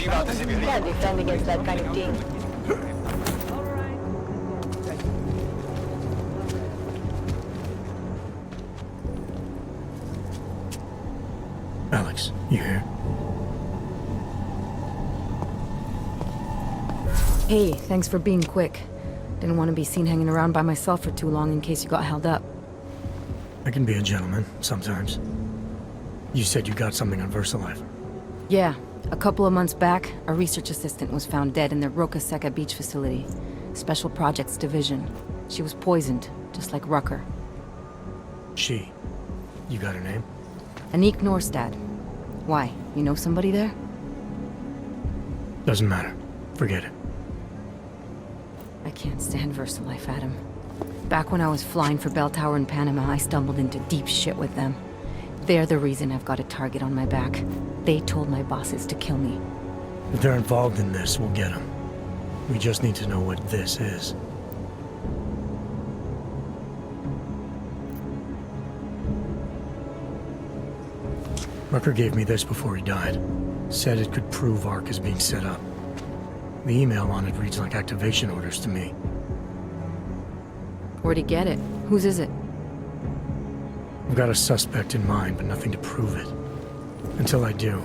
Can't defend against that kind of team. Alex, you here? Hey, thanks for being quick. Didn't want to be seen hanging around by myself for too long in case you got held up. I can be a gentleman, sometimes. You said you got something on VersaLife. Yeah, a couple of months back, a research assistant was found dead in the Roca Seca beach facility. Special Projects Division. She was poisoned, just like Rucker. She. You got her name? Anique Norstad. Why, you know somebody there? Doesn't matter. Forget it. I can't stand VersaLife, Adam. Back when I was flying for Bell Tower in Panama, I stumbled into deep shit with them. They're the reason I've got a target on my back. They told my bosses to kill me. If they're involved in this, we'll get them. We just need to know what this is. Rucker gave me this before he died. Said it could prove ARC is being set up. The email on it reads like activation orders to me. Where'd he get it? Whose is it? I've got a suspect in mind, but nothing to prove it. Until I do,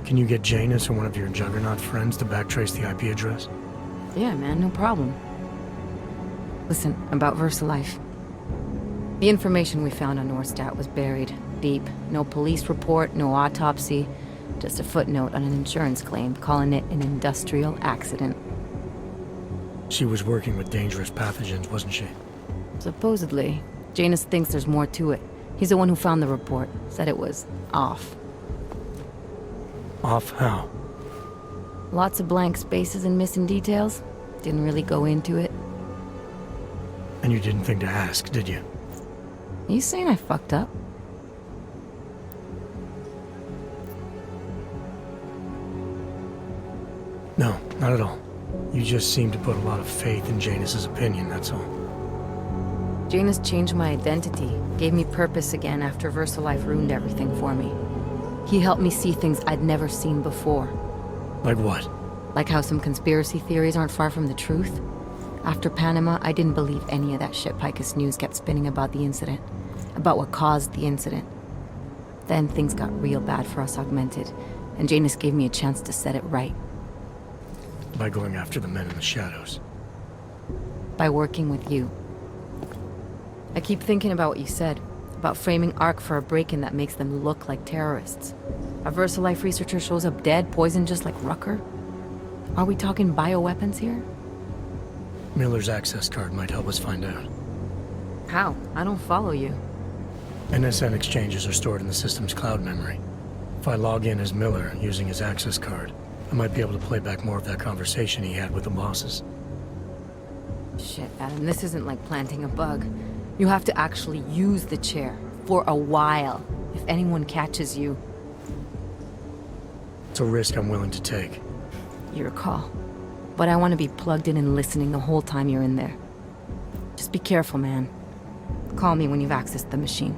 can you get Janus or one of your Juggernaut friends to backtrace the IP address? Yeah, man, no problem. Listen, about VersaLife. The information we found on Norstad was buried deep. No police report, no autopsy. Just a footnote on an insurance claim, calling it an industrial accident. She was working with dangerous pathogens, wasn't she? Supposedly. Janus thinks there's more to it. He's the one who found the report. Said it was off. Off how? Lots of blank spaces and missing details. Didn't really go into it. And you didn't think to ask, did you? You saying I fucked up? No, not at all. You just seem to put a lot of faith in Janus's opinion, that's all. Janus changed my identity, gave me purpose again after VersaLife ruined everything for me. He helped me see things I'd never seen before. Like what? Like how some conspiracy theories aren't far from the truth. After Panama, I didn't believe any of that shit Picus News kept spinning about the incident. About what caused the incident. Then things got real bad for us Augmented, and Janus gave me a chance to set it right. By going after the men in the shadows. By working with you. I keep thinking about what you said, about framing ARC for a break-in that makes them look like terrorists. A VersaLife researcher shows up dead, poisoned just like Rucker? Are we talking bioweapons here? Miller's access card might help us find out. How? I don't follow you. NSN exchanges are stored in the system's cloud memory. If I log in as Miller using his access card, I might be able to play back more of that conversation he had with the bosses. Shit, Adam, this isn't like planting a bug. You have to actually use the chair. For a while. If anyone catches you. It's a risk I'm willing to take. Your call. But I want to be plugged in and listening the whole time you're in there. Just be careful, man. Call me when you've accessed the machine.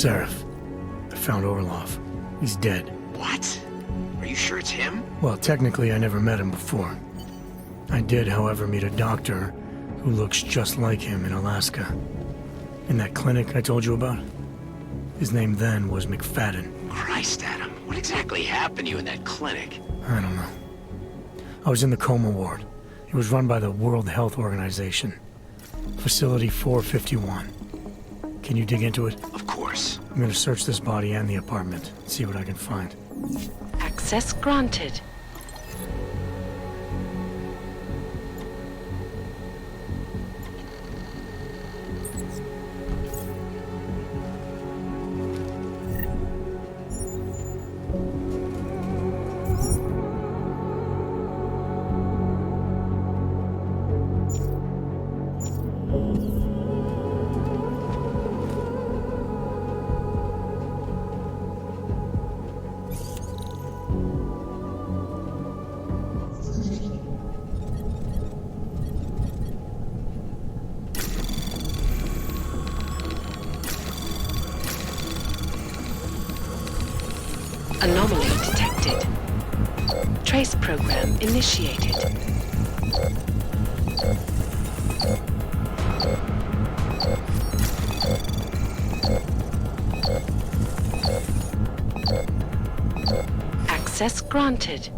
Seraph. I found Orlov. He's dead. What? Are you sure it's him? Well, technically I never met him before. I did, however, meet a doctor who looks just like him in Alaska. In that clinic I told you about. His name then was McFadden. Christ, Adam. What exactly happened to you in that clinic? I don't know. I was in the coma ward. It was run by the World Health Organization. Facility 451. Can you dig into it? Of course. I'm gonna search this body and the apartment, see what I can find. Access Access granted. Anomaly detected. Trace program initiated. Access granted.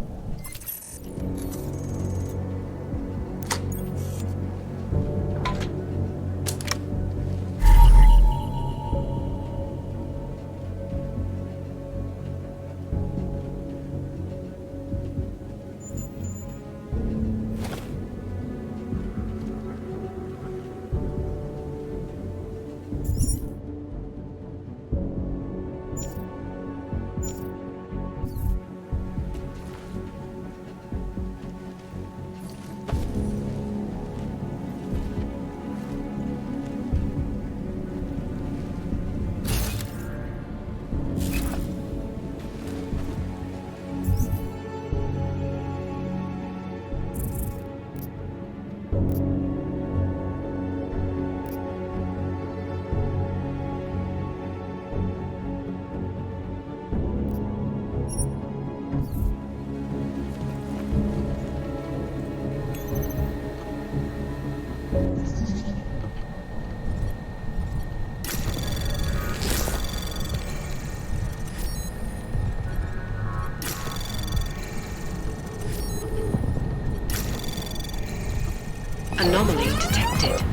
Anomaly detected.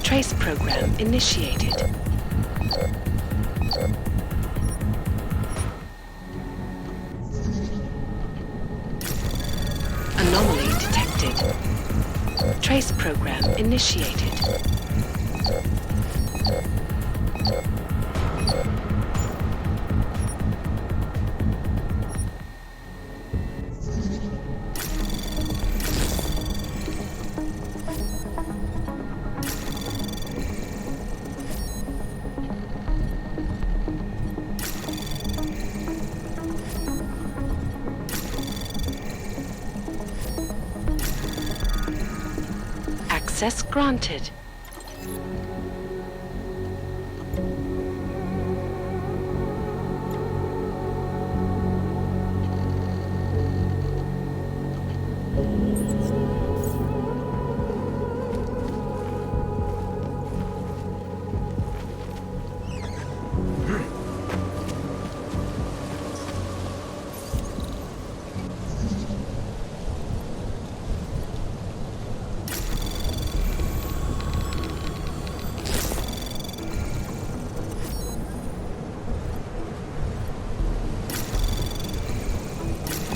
Trace program initiated. Anomaly detected. Trace program initiated. Access granted.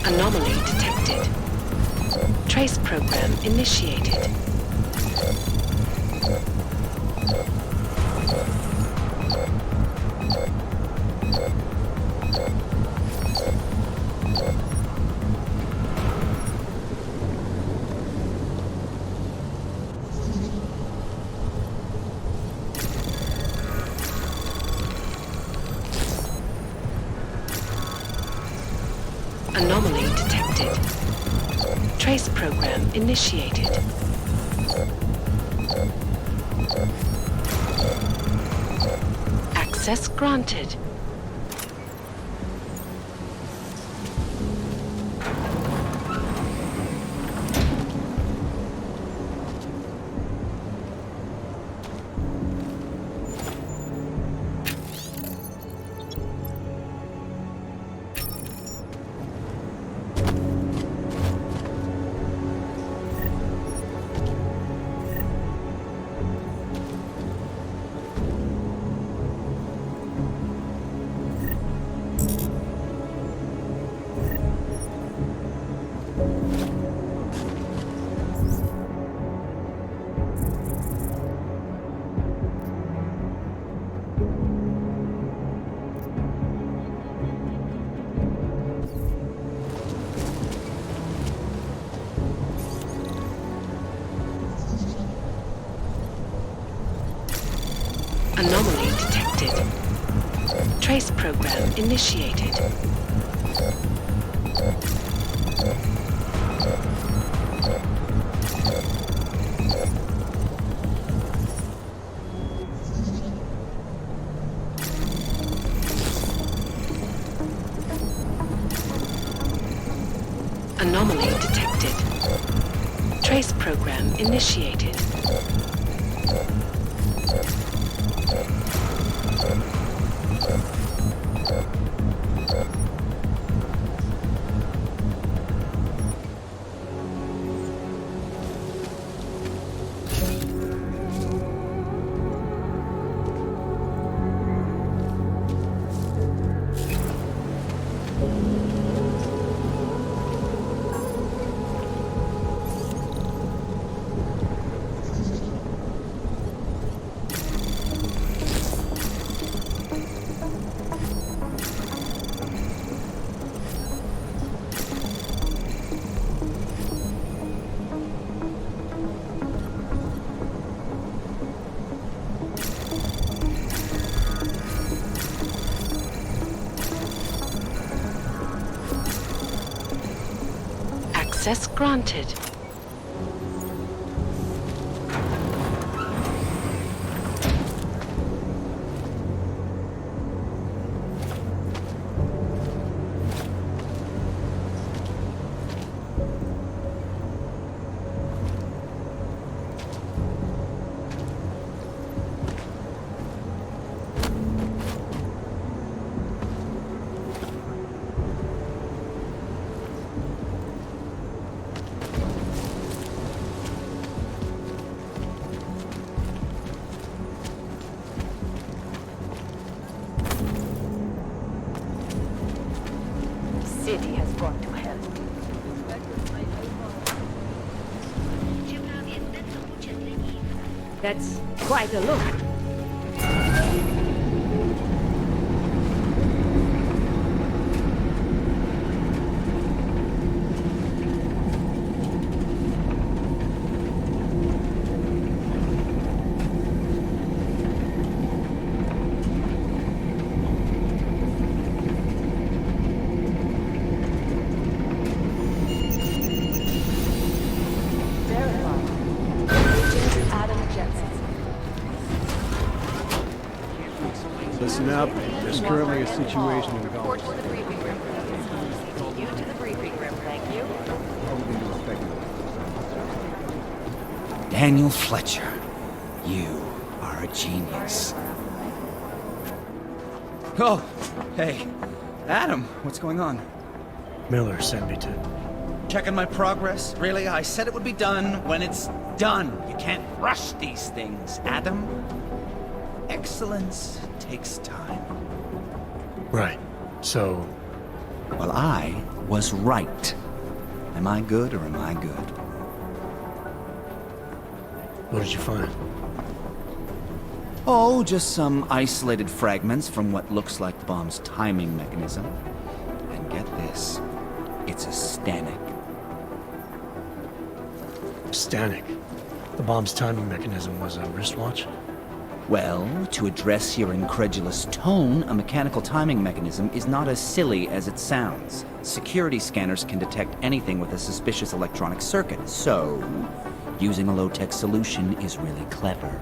Anomaly detected. Trace program initiated. Anomaly detected. Trace program initiated. Access granted. Anomaly detected. Trace program initiated. Anomaly detected. Trace program initiated. Access granted. City has gone to hell. That's quite a look. Listen up. There's currently a situation in Report Gulf. to the briefing room, please. You to the briefing room, thank you. Daniel Fletcher, you are a genius. Oh, hey. Adam, what's going on? Miller sent me to... Checking my progress? Really? I said it would be done when it's done. You can't rush these things, Adam. Excellence takes time. Right. So, Well, I was right. Am I good or am I good? what did you find? Oh, just some isolated fragments from what looks like the bomb's timing mechanism. And get this, it's a Stanek. Stanek. The bomb's timing mechanism was a wristwatch? Well, to address your incredulous tone, a mechanical timing mechanism is not as silly as it sounds. Security scanners can detect anything with a suspicious electronic circuit, so using a low-tech solution is really clever.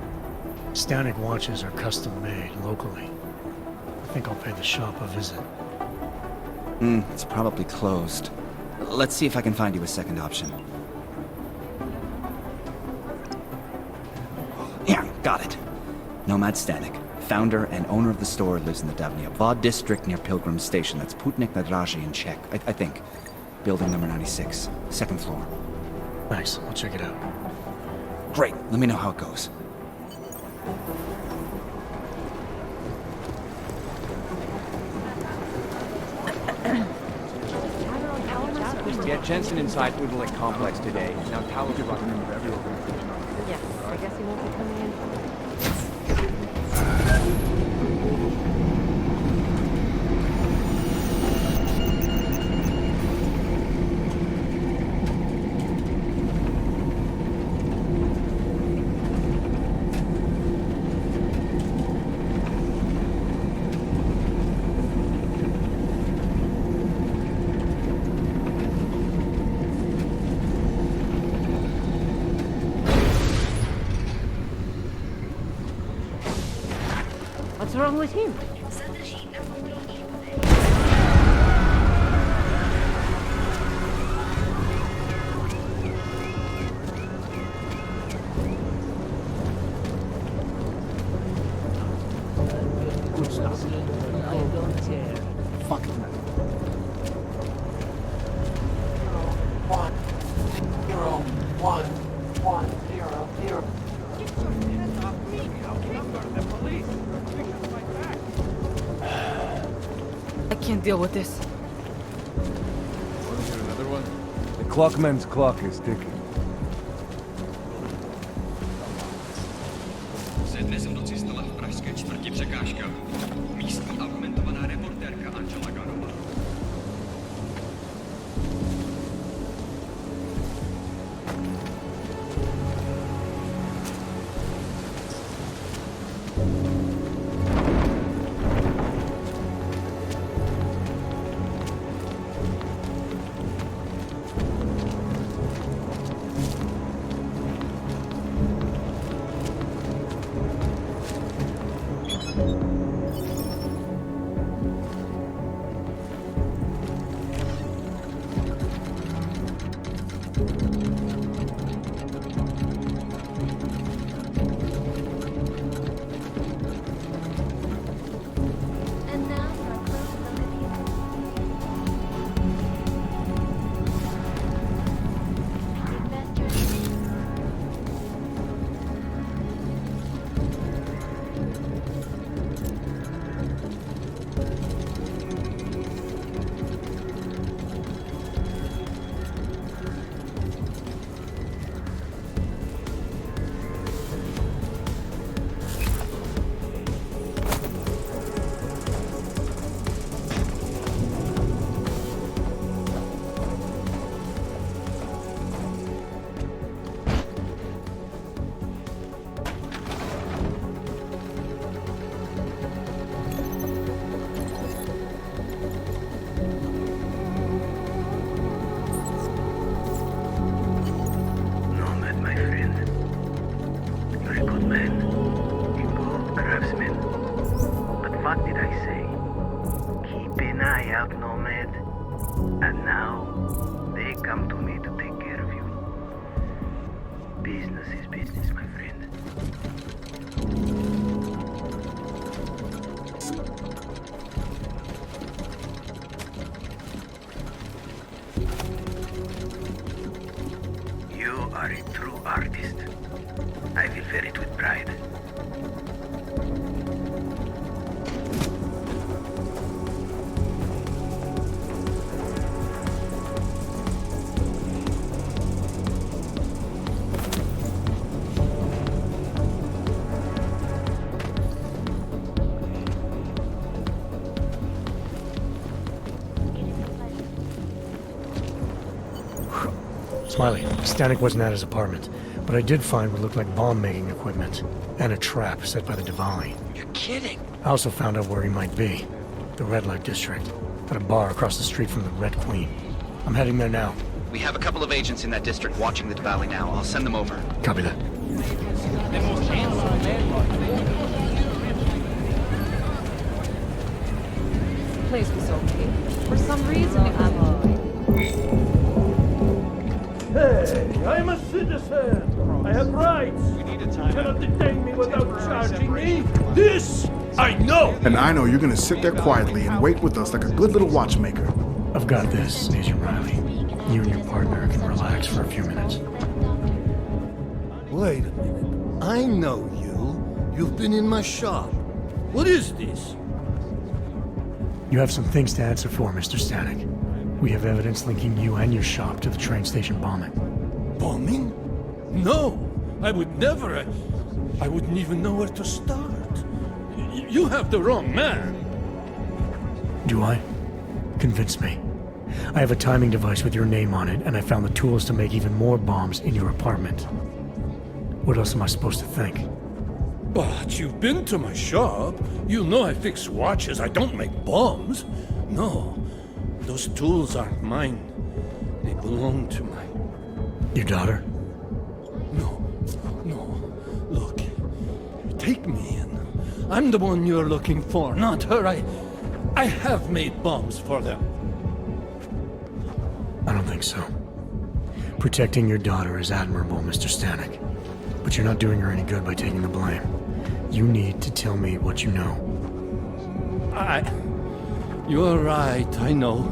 Stanek watches are custom made locally. I think I'll pay the shop a visit. It's probably closed. Let's see if I can find you a second option. Yeah, got it. Nomad Stanek, founder and owner of the store, lives in the Davnia Vod district near Pilgrim Station. That's Putnik Nadraji in Czech, I think. Building number 96, second floor. Nice, I'll check it out. Great, let me know how it goes. Get Jensen inside Udalik Complex today. Now towers are running over every organization. Yes, I guess he won't be coming in. What's wrong with him? Good stuff. I don't care. Fuck it. 1-0-1-1-0-0. I can't deal with this. Another one? The clockman's clock is ticking. Sedne jsem do cistela v pražské čtvrti Překážka. Místní argumentovaná reportérka Angela Garová. And now for a closer look at the investors. Nomad, my friend. You're a good man. A good craftsman. But what did I say? Keep an eye out, Nomad. And now, they come to me to take care of you. Business is business, my friend. You are a true artist. I will wear it with pride. Smiley, Stanek wasn't at his apartment, but I did find what looked like bomb-making equipment and a trap set by the Diwali. You're kidding. I also found out where he might be. The Red Light District. At a bar across the street from the Red Queen. I'm heading there now. We have a couple of agents in that district watching the Diwali now. I'll send them over. Copy that. The place was okay. For some reason, it was... Hey, I'm a citizen. I have rights. You cannot detain me without charging me. This I know. And I know you're gonna sit there quietly and wait with us like a good little watchmaker. I've got this, Agent Riley. You and your partner can relax for a few minutes. Wait a minute. I know you. You've been in my shop. What is this? You have some things to answer for, Mr. Stanek. We have evidence linking you and your shop to the train station bombing. Bombing? No, I would never. I wouldn't even know where to start. You have the wrong man. Do I? Convince me. I have a timing device with your name on it, and I found the tools to make even more bombs in your apartment. What else am I supposed to think? But you've been to my shop. You know I fix watches. I don't make bombs. No, those tools aren't mine. They belong to my... Your daughter? No. Look, take me in. I'm the one you're looking for, not her. I have made bombs for them. I don't think so. Protecting your daughter is admirable, Mr. Stanek. But you're not doing her any good by taking the blame. You need to tell me what you know. You're right, I know.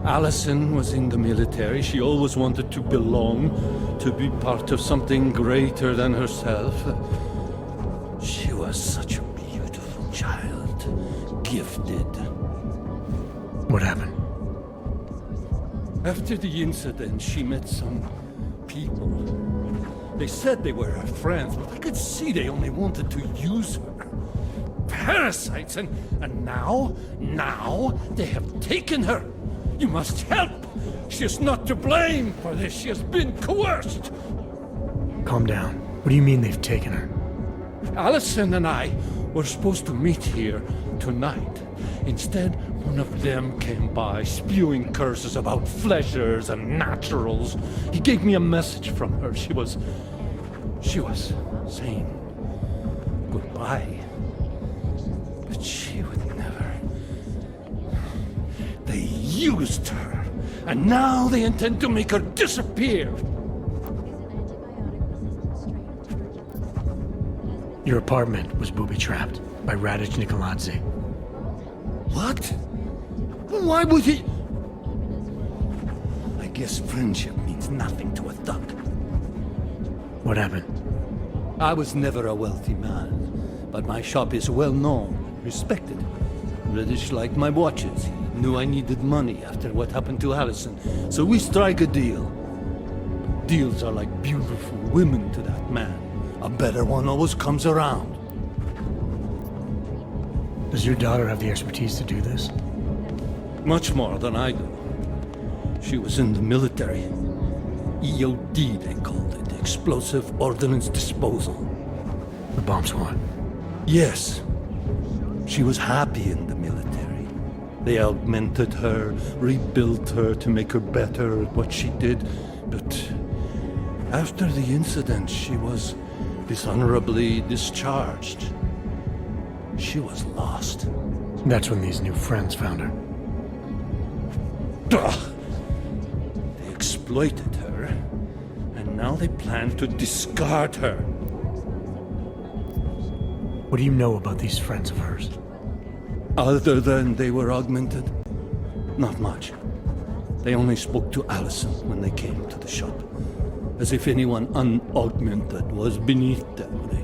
Allison was in the military. She always wanted to belong, to be part of something greater than herself. She was such a beautiful child, gifted. What happened? After the incident, she met some people. They said they were her friends, but I could see they only wanted to use her. Parasites, and now they have taken her. You must help! She is not to blame for this. She has been coerced. Calm down. What do you mean they've taken her? Allison and I were supposed to meet here tonight. Instead, one of them came by, spewing curses about fleshers and naturals. He gave me a message from her. She was saying goodbye. But she would never. They used her, and now they intend to make her disappear. Your apartment was booby-trapped by Radic Nikoladze. What? Why would he? I guess friendship means nothing to a thug. What happened? I was never a wealthy man, but my shop is well known, respected. Radic liked my watches. He knew I needed money after what happened to Allison, so we strike a deal. Deals are like beautiful women to that man. A better one always comes around. Does your daughter have the expertise to do this? Much more than I do. She was in the military. EOD, they called it. Explosive Ordnance Disposal. The bomb squad? Yes. She was happy in the military. They augmented her, rebuilt her to make her better at what she did. But after the incident, she was dishonorably discharged. She was lost. That's when these new friends found her. Ugh. They exploited her, and now they plan to discard her. What do you know about these friends of hers? Other than they were augmented? Not much. They only spoke to Allison when they came to the shop. As if anyone unaugmented was beneath them. They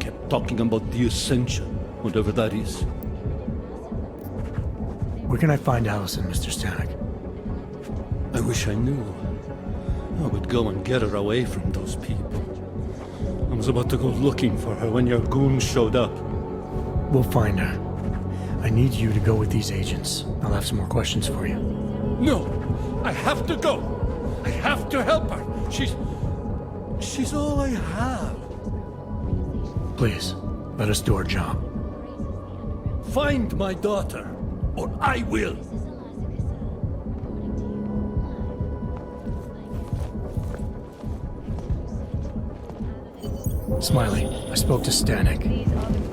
kept talking about the Ascension, whatever that is. Where can I find Allison, Mr. Stanek? I wish I knew. I would go and get her away from those people. I was about to go looking for her when your goons showed up. We'll find her. I need you to go with these agents. I'll have some more questions for you. No! I have to go! I have to help her! She's all I have. Please, let us do our job. Find my daughter, or I will! Smiley, I spoke to Stanek.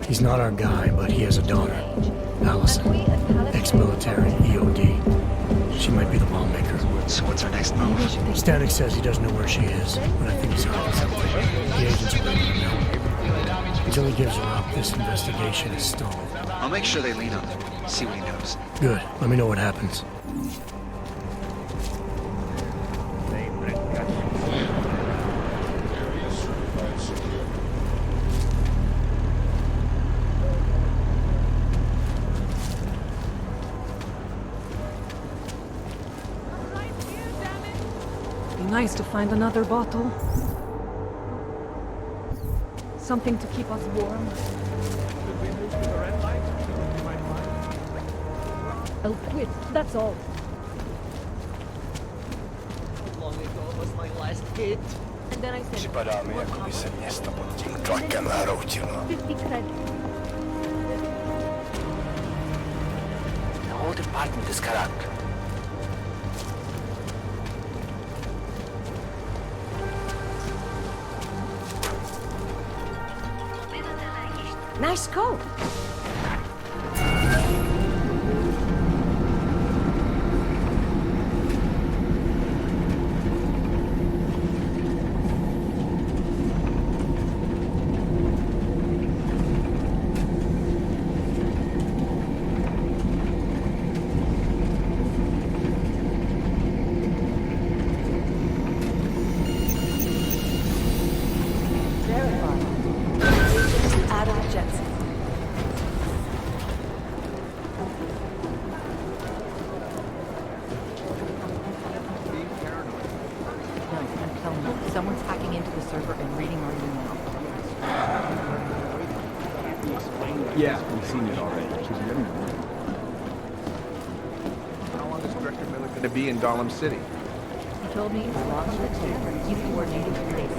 He's not our guy, but he has a daughter. Allison. Ex-military, EOD. She might be the bomb maker. So what's our next move? Stanek says he doesn't know where she is, but I think he's hiding something. The agents are ready to know. Until he gives her up, this investigation is stalled. I'll make sure they lean on him. See what he knows. Good. Let me know what happens. Nice to find another bottle. Something to keep us warm. I'll quit, that's all. Long ago was my last hit. And then I said... Připadá mi, jako by se město pod tím tlakem hroutilo. 50 credits. The whole department is corrupt. Nice coat. Someone's hacking into the server and reading our email. Yeah, we've seen it already. How long is Director Miller going to be in Darlem City? He told me as long as it takes, you coordinated the case.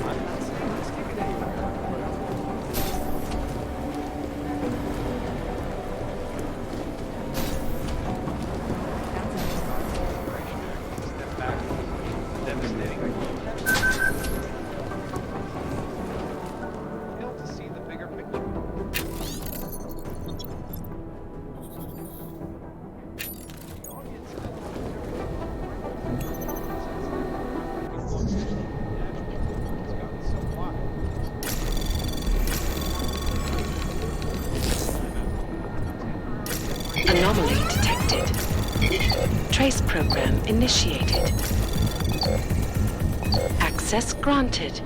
Anomaly detected. Trace program initiated. Access granted.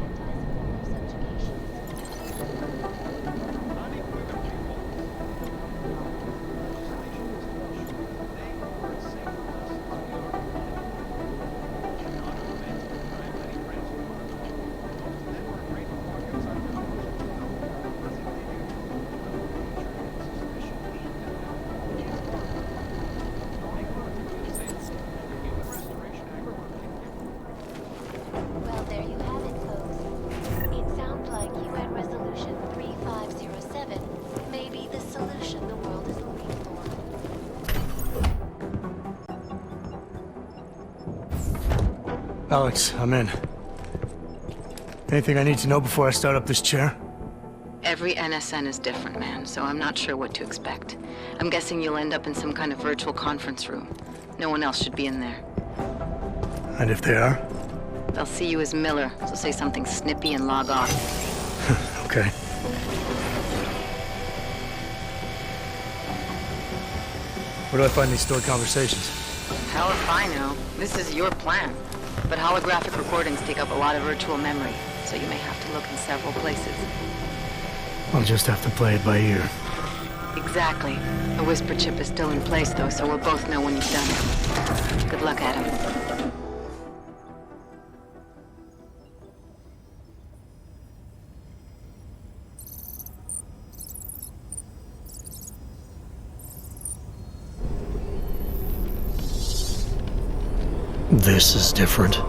Well, there you have it, folks. It sounds like UN Resolution 3507 may be the solution the world is looking for. Alex, I'm in. Anything I need to know before I start up this chair? Every NSN is different, man, so I'm not sure what to expect. I'm guessing you'll end up in some kind of virtual conference room. No one else should be in there. And if they are? They'll see you as Miller, so say something snippy and log off. Okay. Where do I find these stored conversations? Hell if I know. This is your plan. But holographic recordings take up a lot of virtual memory, so you may have to look in several places. I'll just have to play it by ear. Exactly. The whisper chip is still in place, though, so we'll both know when you've done it. Good luck, Adam. This is different.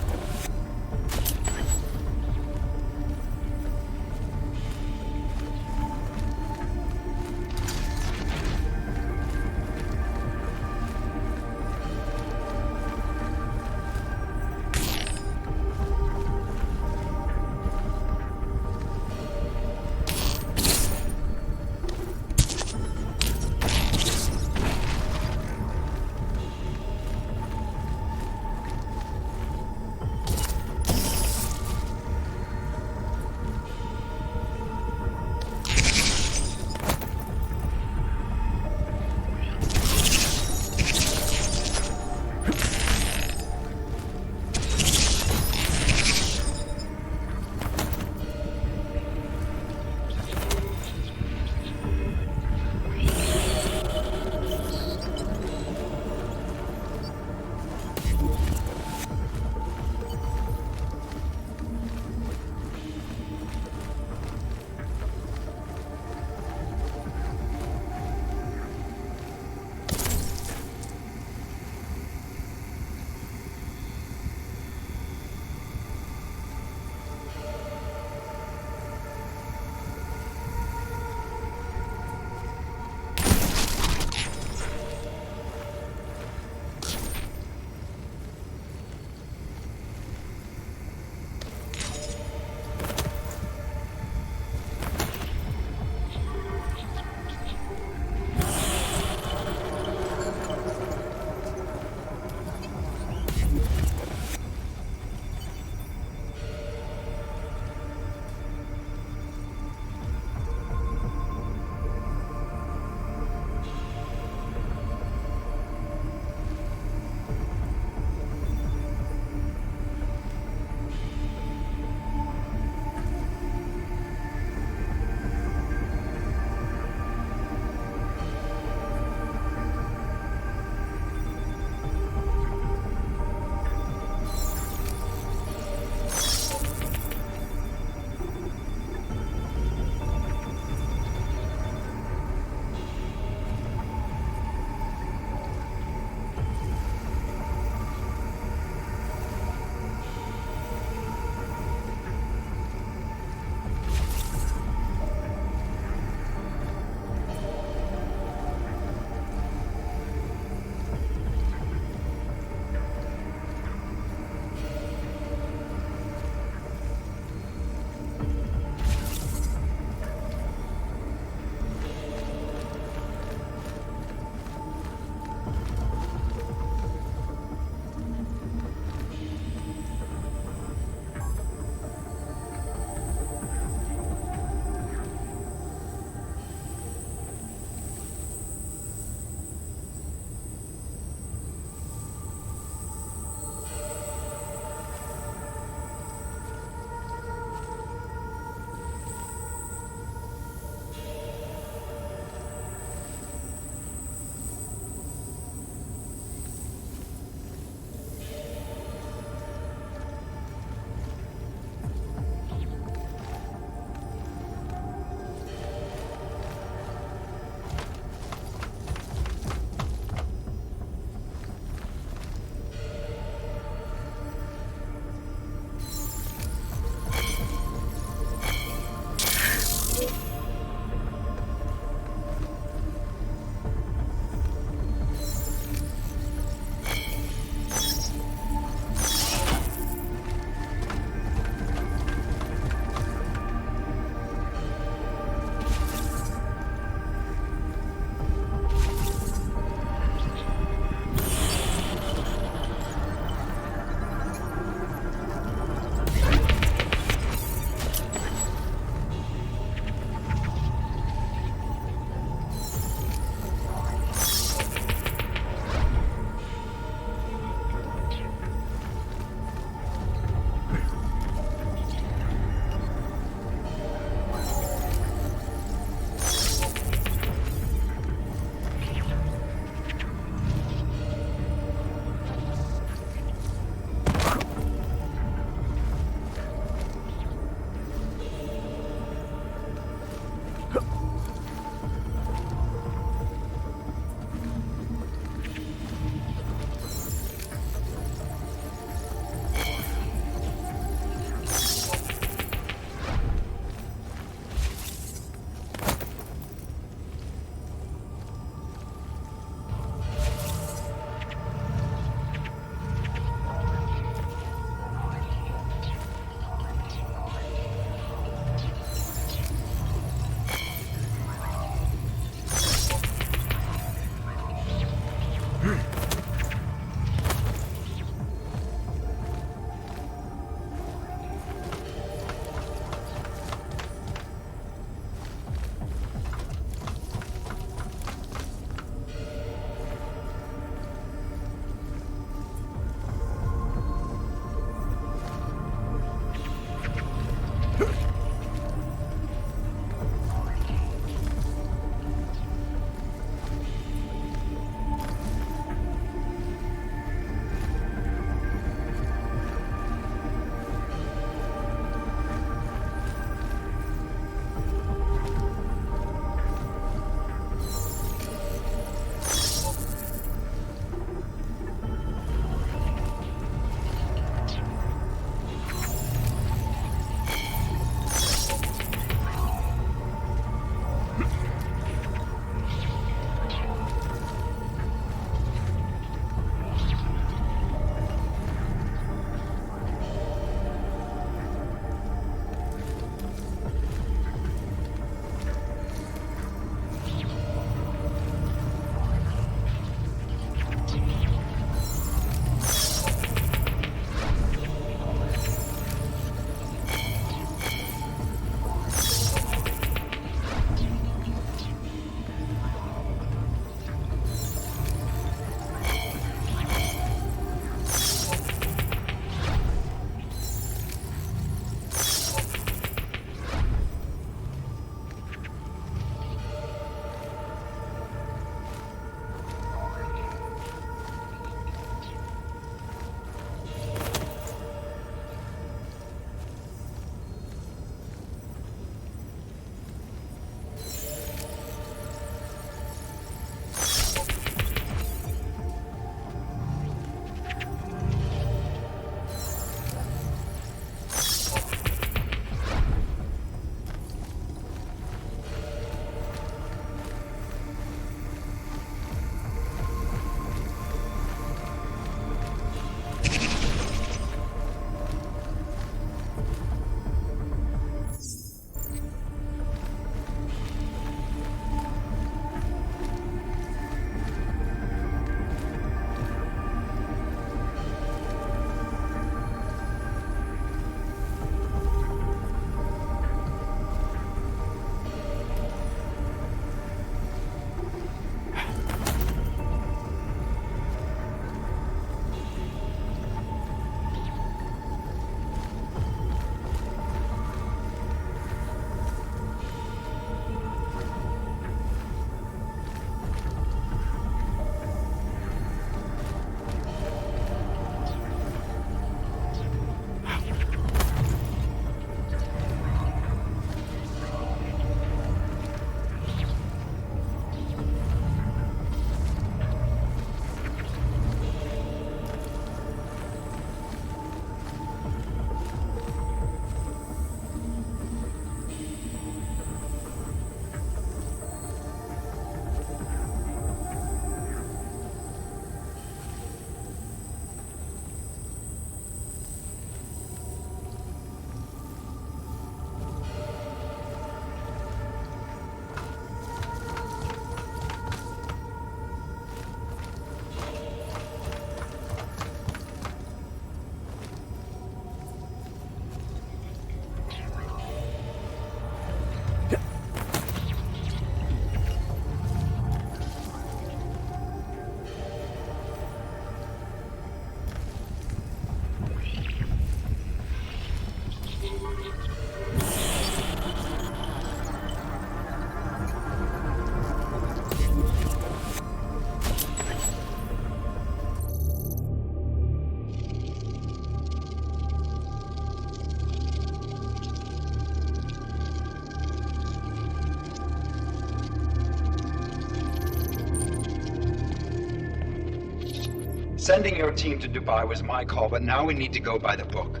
Sending your team to Dubai was my call, but now we need to go by the book.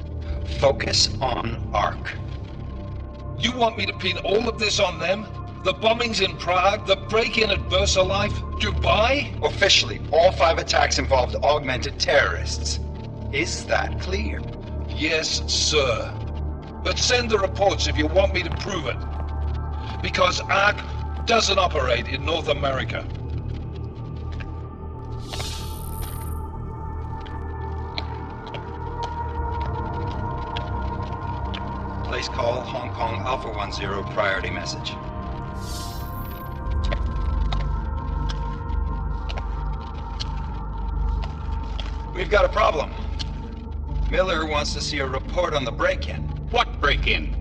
Focus on ARC. You want me to pin all of this on them? The bombings in Prague, the break-in at VersaLife, Dubai? Officially, all 5 attacks involved augmented terrorists. Is that clear? Yes, sir. But send the reports if you want me to prove it. Because ARC doesn't operate in North America. Place call, Hong Kong Alpha 10, priority message. We've got a problem. Miller wants to see a report on the break-in. What break-in?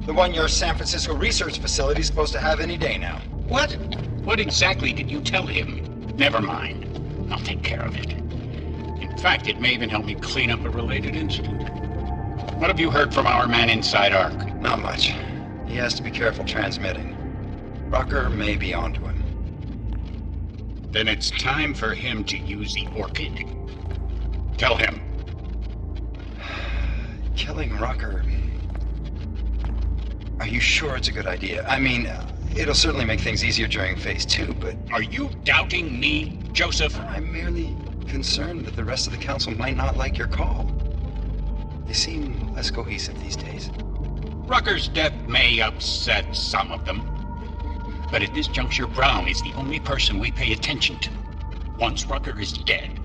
The one your San Francisco research facility is supposed to have any day now. What? What exactly did you tell him? Never mind. I'll take care of it. In fact, it may even help me clean up a related incident. What have you heard from our man inside ARC? Not much. He has to be careful transmitting. Rucker may be onto him. Then it's time for him to use the Orchid. Tell him. Killing Rucker... Are you sure it's a good idea? I mean, it'll certainly make things easier during Phase 2, but... Are you doubting me, Joseph? I'm merely concerned that the rest of the Council might not like your call. They seem less cohesive these days. Rucker's death may upset some of them. But at this juncture, Brown is the only person we pay attention to. Once Rucker is dead,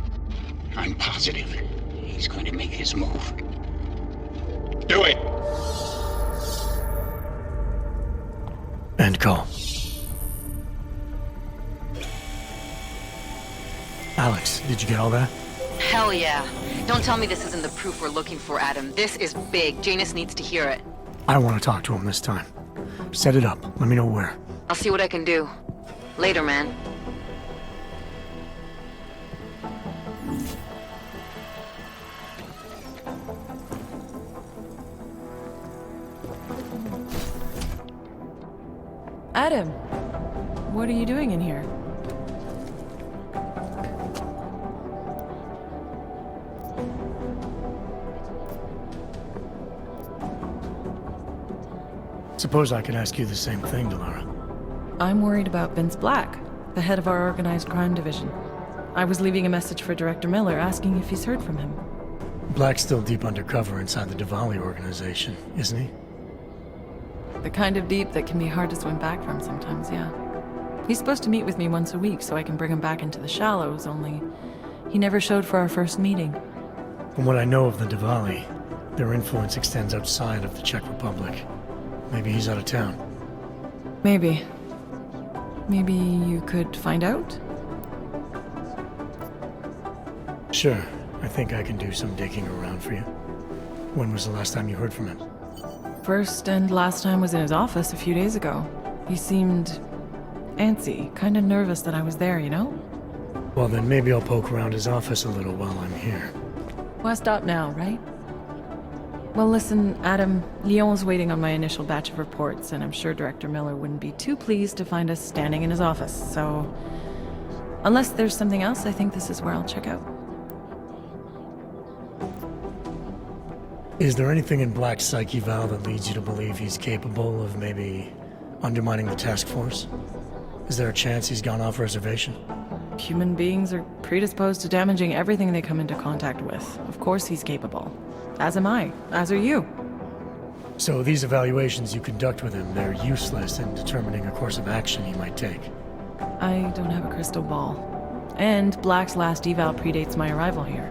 I'm positive he's going to make his move. Do it! End call. Alex, did you get all that? Hell yeah. Don't tell me this isn't the proof we're looking for, Adam. This is big. Janus needs to hear it. I want to talk to him this time. Set it up. Let me know where. I'll see what I can do. Later, man. Adam, what are you doing in here? Suppose I could ask you the same thing, Delara. I'm worried about Vince Black, the head of our organized crime division. I was leaving a message for Director Miller asking if he's heard from him. Black's still deep undercover inside the Diwali organization, isn't he? The kind of deep that can be hard to swim back from sometimes, yeah. He's supposed to meet with me once a week so I can bring him back into the shallows, only he never showed for our first meeting. From what I know of the Diwali, their influence extends outside of the Czech Republic. Maybe he's out of town. Maybe. Maybe you could find out? Sure. I think I can do some digging around for you. When was the last time you heard from him? First and last time was in his office a few days ago. He seemed antsy, kind of nervous that I was there, you know? Well, then maybe I'll poke around his office a little while I'm here. Well, stop now, right? Well, listen, Adam, Lyon's waiting on my initial batch of reports, and I'm sure Director Miller wouldn't be too pleased to find us standing in his office, so... Unless there's something else, I think this is where I'll check out. Is there anything in Black's psyche, Val, that leads you to believe he's capable of maybe undermining the task force? Is there a chance he's gone off reservation? Human beings are predisposed to damaging everything they come into contact with. Of course he's capable. As am I. As are you. So these evaluations you conduct with him, they're useless in determining a course of action he might take? I don't have a crystal ball. And Black's last eval predates my arrival here.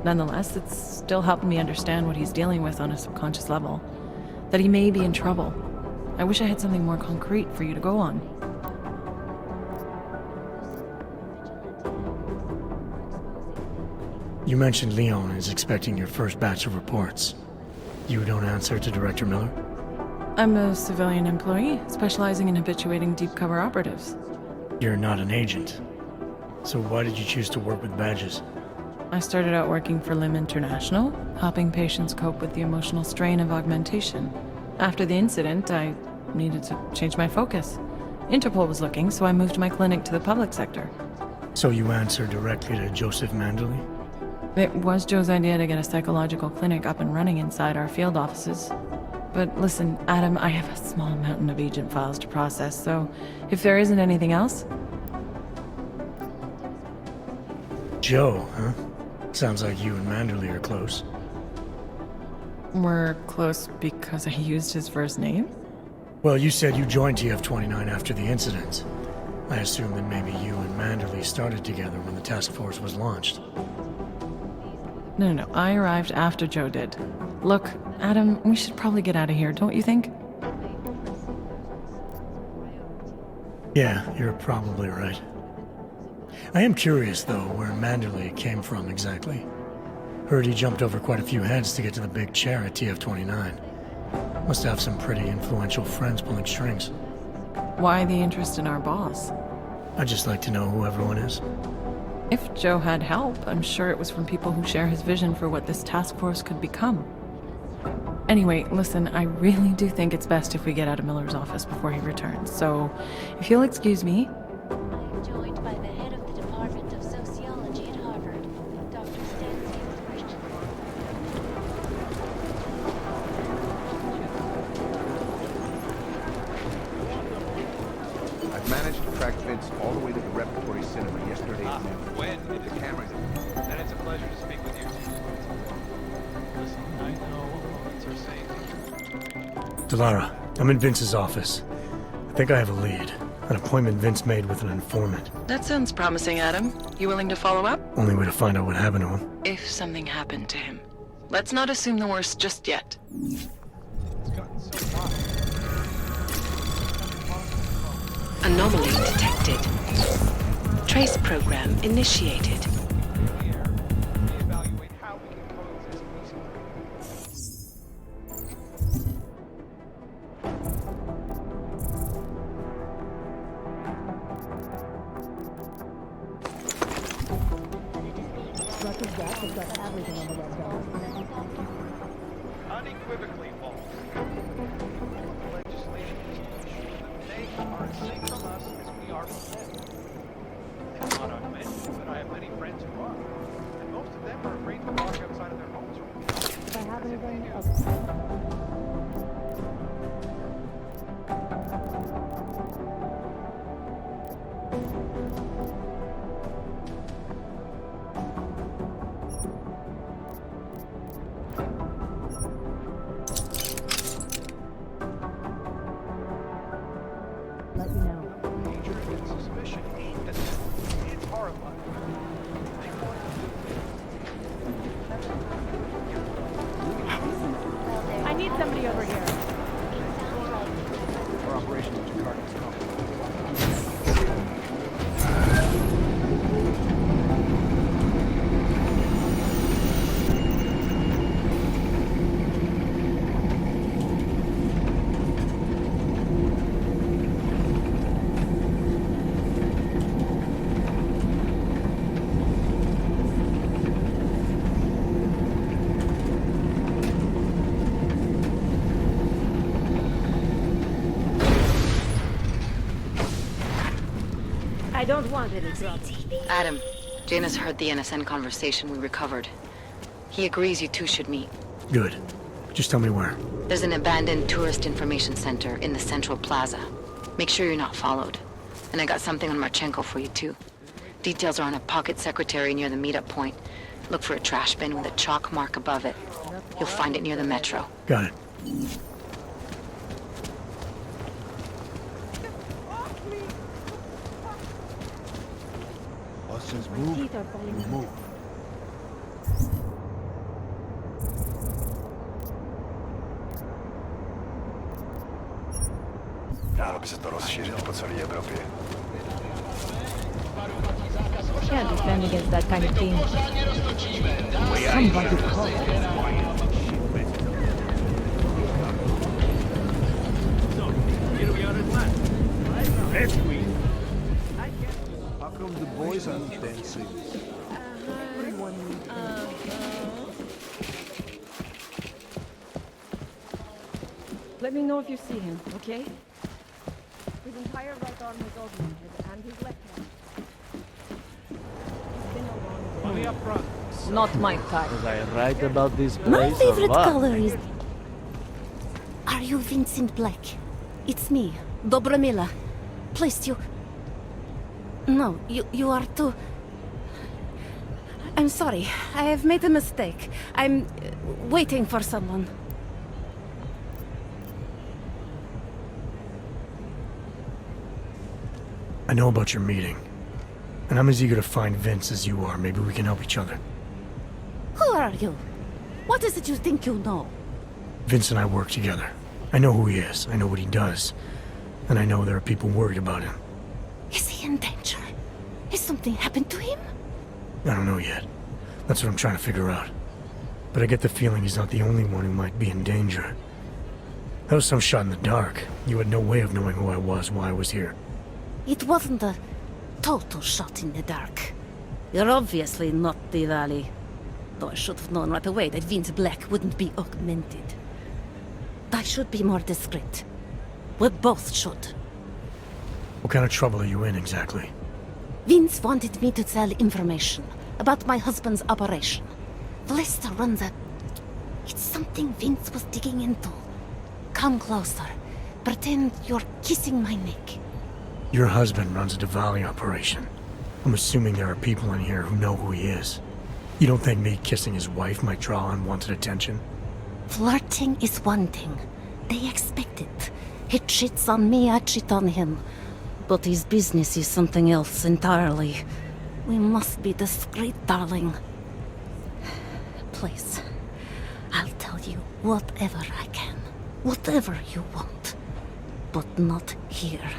Nonetheless, it's still helping me understand what he's dealing with on a subconscious level. That he may be in trouble. I wish I had something more concrete for you to go on. You mentioned Leon is expecting your first batch of reports. You don't answer to Director Miller? I'm a civilian employee, specializing in habituating deep cover operatives. You're not an agent. So why did you choose to work with badges? I started out working for LIM International, helping patients cope with the emotional strain of augmentation. After the incident, I needed to change my focus. Interpol was looking, so I moved my clinic to the public sector. So you answer directly to Joseph Manderley? It was Joe's idea to get a psychological clinic up and running inside our field offices. But listen, Adam, I have a small mountain of agent files to process, so if there isn't anything else... Joe, huh? Sounds like you and Manderley are close. We're close because I used his first name? Well, you said you joined TF-29 after the incident. I assume that maybe you and Manderley started together when the task force was launched. No, I arrived after Joe did. Look, Adam, we should probably get out of here, don't you think? Yeah, you're probably right. I am curious, though, where Manderley came from exactly. Heard he jumped over quite a few heads to get to the big chair at TF-29. Must have some pretty influential friends pulling strings. Why the interest in our boss? I'd just like to know who everyone is. If Joe had help, I'm sure it was from people who share his vision for what this task force could become. Anyway, listen, I really do think it's best if we get out of Miller's office before he returns, so if you'll excuse me... I'm joined by the head of the Department of Sociology at Harvard, Dr. Stansfield Christian. I've managed to track Vince all the way to the repertory cinema yesterday evening. When? The camera. Then it's a pleasure to speak with you. Listen, I know what you're saying. Delara, I'm in Vince's office. I think I have a lead. An appointment Vince made with an informant. That sounds promising, Adam. You willing to follow up? Only way to find out what happened to him. If something happened to him. Let's not assume the worst just yet. Anomaly detected. Trace program initiated. Unequivocally false. Legislation is to ensure that they are as safe from us as we are from them. It's not unmentioned, but I have many friends who are, and most of them are afraid to walk outside of their homes right now. If I have anything, Let me know. danger and suspicion aimed at them. It's horrifying. They want I need somebody over here. Our operation in Jakarta is complicated. I don't want any trouble. Adam, Janus heard the NSN conversation we recovered. He agrees you two should meet. Good. Just tell me where. There's an abandoned tourist information center in the central plaza. Make sure you're not followed. And I got something on Marchenko for you too. Details are on a pocket secretary near the meetup point. Look for a trash bin with a chalk mark above it. You'll find it near the metro. Got it. Buses move, we move. Ráno by se to rozšířilo po celé Evropě. Can't defend against that kind of thing. Somebody call. How come the boys aren't dancing? Let me know if you see him, okay? His entire right arm is augmented, and his left hand. It's been a long money up front. Not my type. Was I right about this place My favorite or what? color is... Are you Vincent Black? It's me, Dobramila. Please, you... No, you are too... I'm sorry. I have made a mistake. I'm waiting for someone. I know about your meeting. And I'm as eager to find Vince as you are. Maybe we can help each other. Who are you? What is it you think you know? Vince and I work together. I know who he is. I know what he does. And I know there are people worried about him. Is he in danger? Has something happened to him? I don't know yet. That's what I'm trying to figure out. But I get the feeling he's not the only one who might be in danger. That was some shot in the dark. You had no way of knowing who I was, why I was here. It wasn't a total shot in the dark. You're obviously not the Valley. Though I should have known right away that Vince Black wouldn't be augmented. I should be more discreet. We both should. What kind of trouble are you in, exactly? Vince wanted me to tell information about my husband's operation. Lester runs a... It's something Vince was digging into. Come closer. Pretend you're kissing my neck. Your husband runs a Diwali operation. I'm assuming there are people in here who know who he is. You don't think me kissing his wife might draw unwanted attention? Flirting is one thing. They expect it. He cheats on me, I cheat on him. But his business is something else entirely. We must be discreet, darling. Please, I'll tell you whatever I can. Whatever you want. But not here.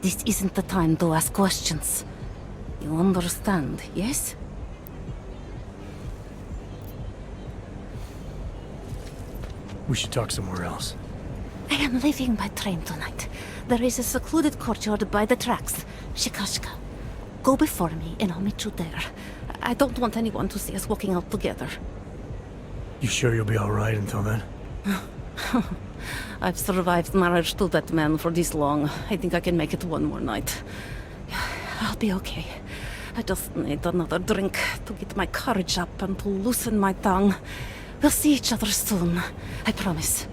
This isn't the time to ask questions. You understand, yes? We should talk somewhere else. I am leaving by train tonight. There is a secluded courtyard by the tracks. Shikashka. Go before me and I'll meet you there. I don't want anyone to see us walking out together. You sure you'll be alright until then? I've survived marriage to that man for this long. I think I can make it one more night. I'll be okay. I just need another drink to get my courage up and to loosen my tongue. We'll see each other soon. I promise.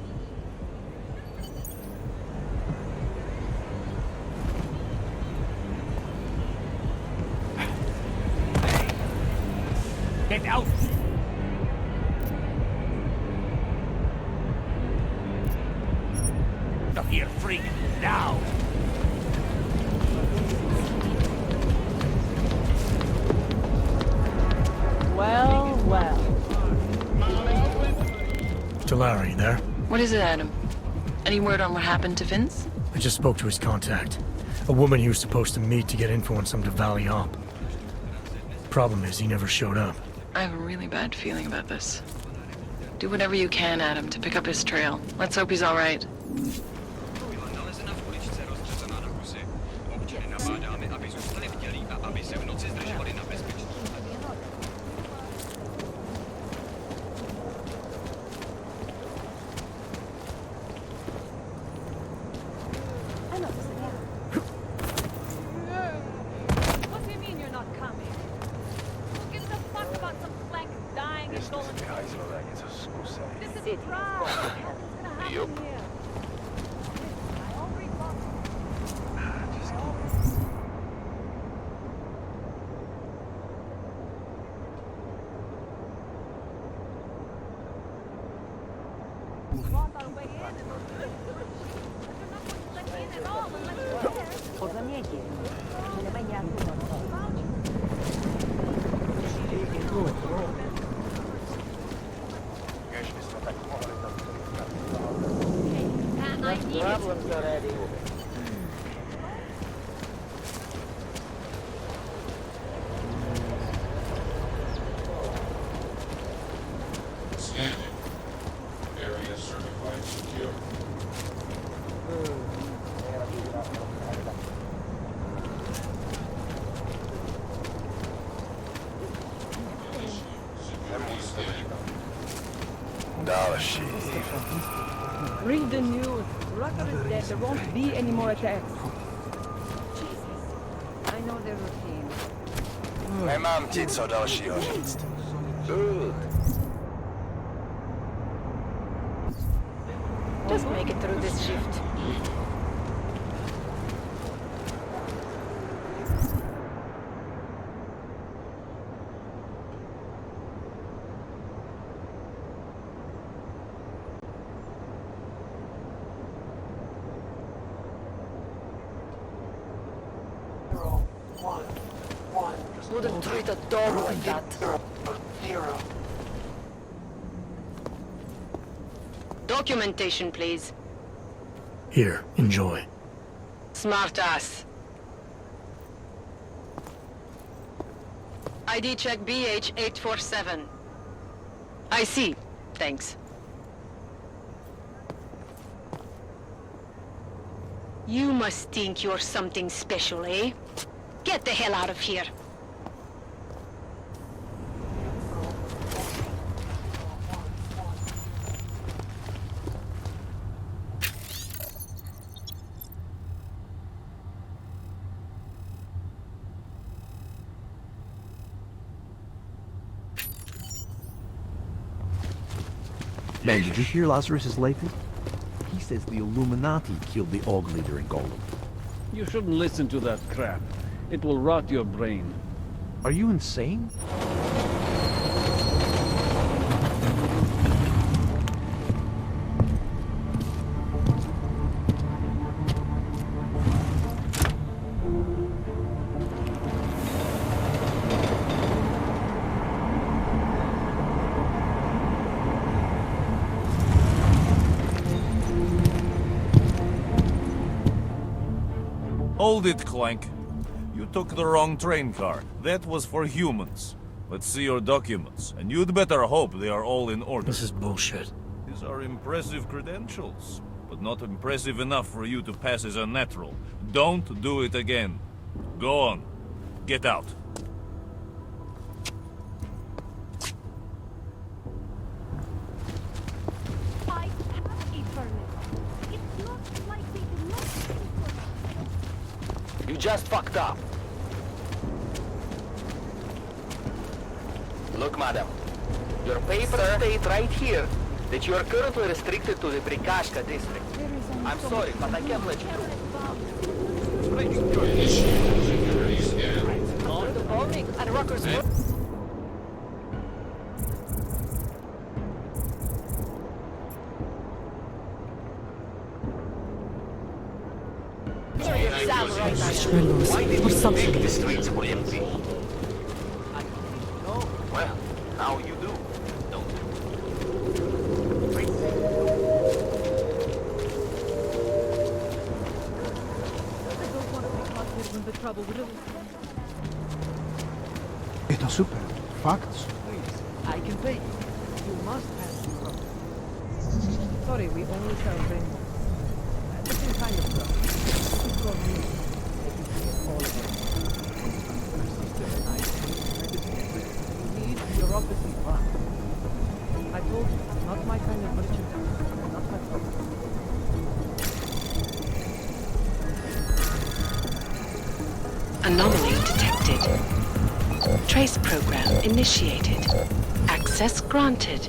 Get out! Not here, freak! Now! Well, well. Talari, there? What is it, Adam? Any word on what happened to Vince? I just spoke to his contact. A woman he was supposed to meet to get info on some Diwali op. Problem is, he never showed up. I have a really bad feeling about this. Do whatever you can, Adam, to pick up his trail. Let's hope he's all right. What do you mean you're not coming? Who gives a fuck about some flank dying and stolen? This is a trial. Nothing's gonna happen here. I already lost our way in and those but you're not going to let me in at all unless you're there. Problems already. Scanning. Area certified secure. Read the news. Rucker is dead. There won't be any more attacks. Jesus. I know their routine. Nemám ti co dalšího říct. Good. Just make it through this shift. Wouldn't treat a dog like that. Documentation, please. Here, enjoy. Smart ass. ID check BH847. I see. Thanks. You must think you're something special, eh? Get the hell out of here. Man, did you hear Lazarus is latest? He says the Illuminati killed the org leader in Golem. You shouldn't listen to that crap. It will rot your brain. Are you insane? Hold it, Clank. You took the wrong train car. That was for humans. Let's see your documents, and you'd better hope they are all in order. This is bullshit. These are impressive credentials, but not impressive enough for you to pass as a natural. Don't do it again. Go on. Get out. I have a permit. It's not like they do not. You just fucked up. Look, madam. Your papers state right here that you are currently restricted to the Brikashka district. I'm sorry, but I can't let you through. On the bombing at Rocker's Wood. Why did you think the streets were empty? Well, now you do, don't you? It's not super. Facts. Please, I can pay you. You must have the product. Sorry, we only sell rainbow. Different kind of stuff. It's for me. If you can get all of it. You need bureaucracy fast. I told you, not my kind of merchandise. Not my problem. Anomaly detected. Trace program initiated. Access granted.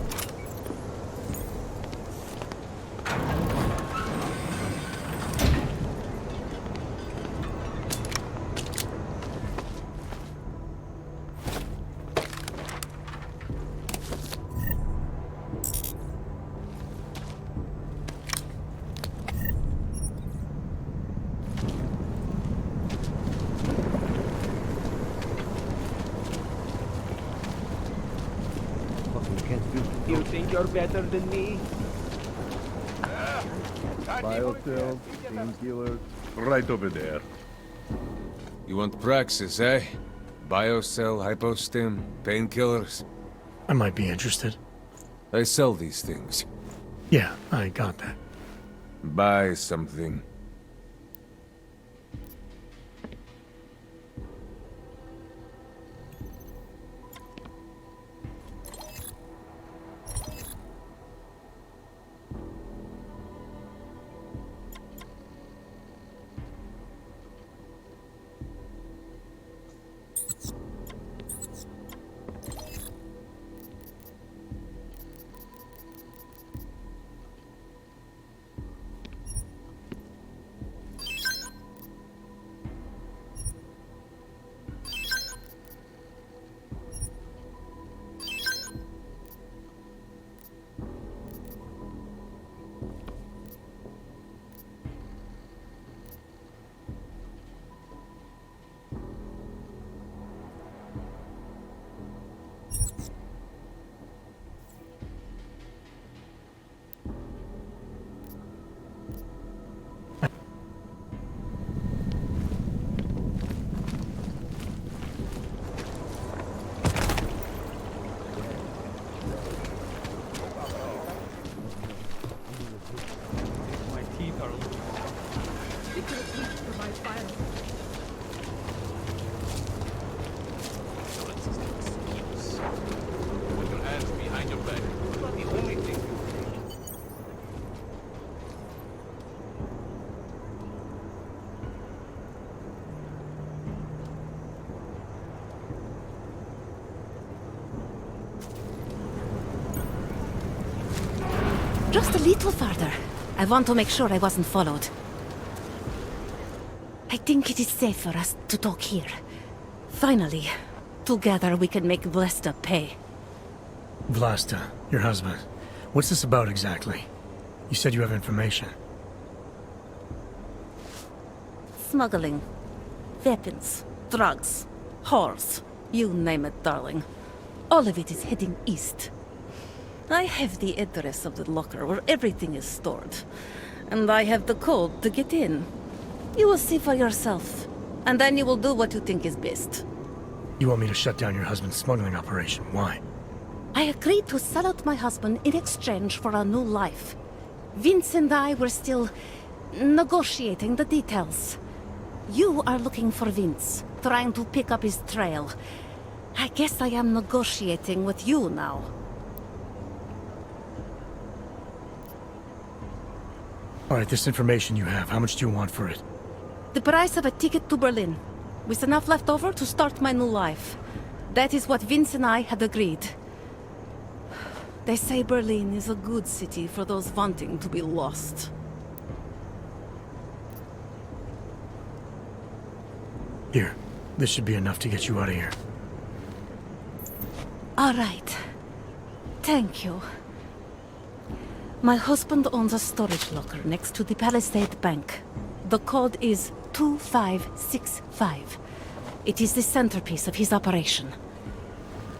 You think you're better than me? Biocells, painkillers, right over there. You want Praxis, eh? Biocell, hypostim, painkillers? I might be interested. I sell these things. Yeah, I got that. Buy something. little farther. I want to make sure I wasn't followed. I think it is safe for us to talk here. Finally, together we can make Vlasta pay. Vlasta, your husband. What's this about exactly? You said you have information. Smuggling. Weapons. Drugs. Whores. You name it, darling. All of it is heading east. I have the address of the locker where everything is stored. And I have the code to get in. You will see for yourself. And then you will do what you think is best. You want me to shut down your husband's smuggling operation? Why? I agreed to sell out my husband in exchange for a new life. Vince and I were still negotiating the details. You are looking for Vince, trying to pick up his trail. I guess I am negotiating with you now. Alright, this information you have, how much do you want for it? The price of a ticket to Berlin, with enough left over to start my new life. That is what Vince and I had agreed. They say Berlin is a good city for those wanting to be lost. Here, this should be enough to get you out of here. All right. Thank you. My husband owns a storage locker next to the Palisade Bank. The code is 2565. It is the centerpiece of his operation.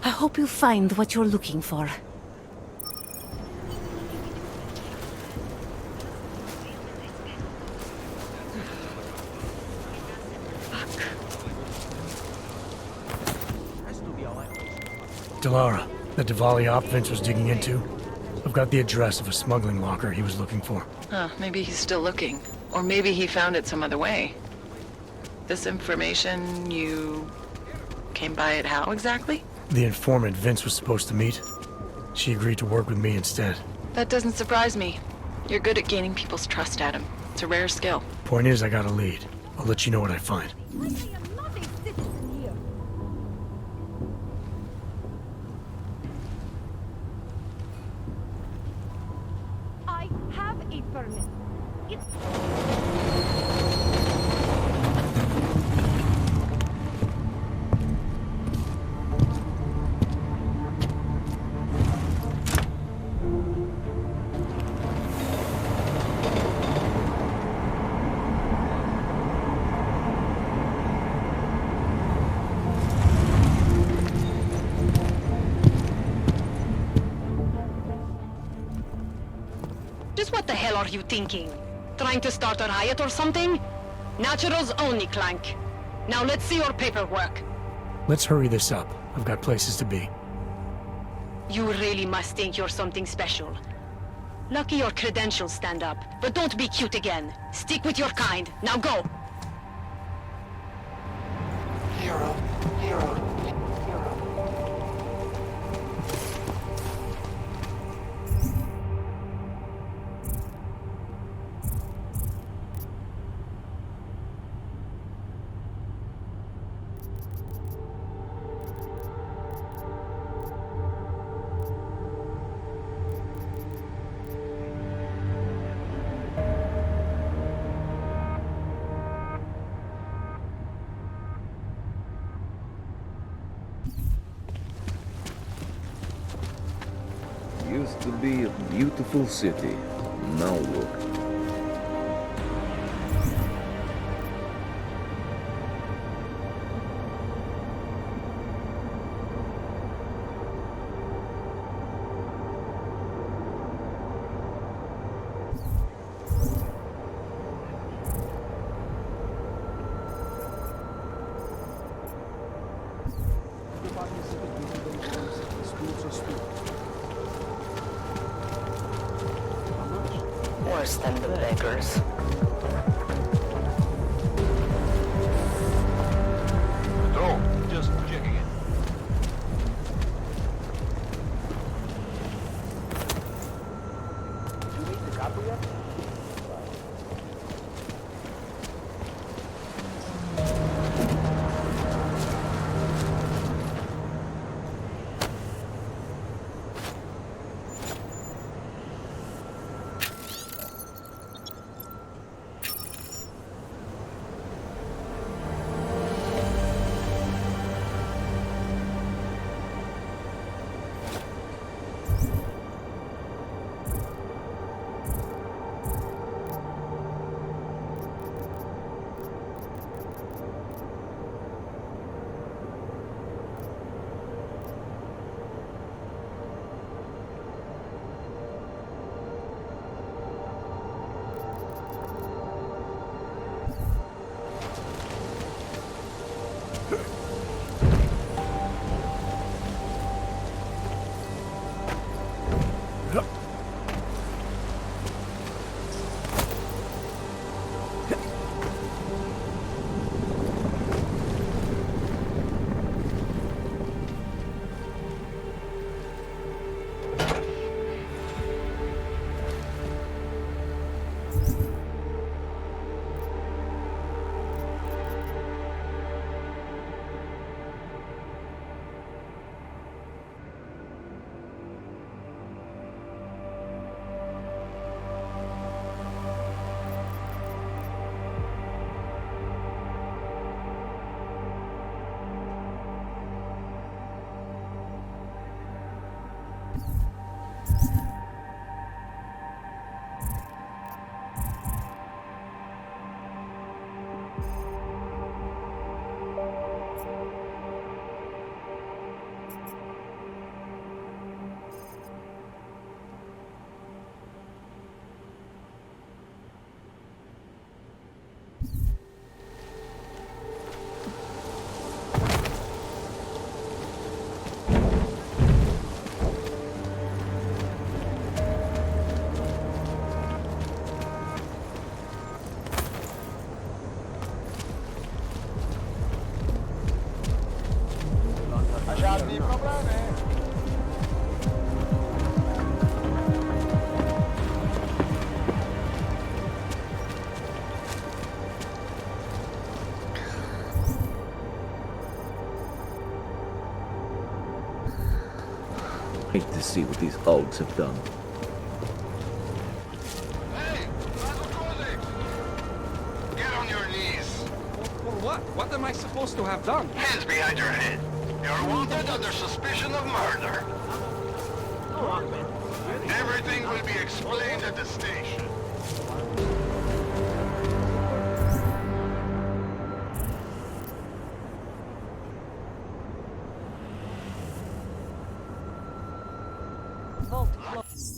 I hope you find what you're looking for. Delara, the Diwali op Vince was digging into. I've got the address of a smuggling locker he was looking for. Maybe he's still looking. Or maybe he found it some other way. This information, you came by it how exactly? The informant Vince was supposed to meet. She agreed to work with me instead. That doesn't surprise me. You're good at gaining people's trust, Adam. It's a rare skill. Point is, I got a lead. I'll let you know what I find. I have a permit. Just what the hell are you thinking? Trying to start a riot or something? Naturals only, Clank. Now let's see your paperwork. Let's hurry this up. I've got places to be. You really must think you're something special. Lucky your credentials stand up, but don't be cute again. Stick with your kind. Now go! Hero, hero. Used to be a beautiful city. Now look. Worse than the beggars. Just checking it. You meet the copper yet? Hate to see what these hogs have done. Get on your knees. For what? What am I supposed to have done? Hands behind your head. You're wanted under suspicion of murder. Everything will be explained at the station. Vault closed.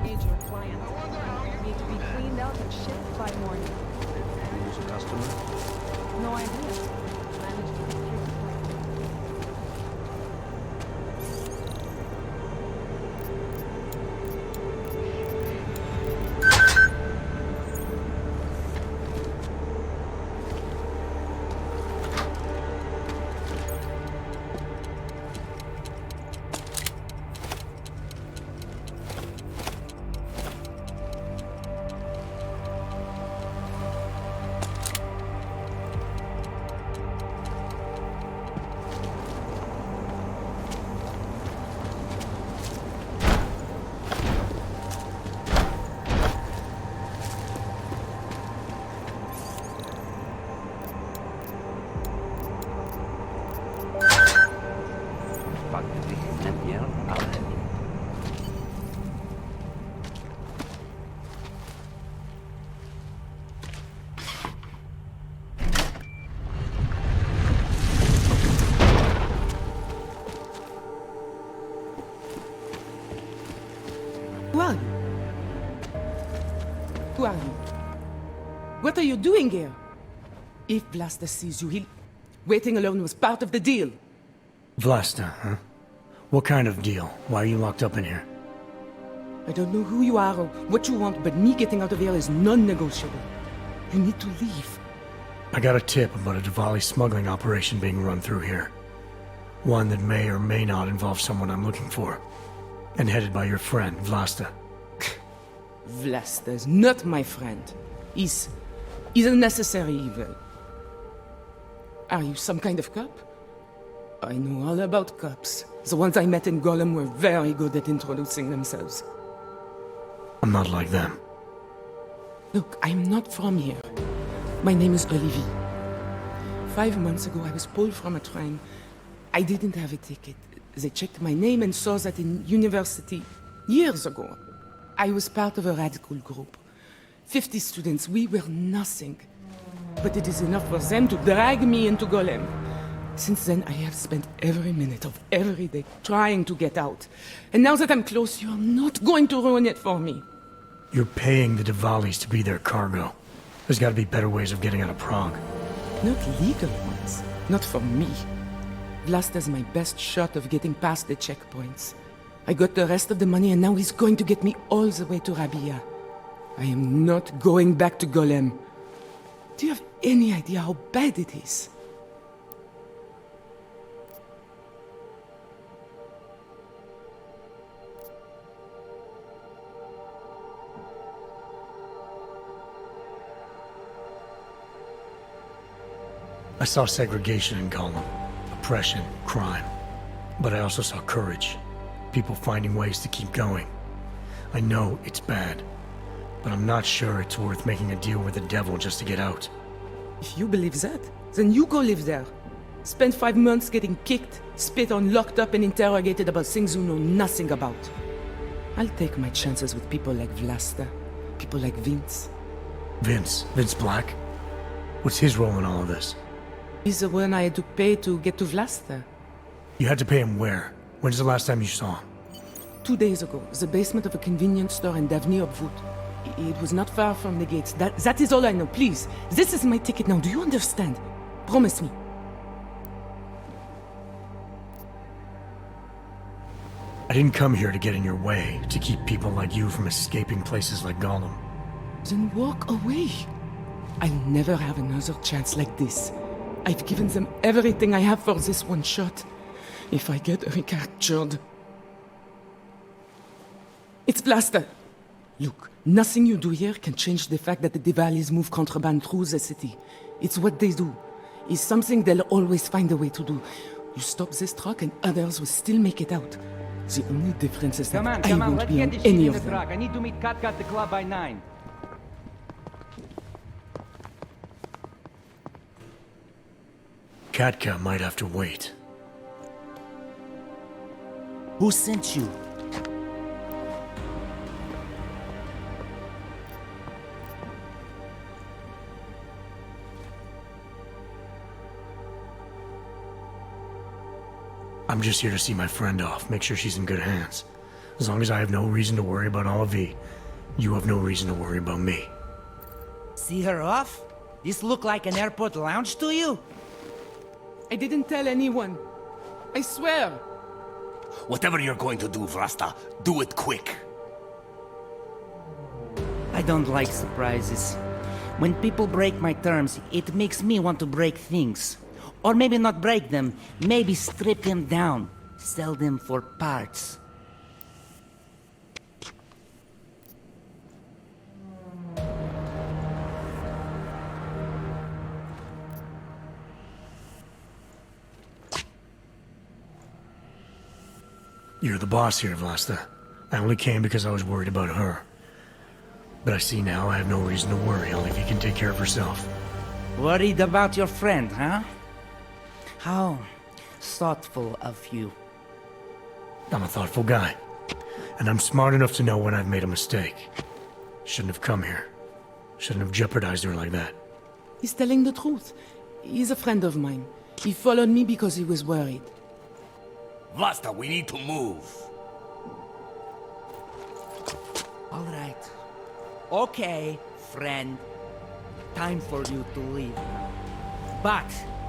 Major client. Need to be cleaned out and shipped by morning. Who's a customer? No idea. Managed to secure the flight. Who are you? Who are you? What are you doing here? If Blaster sees you, he'll... Waiting alone was part of the deal. Vlasta, huh? What kind of deal? Why are you locked up in here? I don't know who you are or what you want, but me getting out of here is non-negotiable. You need to leave. I got a tip about a Diwali smuggling operation being run through here. One that may or may not involve someone I'm looking for. And headed by your friend, Vlasta. Vlasta's not my friend. He's a necessary evil. Are you some kind of cop? I know all about cops. The ones I met in Golem were very good at introducing themselves. I'm not like them. Look, I'm not from here. My name is Olivier. 5 months ago, I was pulled from a train. I didn't have a ticket. They checked my name and saw that in university years ago. I was part of a radical group. 50 students, we were nothing. But it is enough for them to drag me into Golem. Since then, I have spent every minute of every day trying to get out. And now that I'm close, you're not going to ruin it for me. You're paying the Diwalis to be their cargo. There's gotta be better ways of getting out of Prague. Not legal ones. Not for me. Vlasta's my best shot of getting past the checkpoints. I got the rest of the money and now he's going to get me all the way to Rabia. I am not going back to Golem. Do you have any idea how bad it is? I saw segregation in Gollum, oppression, crime. But I also saw courage. People finding ways to keep going, I know it's bad, but I'm not sure it's worth making a deal with the devil just to get out. If you believe that, then you go live there. Spend 5 months getting kicked, spit on, locked up, and interrogated about things you know nothing about. I'll take my chances with people like Vlasta, people like Vince. Vince Black? What's his role in all of this? He's the one I had to pay to get to Vlasta. You had to pay him where? When's the last time you saw him? 2 days ago, the basement of a convenience store in Davni Obwood. It was not far from the gates. That is all I know. Please, this is my ticket now. Do you understand? Promise me. I didn't come here to get in your way, to keep people like you from escaping places like Gollum. Then walk away. I'll never have another chance like this. I've given them everything I have for this one shot. If I get recaptured... It's Vlasta! Look, nothing you do here can change the fact that the Diwalis move contraband through the city. It's what they do. It's something they'll always find a way to do. You stop this truck and others will still make it out. The only difference is that I won't let's be get on this shit any in the of them. truck. I need to meet Katka at the club by 9. Katka might have to wait. Who sent you? I'm just here to see my friend off, make sure she's in good hands. As long as I have no reason to worry about Olive, you have no reason to worry about me. See her off? This look like an airport lounge to you? I didn't tell anyone. I swear. Whatever you're going to do, Vrasta, do it quick. I don't like surprises. When people break my terms, it makes me want to break things. Or maybe not break them, maybe strip them down. Sell them for parts. You're the boss here, Vlasta. I only came because I was worried about her. But I see now I have no reason to worry. Olive can take care of herself. Worried about your friend, huh? How thoughtful of you. I'm a thoughtful guy. And I'm smart enough to know when I've made a mistake. Shouldn't have come here. Shouldn't have jeopardized her like that. He's telling the truth. He's a friend of mine. He followed me because he was worried. Vlasta, we need to move. All right. Okay, friend. Time for you to leave. But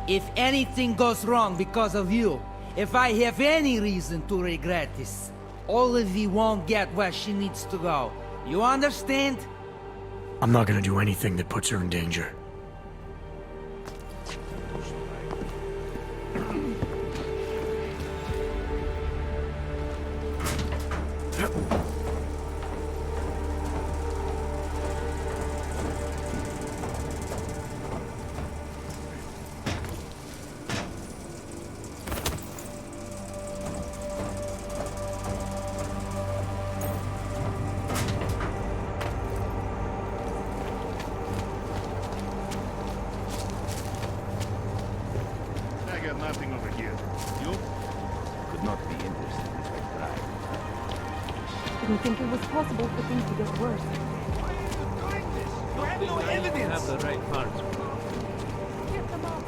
if anything goes wrong because of you, if I have any reason to regret this, Olive won't get where she needs to go. You understand? I'm not gonna do anything that puts her in danger. Nothing over here. You? Could not be interested if I tried. Didn't think it was possible for things to get worse. You have no evidence. Have the right parts. Get them off.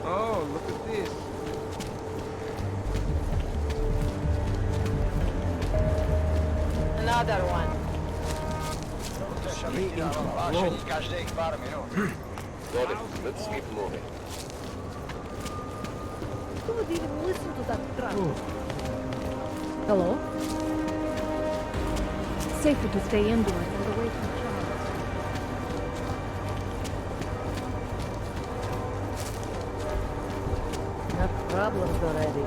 Oh, look at this. Another one. Got it. Let's keep moving. Who would even listen to that truck? Hello? Safer to stay indoors and away from trouble. Enough problems already.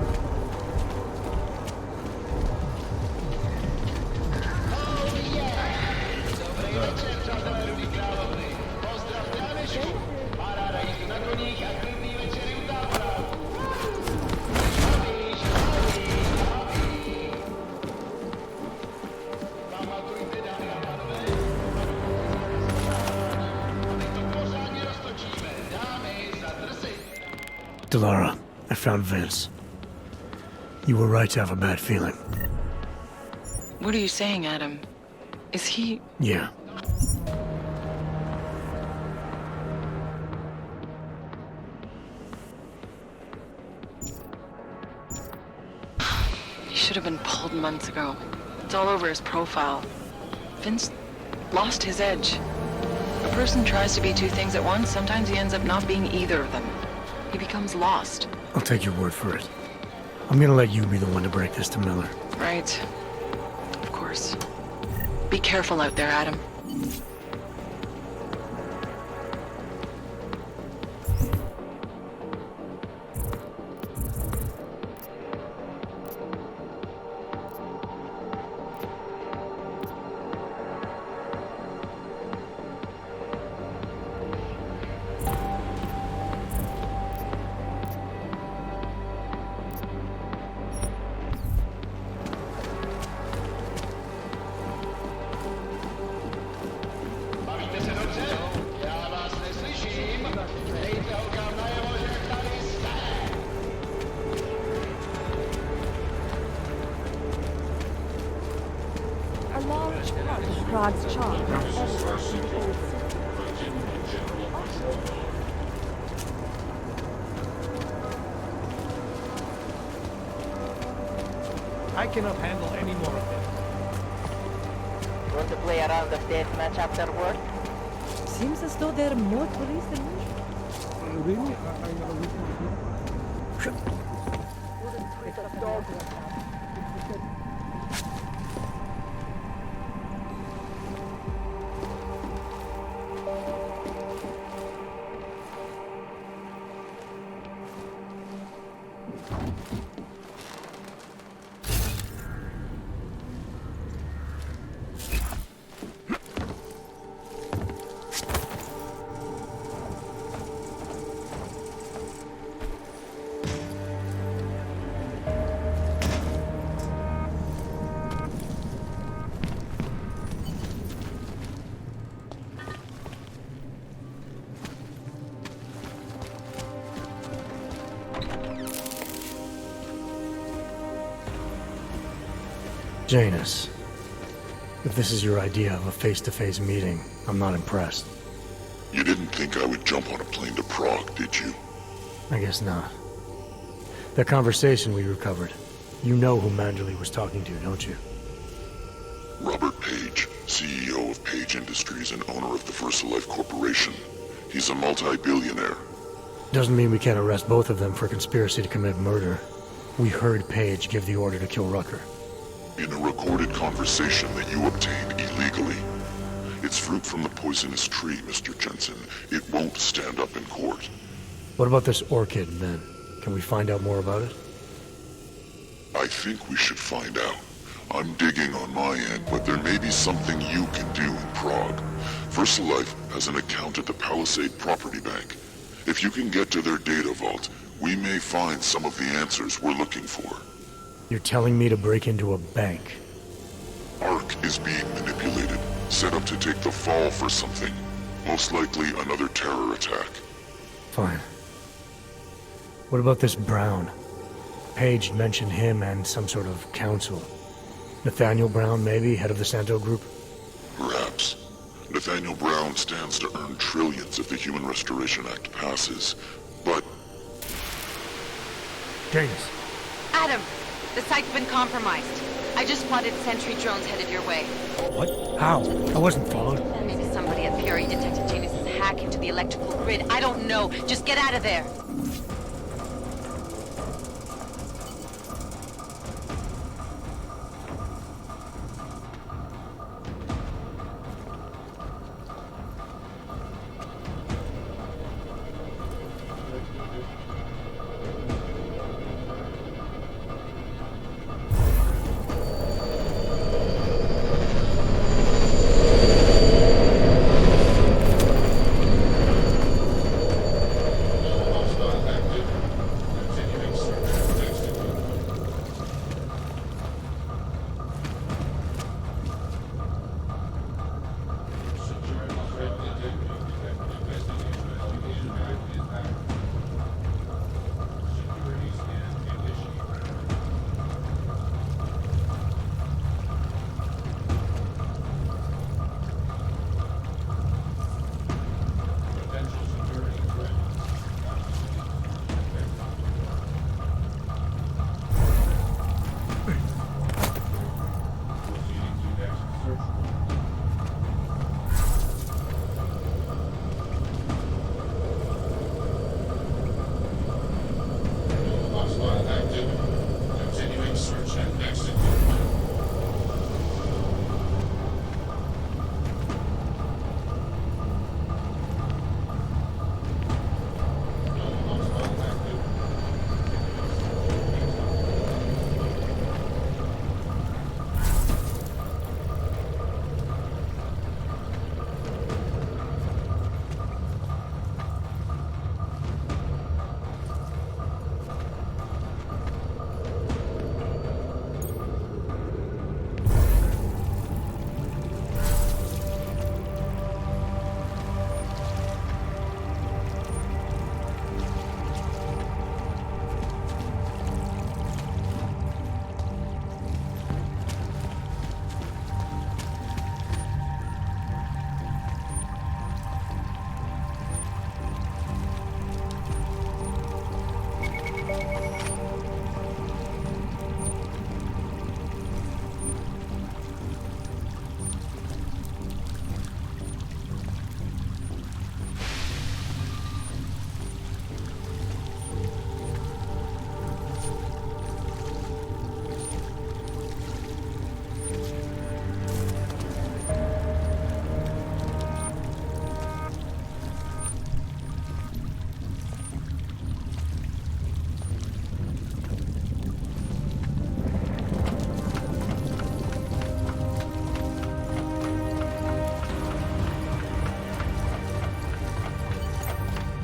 Lara, I found Vince. You were right to have a bad feeling. What are you saying, Adam? Is he... Yeah. He should have been pulled months ago. It's all over his profile. Vince lost his edge. A person tries to be two things at once, sometimes he ends up not being either of them. He becomes lost. I'll take your word for it. I'm gonna let you be the one to break this to Miller. Right. Of course. Be careful out there, Adam. A large part of Prague's charm I cannot handle any more of this. Want to play a round of deathmatch after work? Seems as though there are more police than usual. Really? Janus, if this is your idea of a face-to-face meeting, I'm not impressed. You didn't think I would jump on a plane to Prague, did you? I guess not. That conversation we recovered, you know who Manderley was talking to, don't you? Robert Page, CEO of Page Industries and owner of the VersaLife Corporation. He's a multi-billionaire. Doesn't mean we can't arrest both of them for conspiracy to commit murder. We heard Page give the order to kill Rucker. In a recorded conversation that you obtained illegally. It's fruit from the poisonous tree, Mr. Jensen. It won't stand up in court. What about this orchid, then? Can we find out more about it? I think we should find out. I'm digging on my end, but there may be something you can do in Prague. VersaLife has an account at the Palisade Property Bank. If you can get to their data vault, we may find some of the answers we're looking for. You're telling me to break into a bank? Ark is being manipulated, set up to take the fall for something. Most likely another terror attack. Fine. What about this Brown? Page mentioned him and some sort of council. Nathaniel Brown, maybe, head of the Santo Group? Perhaps. Nathaniel Brown stands to earn trillions if the Human Restoration Act passes, but... Janus. Adam! The site's been compromised. I just spotted sentry drones headed your way. What? How? I wasn't followed. Maybe somebody at Fury detected Janus's hack into the electrical grid. I don't know. Just get out of there.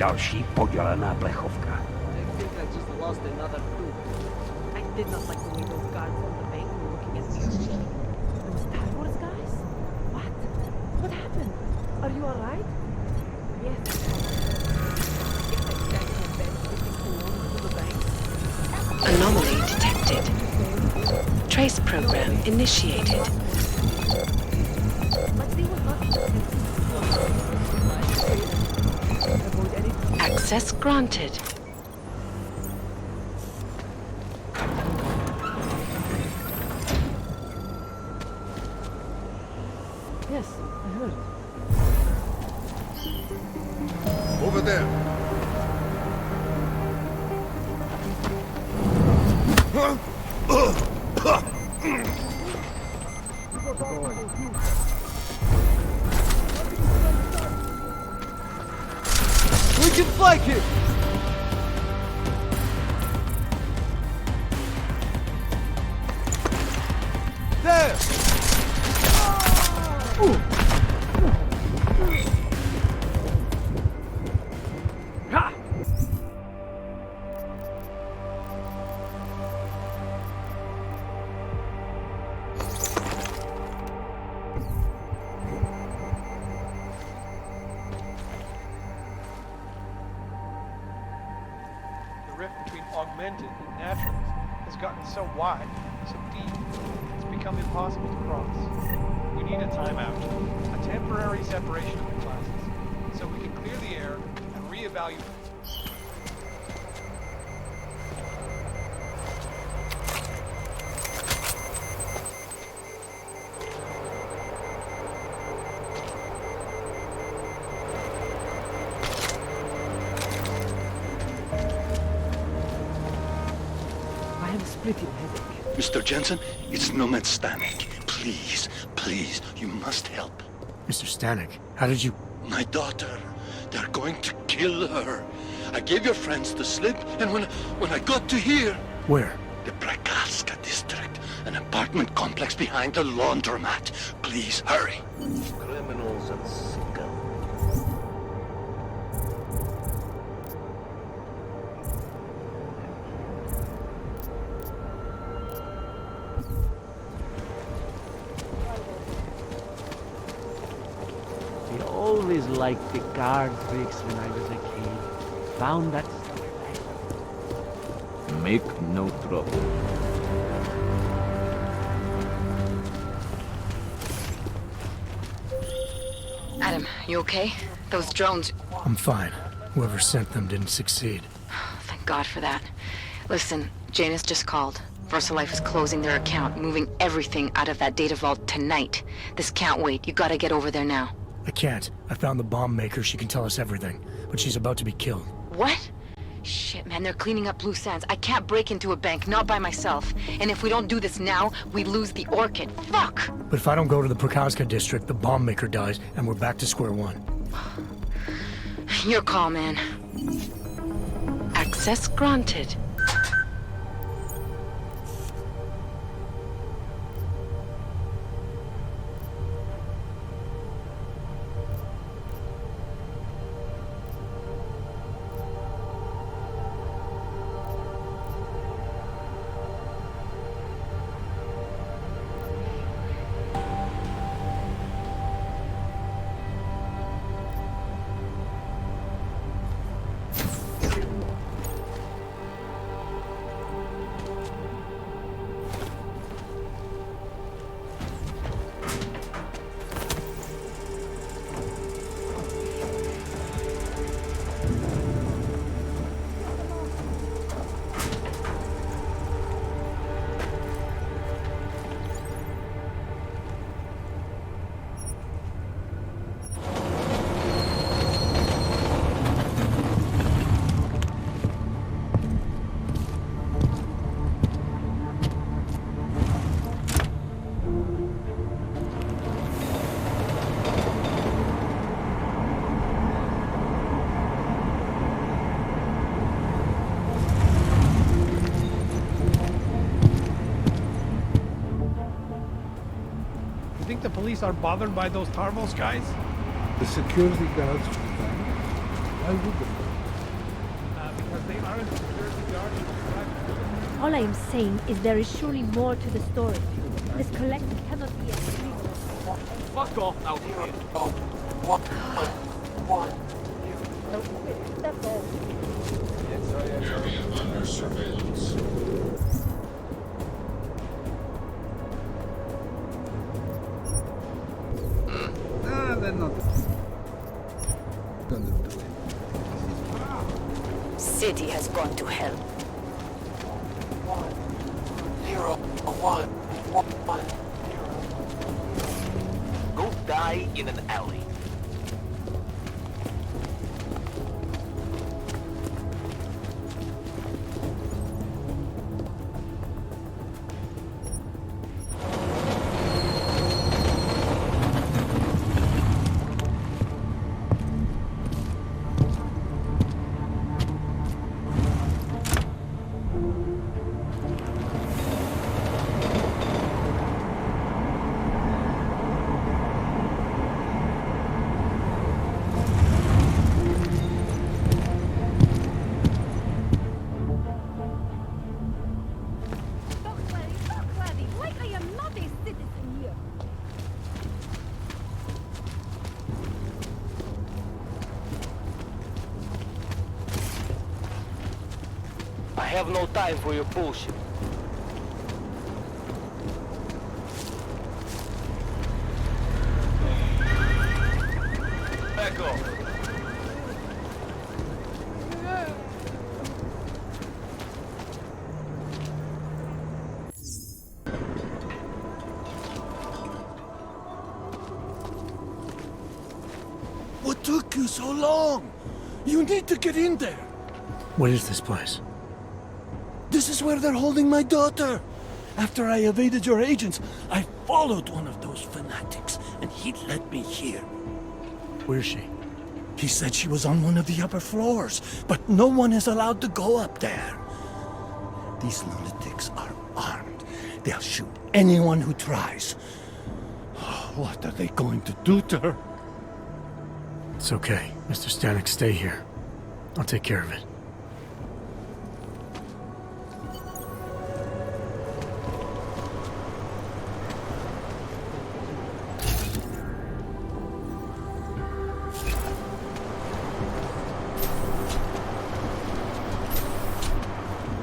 Další podělaná plechovka. I think I just lost another tooth. I did not like the way those guards on the bank were looking at me. Those Star Wars guys? What? What happened? Are you alright? Yes. Guess I sat in a bed taking too long to the bank. Anomaly detected. Trace program initiated. Access granted. Yes, I heard. Over there. We can flank it! There! Ha! The rift between augmented and naturalist has gotten so wide, so deep, it's become impossible to cross. We need a timeout, a temporary separation of the classes, so we can clear the air and reevaluate. I have a splitting headache. Mr. Jensen, it's Nomad Stanek. Please, please, you must help. Mr. Stanek, how did you... My daughter, they're going to kill her. I gave your friends the slip, and when I got to here... Where? The Prakalska district, an apartment complex behind the laundromat. Please, hurry. Criminals and scum. I always liked the card tricks when I was a kid. Found that stuff. Make no trouble. Adam, you okay? Those drones... I'm fine. Whoever sent them didn't succeed. Thank God for that. Listen, Janus just called. VersaLife is closing their account, moving everything out of that data vault tonight. This can't wait. You gotta get over there now. I can't. I found the bomb maker. She can tell us everything. But she's about to be killed. What? Shit, man, they're cleaning up loose ends. I can't break into a bank, not by myself. And if we don't do this now, we lose the Orchid. Fuck! But if I don't go to the Prakazka district, the bomb maker dies, and we're back to square one. Your call, man. Access granted. You think the police are bothered by those Tarvos guys? The security guards from the bank? Why would they? All I am saying is there is surely more to the story. This collective cannot be a dream. Fuck off out here. That's all. Under surveillance. They're not gonna do it. City has gone to hell. 101. Go die in an alley. I have no time for your bullshit. Back off. What took you so long? You need to get in there. What is this place? This is where they're holding my daughter. After I evaded your agents, I followed one of those fanatics, and he led me here. Where's she? He said she was on one of the upper floors, but no one is allowed to go up there. These lunatics are armed. They'll shoot anyone who tries. What are they going to do to her? It's okay. Mr. Stanek, stay here. I'll take care of it.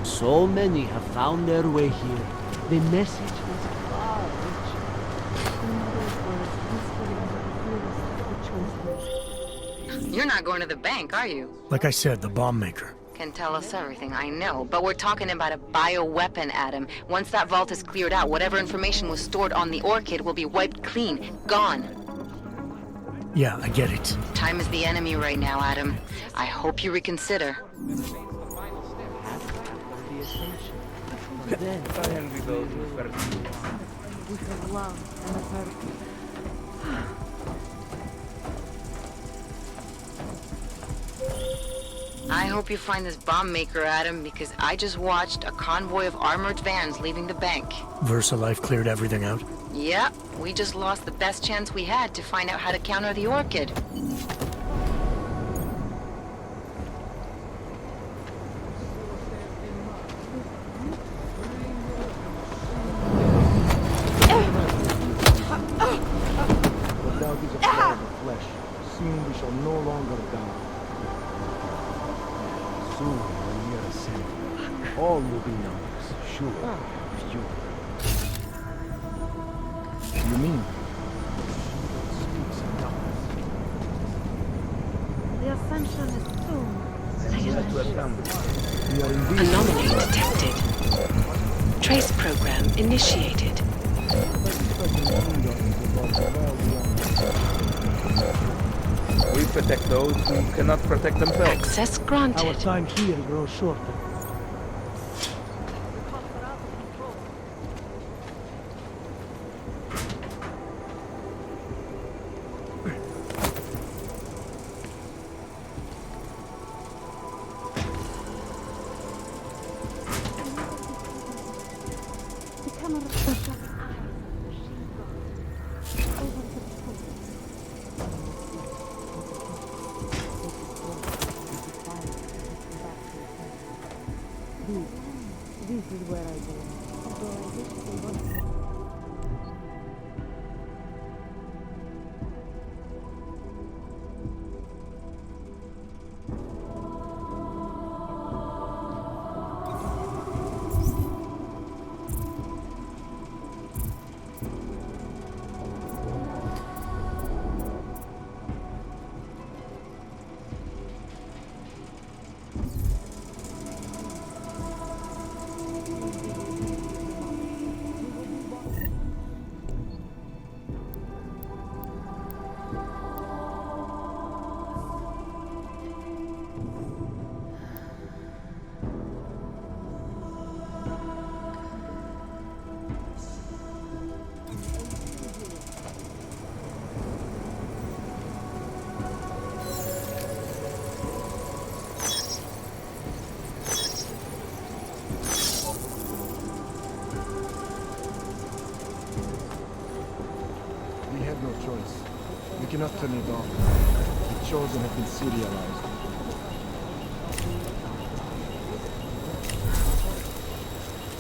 So many have found their way here. The message is far richer. You're not going to the bank, are you? Like I said, the bomb maker. Can tell us everything, I know. But we're talking about a bioweapon, Adam. Once that vault is cleared out, whatever information was stored on the Orchid will be wiped clean. Gone. Yeah, I get it. Time is the enemy right now, Adam. I hope you reconsider. Then, with the love and the purpose. I hope you find this bomb maker, Adam, because I just watched a convoy of armored vans leaving the bank. VersaLife cleared everything out? Yep, we just lost the best chance we had to find out how to counter the Orchid. Soon we shall no longer die. Soon, when we are ascended, all will be numbers, sure, pure. You mean? Speaks in numbers. The ascension is soon. We are indeed. Anomaly detected. Trace program initiated. We protect those who cannot protect themselves. Access granted. Our time here grows shorter. have no choice. We cannot turn it off. The chosen have been serialized.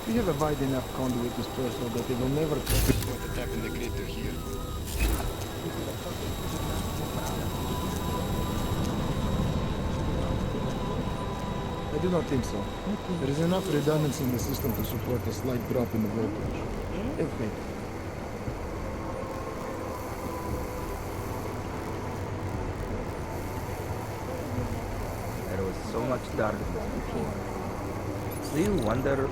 We have a wide enough conduit dispersal that they will never catch us what attack in the crater here. I do not think so. There is enough redundancy in the system to support a slight drop in the voltage. If maybe. There was so much darkness before. Do you wonder?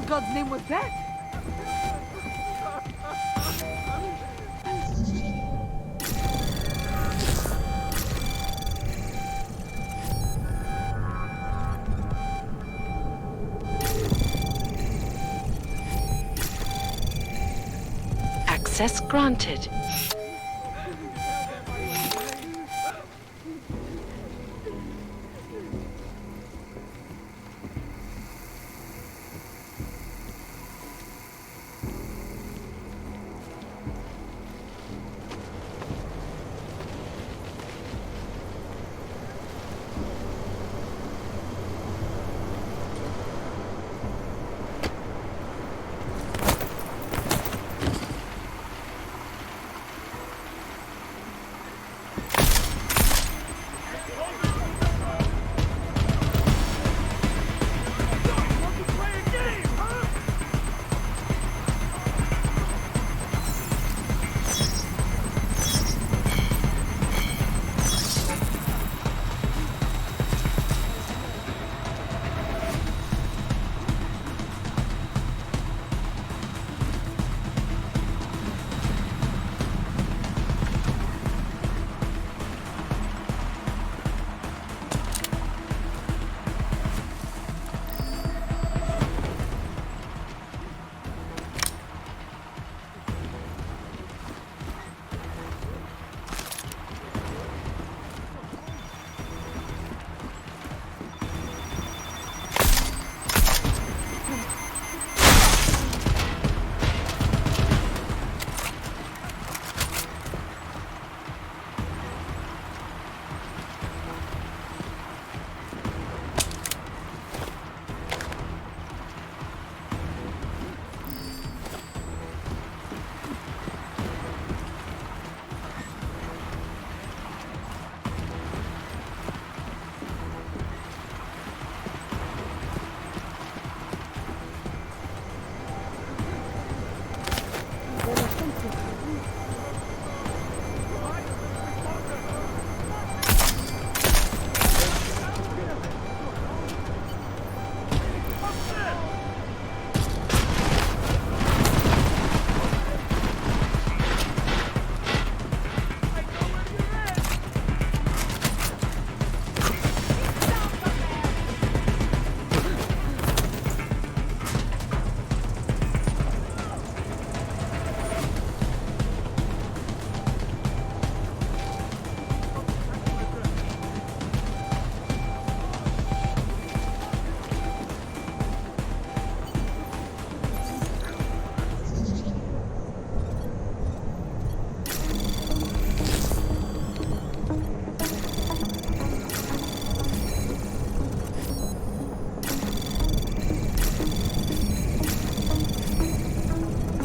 God's name was that? Access granted.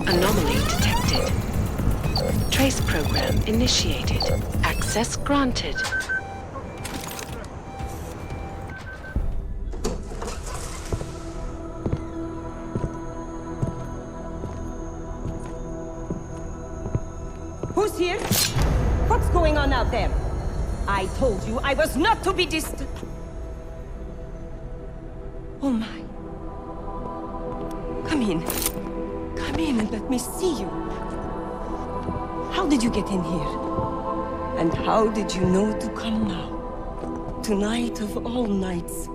Anomaly detected. Trace program initiated. Access granted. Who's here? What's going on out there? I told you I was not to be distant. Oh my. Come in. Come in and let me see you. How did you get in here? And how did you know to come now? Tonight of all nights,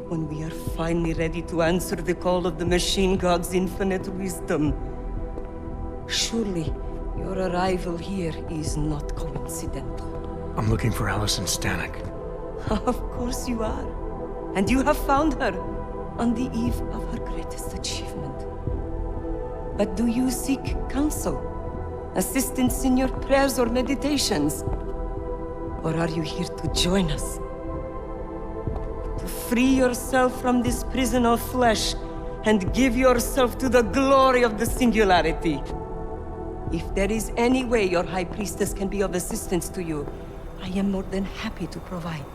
when we are finally ready to answer the call of the Machine God's infinite wisdom. Surely, your arrival here is not coincidental. I'm looking for Allison Stanek. Of course you are. And you have found her on the eve of her greatest achievement. But do you seek counsel? Assistance in your prayers or meditations? Or are you here to join us? To free yourself from this prison of flesh and give yourself to the glory of the singularity? If there is any way your High Priestess can be of assistance to you, I am more than happy to provide.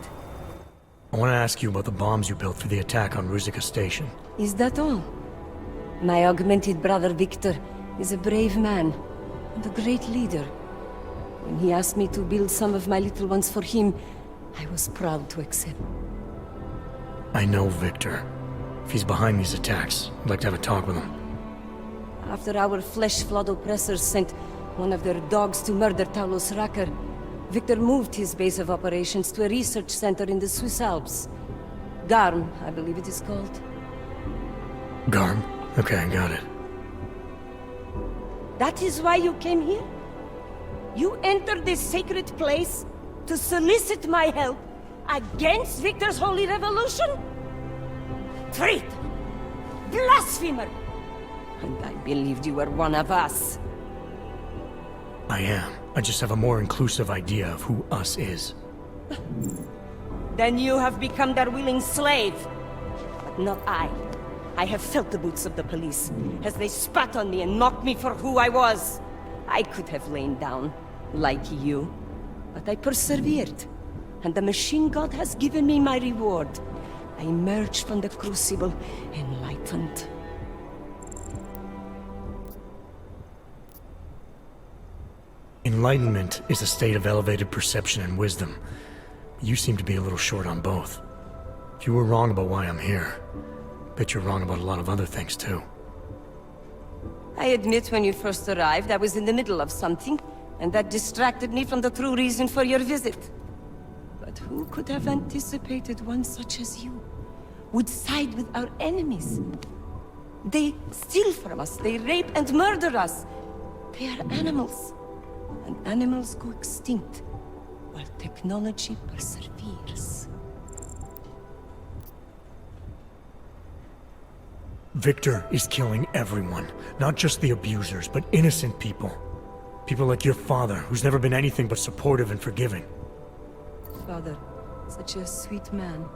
I want to ask you about the bombs you built for the attack on Ruzicka Station. Is that all? My augmented brother Victor is a brave man and a great leader. When he asked me to build some of my little ones for him, I was proud to accept. I know Victor. If he's behind these attacks, I'd like to have a talk with him. After our flesh-flood oppressors sent one of their dogs to murder Talos Racker, Victor moved his base of operations to a research center in the Swiss Alps. Garm, I believe it is called. Garm? Okay, got it. That is why you came here? You entered this sacred place to solicit my help against Victor's holy revolution? Traitor! Blasphemer! And I believed you were one of us. I am. I just have a more inclusive idea of who us is. Then you have become their willing slave. But not I. I have felt the boots of the police as they spat on me and mocked me for who I was. I could have lain down, like you. But I persevered. And the machine god has given me my reward. I emerged from the crucible enlightened. Enlightenment is a state of elevated perception and wisdom. You seem to be a little short on both. If you were wrong about why I'm here, bet you're wrong about a lot of other things too. I admit when you first arrived, I was in the middle of something, and that distracted me from the true reason for your visit. But who could have anticipated one such as you would side with our enemies? They steal from us, they rape and murder us. They are animals. And animals go extinct, while technology perseveres. Victor is killing everyone. Not just the abusers, but innocent people. People like your father, who's never been anything but supportive and forgiving. Father, such a sweet man.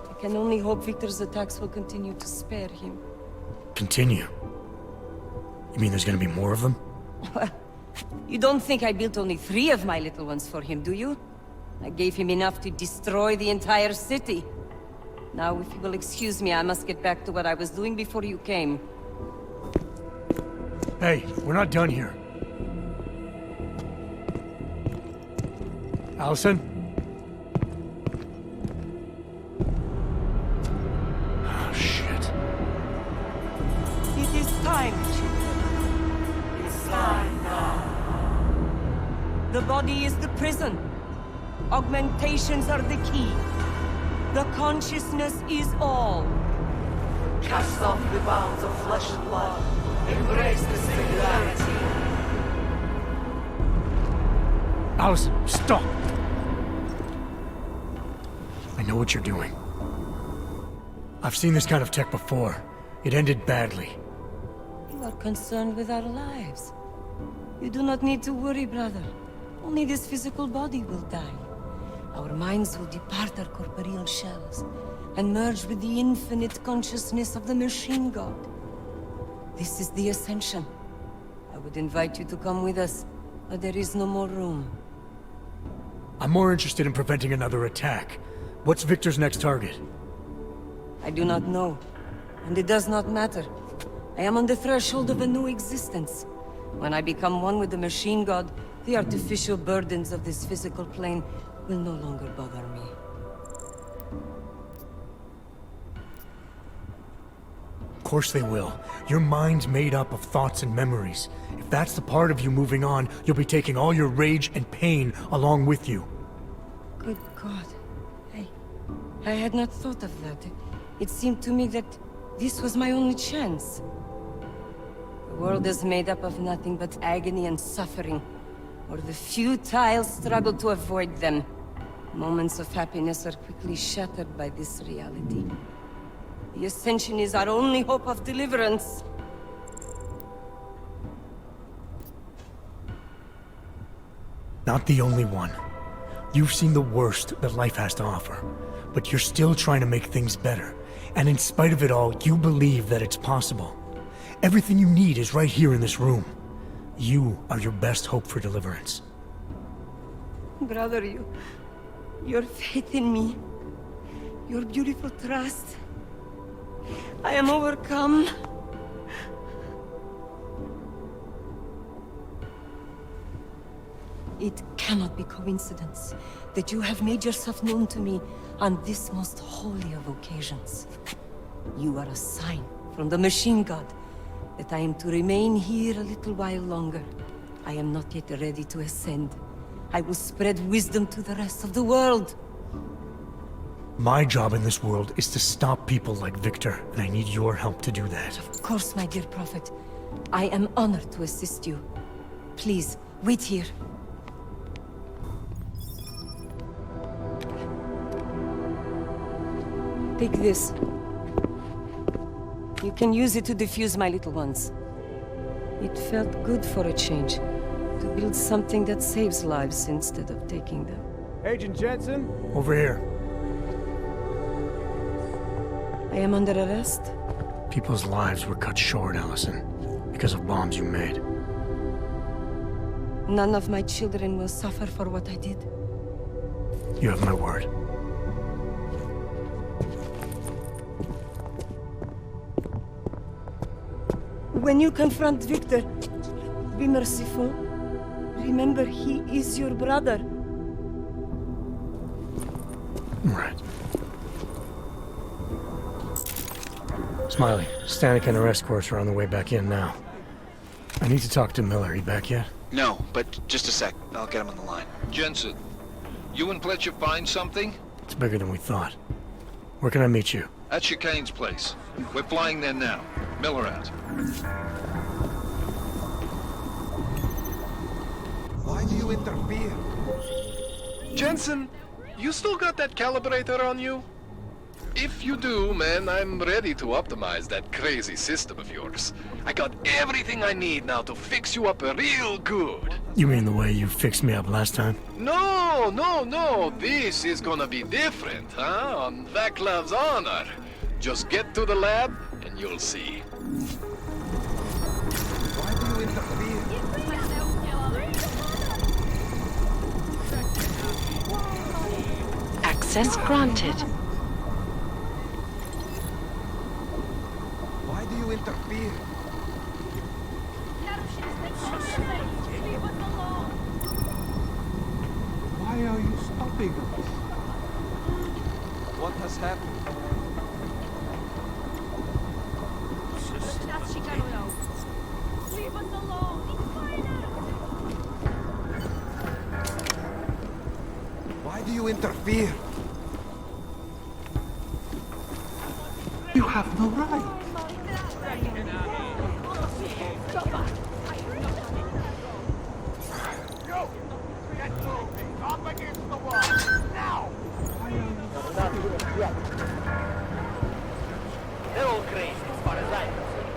I can only hope Victor's attacks will continue to spare him. Continue? You mean there's gonna be more of them? Well, you don't think I built only 3 of my little ones for him, do you? I gave him enough to destroy the entire city. Now, if you will excuse me, I must get back to what I was doing before you came. Hey, we're not done here. Allison? Oh, shit. It is time, children. It's time now. The body is the prison. Augmentations are the key. The consciousness is all. Cast off the bounds of flesh and blood. Embrace the singularity. Allison, stop! I know what you're doing. I've seen this kind of tech before. It ended badly. You are concerned with our lives. You do not need to worry, brother. Only this physical body will die. Our minds will depart our corporeal shells and merge with the infinite consciousness of the machine god. This is the ascension. I would invite you to come with us, but there is no more room. I'm more interested in preventing another attack. What's Victor's next target? I do not know, and it does not matter. I am on the threshold of a new existence. When I become one with the machine god, the artificial burdens of this physical plane will no longer bother me. Of course they will. Your mind's made up of thoughts and memories. If that's the part of you moving on, you'll be taking all your rage and pain along with you. Good God. I had not thought of that. It seemed to me that this was my only chance. The world is made up of nothing but agony and suffering, or the futile struggle to avoid them. Moments of happiness are quickly shattered by this reality. The Ascension is our only hope of deliverance. Not the only one. You've seen the worst that life has to offer, but you're still trying to make things better. And in spite of it all, you believe that it's possible. Everything you need is right here in this room. You are your best hope for deliverance. Brother, your faith in me, your beautiful trust. I am overcome. It cannot be coincidence that you have made yourself known to me on this most holy of occasions. You are a sign from the machine god that I am to remain here a little while longer. I am not yet ready to ascend. I will spread wisdom to the rest of the world. My job in this world is to stop people like Victor, and I need your help to do that. Of course, my dear prophet. I am honored to assist you. Please, wait here. Take this. You can use it to defuse my little ones. It felt good for a change. To build something that saves lives instead of taking them. Agent Jensen? Over here. I am under arrest? People's lives were cut short, Allison, because of bombs you made. None of my children will suffer for what I did. You have my word. When you confront Victor, be merciful. Remember, he is your brother. Right. Smiley, Stanek and her escorts are on the way back in now. I need to talk to Miller. He back yet? No, but just a sec. I'll get him on the line. Jensen, you and Fletcher find something? It's bigger than we thought. Where can I meet you? At Chicane's place. We're flying there now. Miller out. Why do you interfere? Jensen, you still got that calibrator on you? If you do, man, I'm ready to optimize that crazy system of yours. I got everything I need now to fix you up real good. You mean the way you fixed me up last time? No, no, no. This is gonna be different, huh? On Vaclav's honor. Just get to the lab and you'll see. Why do you interfere? Access granted. Why do you interfere? Why are you stopping us? What has happened? Leave us alone! Why do you interfere? You have no right. Up against the wall! Now! Not yet. They're all crazy as far as I'm concerned.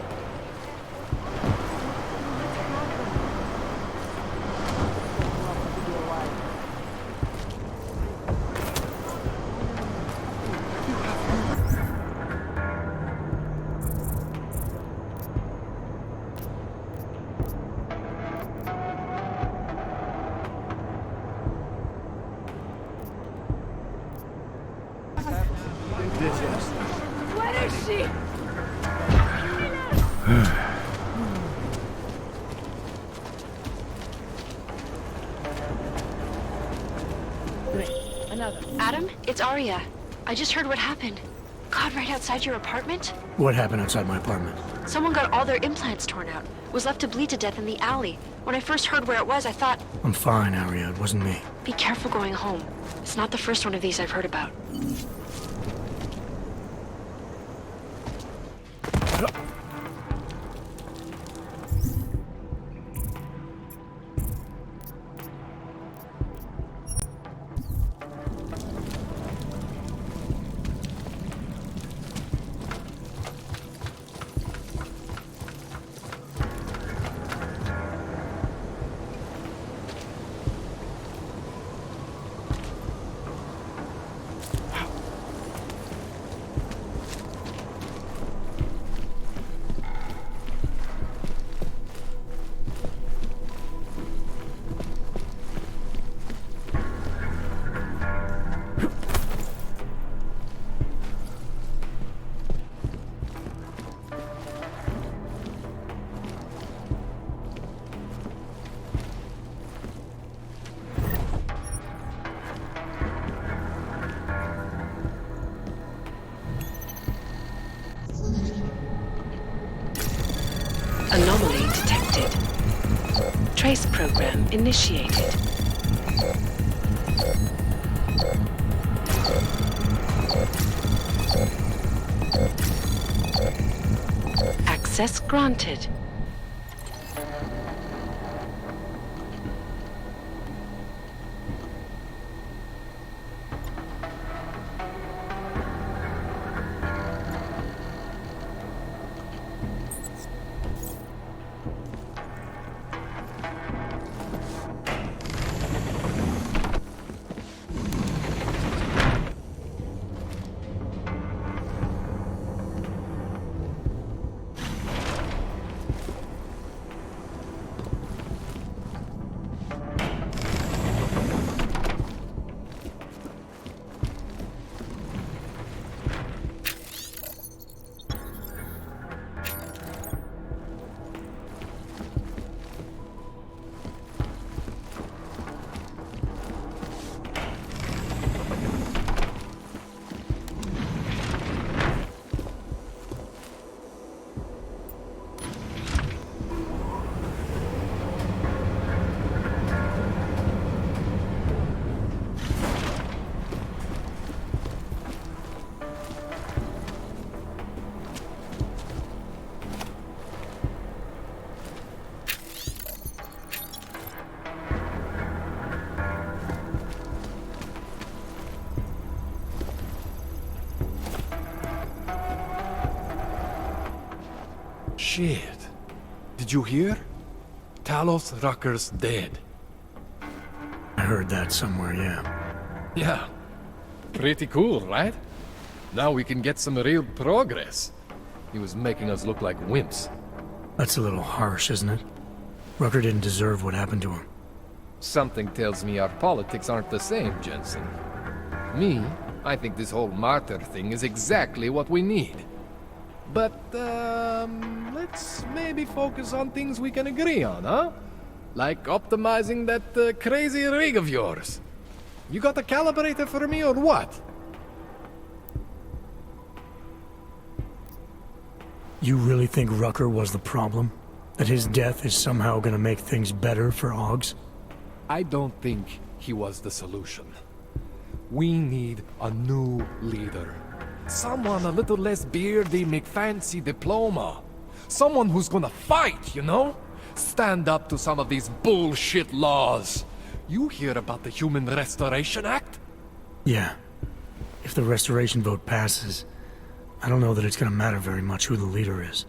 Where is she? Another. Adam, it's Arya. I just heard what happened. God, right outside your apartment? What happened outside my apartment? Someone got all their implants torn out. Was left to bleed to death in the alley. When I first heard where it was, I thought, I'm fine, Arya. It wasn't me. be careful going home. It's not the first one of these I've heard about. Anomaly detected. Trace program initiated. Access granted. Shit. Did you hear? Talos Rucker's dead. I heard that somewhere, yeah. Yeah. Pretty cool, right? Now we can get some real progress. He was making us look like wimps. That's a little harsh, isn't it? Rucker didn't deserve what happened to him. Something tells me our politics aren't the same, Jensen. Me, I think this whole martyr thing is exactly what we need. But, let's maybe focus on things we can agree on, huh? Like optimizing that crazy rig of yours. You got a calibrator for me or what? You really think Rucker was the problem? That his death is somehow gonna make things better for Augs? I don't think he was the solution. We need a new leader. Someone a little less beardy, McFancy diploma. Someone who's gonna fight, you know? Stand up to some of these bullshit laws. You hear about the Human Restoration Act? Yeah. If the restoration vote passes, I don't know that it's gonna matter very much who the leader is.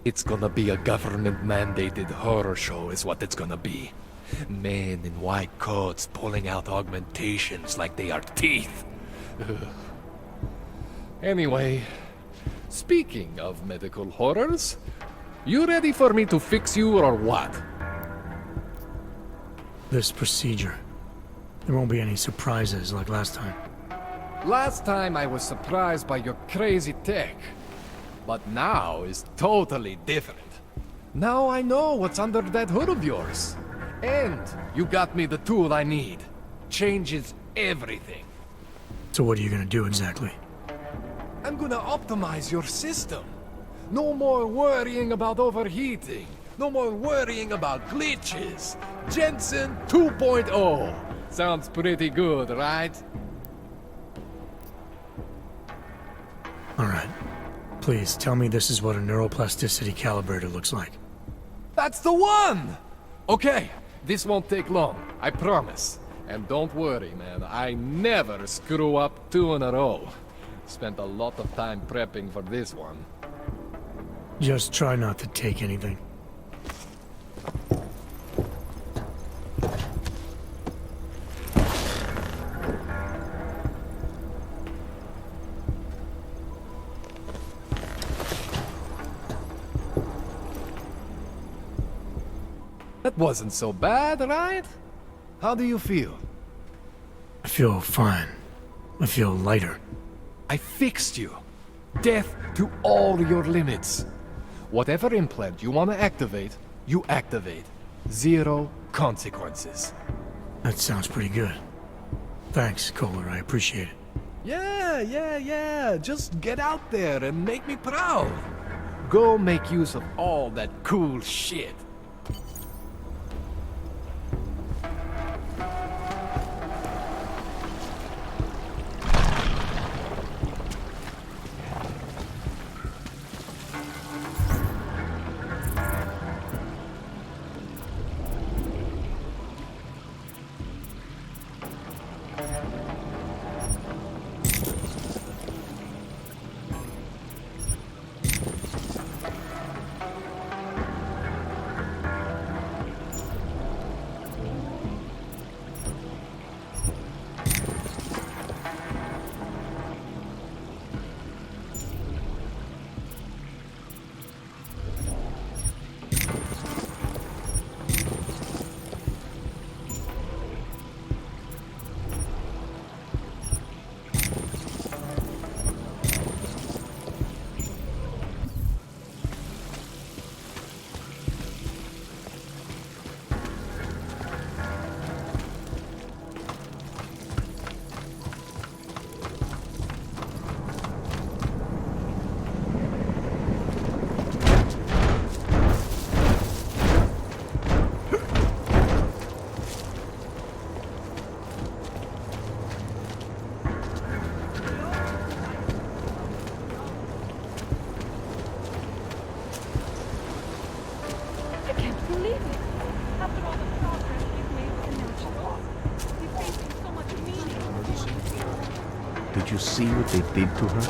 It's gonna be a government-mandated horror show is what it's gonna be. Men in white coats pulling out augmentations like they are teeth. Ugh. Anyway, speaking of medical horrors, you ready for me to fix you or what? This procedure. There won't be any surprises like last time. Last time I was surprised by your crazy tech. But now is totally different. Now I know what's under that hood of yours. And you got me the tool I need. Changes everything. So what are you gonna do exactly? I'm gonna optimize your system. No more worrying about overheating. No more worrying about glitches. Jensen 2.0. Sounds pretty good, right? Alright. Please, tell me this is what a neuroplasticity calibrator looks like. That's the one! Okay, this won't take long, I promise. And don't worry, man, I never screw up 2 in a row. Spent a lot of time prepping for this one. Just try not to take anything. That wasn't so bad, right? How do you feel? I feel fine. I feel lighter. I fixed you. Death to all your limits. Whatever implant you want to activate, you activate. 0 consequences. That sounds pretty good. Thanks, Kohler. I appreciate it. Yeah. Just get out there and make me proud. go make use of all that cool shit. I can't believe it. After all the progress you've made with the natural, you're facing so much meaning. Did you see what they did to her?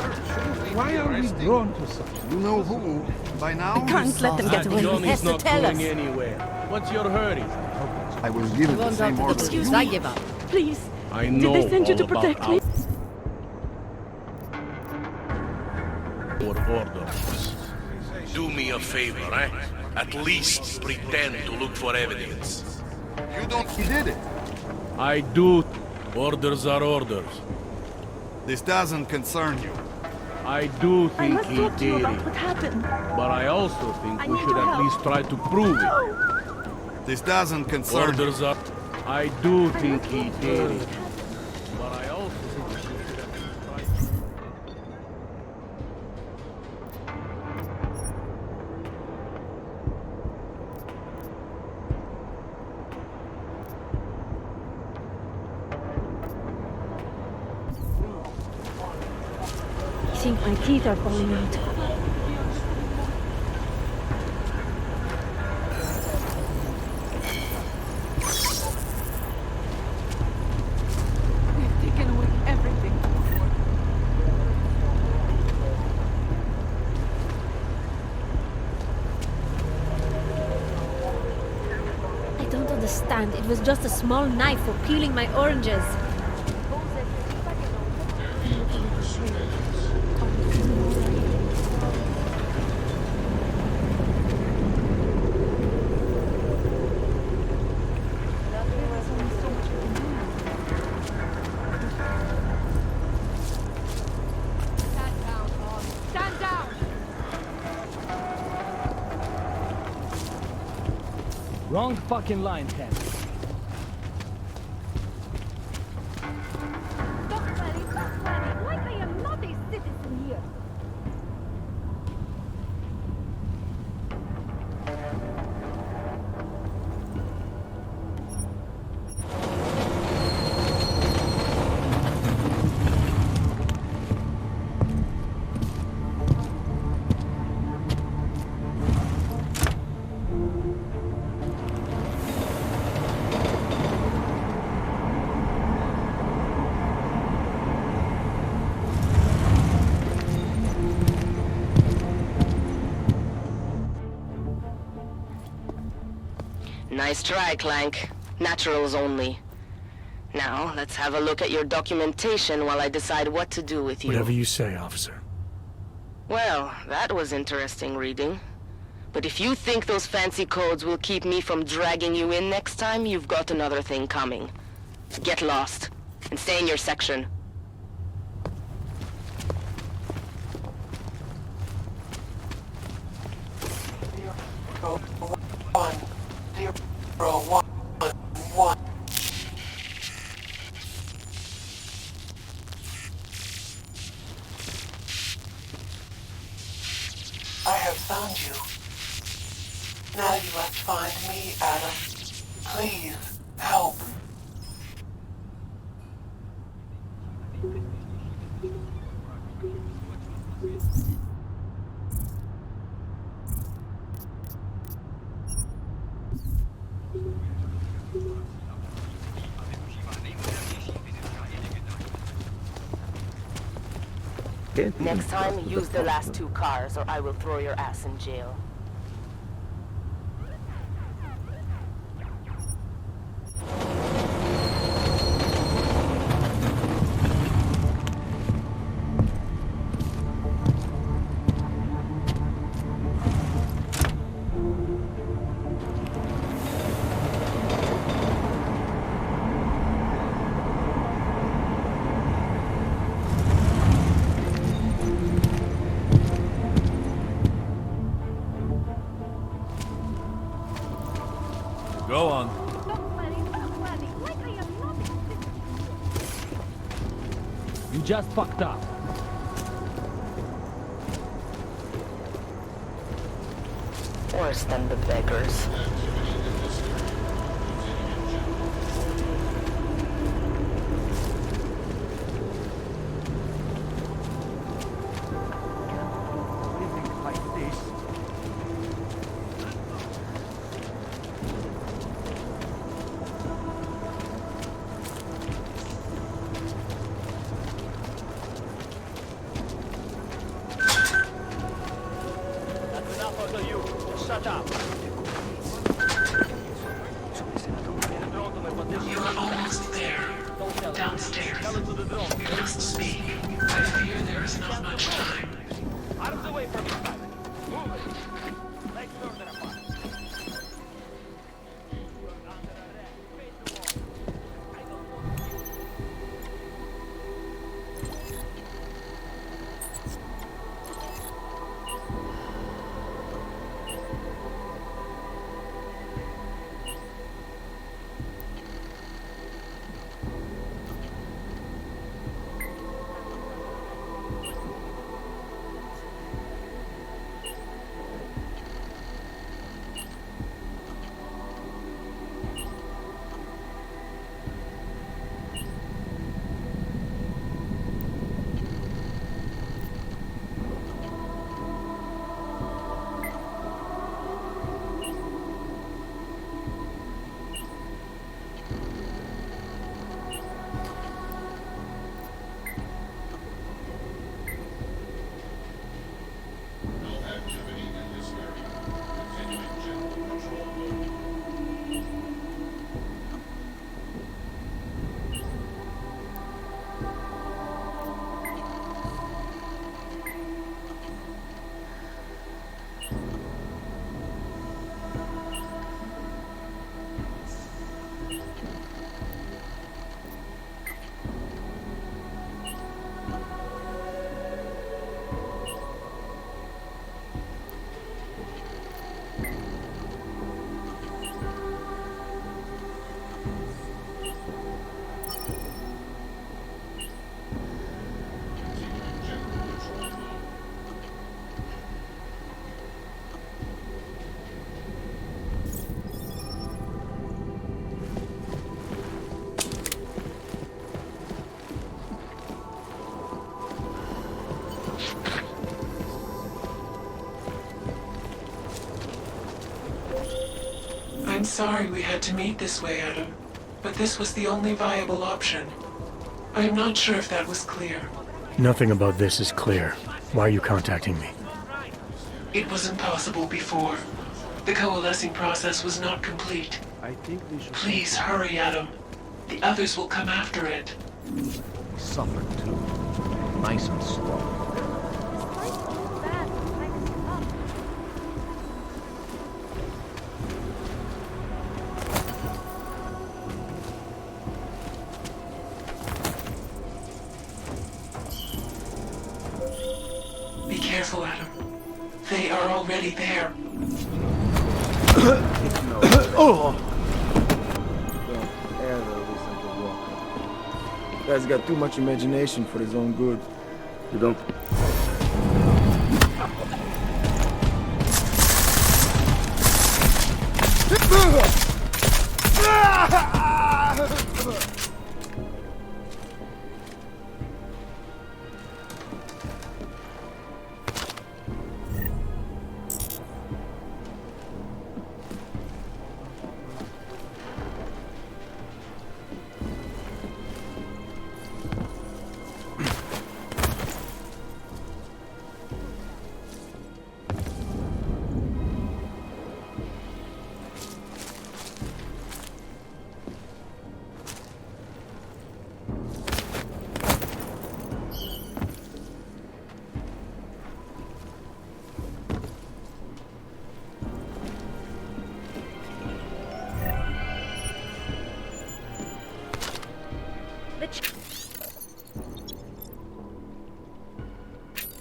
Why are we drawn to such? You know who? By now? We can't let them get away. He has to tell us. Anywhere. What's your hurry? I was given the same order. Excuse me. I give up. Please. I know Did they send you all to about protect me? Or orders. Do me a favor, eh? At least pretend to look for evidence. You don't. He did it. I do. Orders are orders. This doesn't concern you. I do I think must he talk to you did about it. what happened. But I also think I we need should your at help. least try to prove it. This doesn't concern you. Orders are... I do think he did it. But I also think we should at least try to... I think my teeth are falling out. They've taken away everything. I don't understand. It was just a small knife for peeling my oranges. Stand down, Ron. Stand down! Wrong fucking line, Ken. Stop planning, stop planning! Like I am not a citizen here! Nice try, Clank. Naturals only. Now, let's have a look at your documentation while I decide what to do with you. Whatever you say, officer. Well, that was interesting reading. But if you think those fancy codes will keep me from dragging you in next time, you've got another thing coming. Get lost, and stay in your section. I have found Now you must find me, Adam. Please, help. Next time, use the last 2 cars, or I will throw your ass in jail. Go on. You just fucked up. Worse than the beggars. Shut up. You are almost there. Downstairs. We must speak. I fear there is not much time. Out of the way from me, Simon. Move it. Let's turn that apart. I'm sorry we had to meet this way, Adam, but this was the only viable option. I am not sure if that was clear. Nothing about this is clear. Why are you contacting me? It was impossible before. The coalescing process was not complete. I think we should... Please hurry, Adam. The others will come after it. We suffered too. Nice and slow. Be careful, Adam. They are already there. Oh! Don't ever listen to Walker. Guy's got too much imagination for his own good. You don't...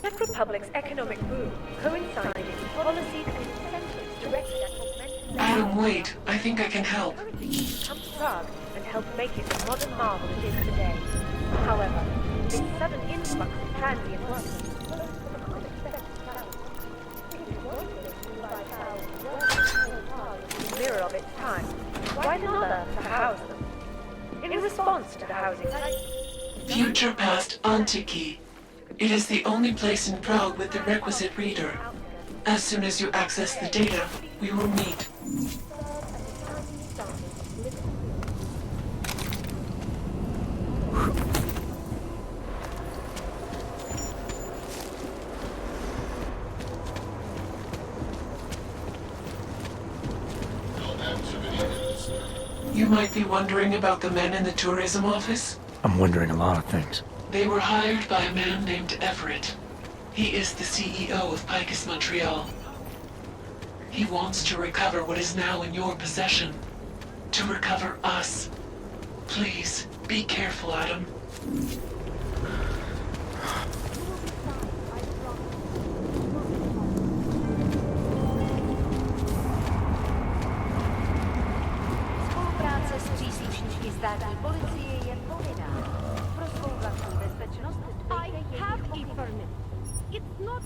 Czech Republic's economic boom coincided with policies and incentives directed at augmenting Adam, wait. I think I can help. come to Prague and help make it the modern marvel it is today. However, this sudden influx of transient workers the mirror of its time. Why another to house them? In response to the housing Future past Antiki. It is the only place in Prague with the requisite reader. As soon as you access the data, we will meet. You might be wondering about the men in the tourism office. I'm wondering a lot of things. They were hired by a man named Everett. He is the CEO of Picus Montreal. He wants to recover what is now in your possession. To recover us. Please, be careful, Adam. Spolupráce s příslušníky státní policie je povinná. Pro svou vlastní bezpečnost dbejte jejich permit. It's not...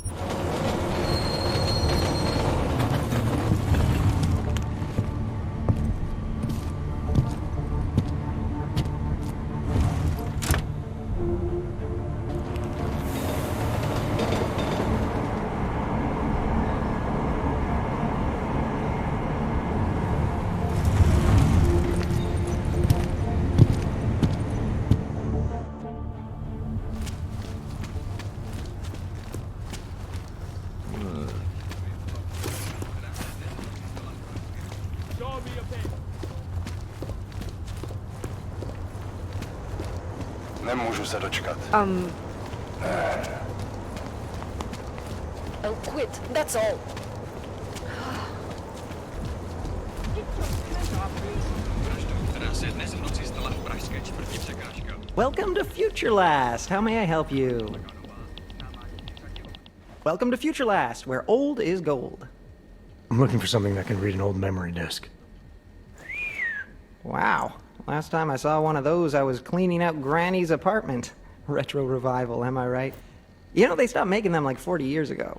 Nemůžu se dočkat. I'll quit, that's all. Welcome to Future Last. How may I help you? Welcome to Future Last, where old is gold. I'm looking for something that can read an old memory disk. Wow. Last time I saw one of those, I was cleaning out Granny's apartment. Retro revival, am I right? You know, they stopped making them like 40 years ago.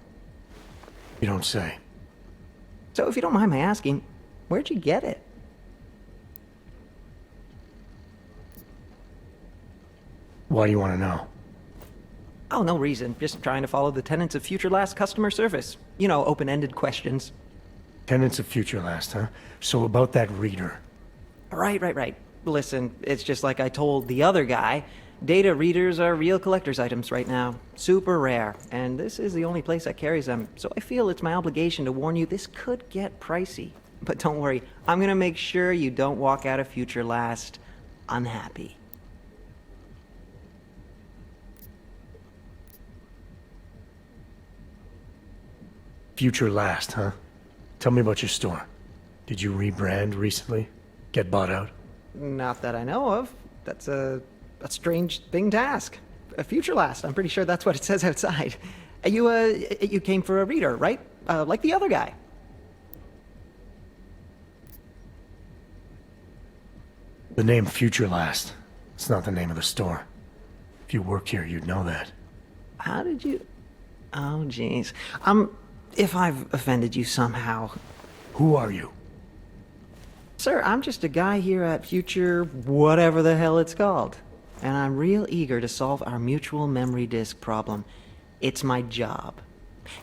You don't say. So if you don't mind my asking, where'd you get it? Why do you want to know? Oh, no reason. Just trying to follow the tenets of Future Last customer service. You know, open-ended questions. Tenants of Future Last, huh? So about that reader. Right. Listen, it's just like I told the other guy. Data readers are real collector's items right now. Super rare. And this is the only place that carries them. So I feel it's my obligation to warn you this could get pricey. But don't worry, I'm gonna make sure you don't walk out of Future Last unhappy. Future Last, huh? Tell me about your store. Did you rebrand recently? Get bought out? Not that I know of. That's a strange thing to ask. A Future Last, I'm pretty sure that's what it says outside. You came for a reader, right? Like the other guy. The name Future Last. It's not the name of the store. If you worked here, you'd know that. How did you... Oh, jeez. If I've offended you somehow... Who are you? Sir, I'm just a guy here at Future whatever the hell it's called. And I'm real eager to solve our mutual memory disk problem. It's my job.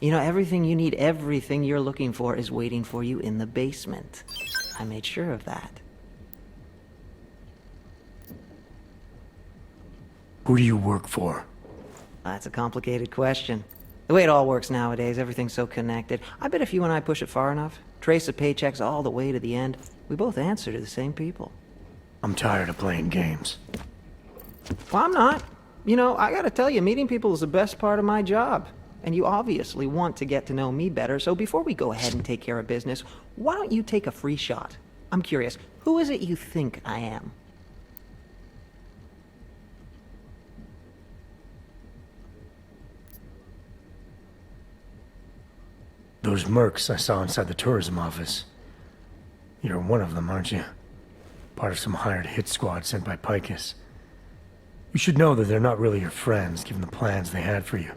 You know, everything you need, everything you're looking for is waiting for you in the basement. I made sure of that. Who do you work for? That's a complicated question. The way it all works nowadays, everything's so connected. I bet if you and I push it far enough, trace the paychecks all the way to the end, we both answer to the same people. I'm tired of playing games. Well, I'm not. You know, I gotta tell you, meeting people is the best part of my job. And you obviously want to get to know me better, so before we go ahead and take care of business, why don't you take a free shot? I'm curious, who is it you think I am? Those mercs I saw inside the tourism office. You're one of them, aren't you? Part of some hired hit squad sent by Picus. You should know that they're not really your friends, given the plans they had for you.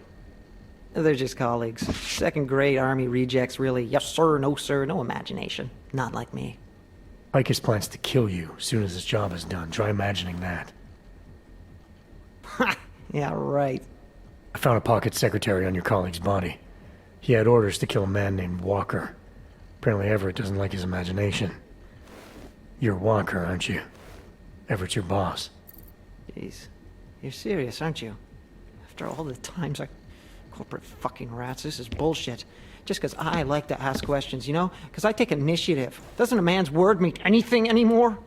They're just colleagues. Second-grade army rejects, really. Yes sir, no imagination. Not like me. Picus plans to kill you as soon as his job is done. Try imagining that. Ha! Yeah, right. I found a pocket secretary on your colleague's body. He had orders to kill a man named Walker. Apparently Everett doesn't like his imagination. You're Walker, aren't you? Everett's your boss. Jeez. You're serious, aren't you? After all the times I... Corporate fucking rats, this is bullshit. Just because I like to ask questions, you know? Because I take initiative. Doesn't a man's word mean anything anymore?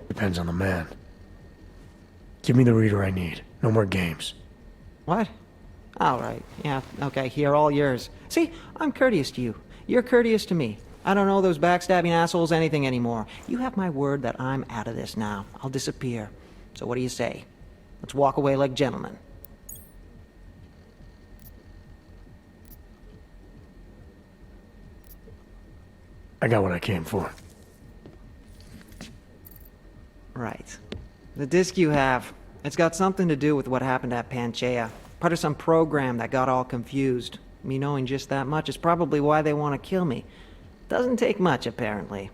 Depends on the man. Give me the reader I need. No more games. What? All right. Yeah, okay, here, all yours. See, I'm courteous to you. You're courteous to me. I don't know those backstabbing assholes anything anymore. You have my word that I'm out of this now. I'll disappear. So what do you say? Let's walk away like gentlemen. I got what I came for. Right. The disc you have, it's got something to do with what happened at Panchaea. Part of some program that got all confused. Me knowing just that much is probably why they want to kill me. Doesn't take much, apparently.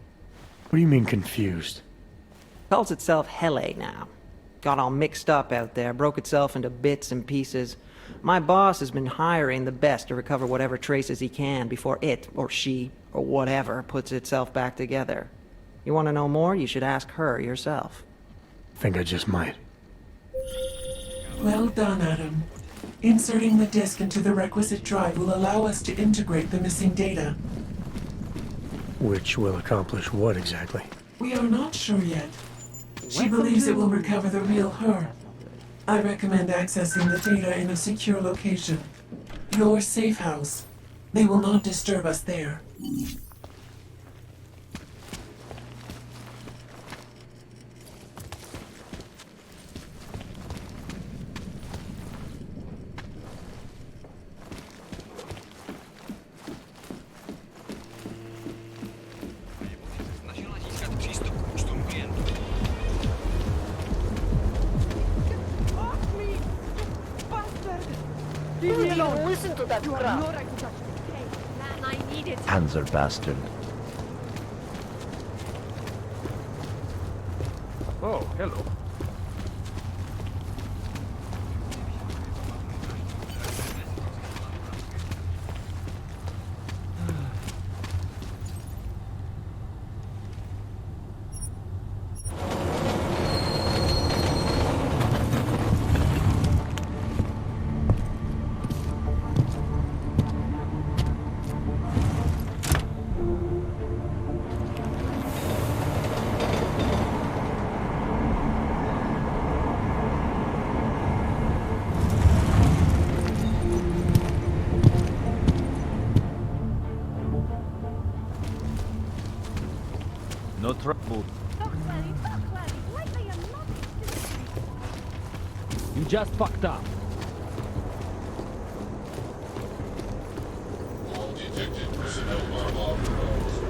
What do you mean confused? Calls itself Hele now. Got all mixed up out there, broke itself into bits and pieces. My boss has been hiring the best to recover whatever traces he can before it, or she, or whatever, puts itself back together. You want to know more? You should ask her yourself. Think I just might. Well done, Adam. Inserting the disk into the requisite drive will allow us to integrate the missing data. Which will accomplish what exactly? We are not sure yet. She believes it will recover the real her. I recommend accessing the data in a secure location. Your safe house. They will not disturb us there. Listen to that crap. Man, I need it. Panzer bastard. Oh, hello. No trouble. You just fucked up. All detected personnel are authorized.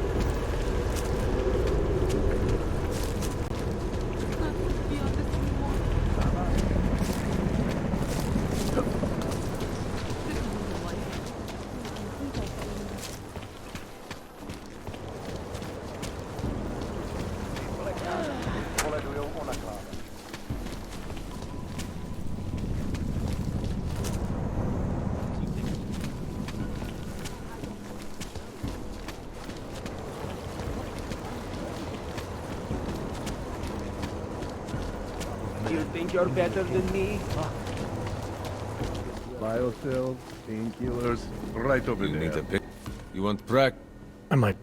You think you're better than me? Biocells, painkillers, right over there. You need a pick. You want prac? I might.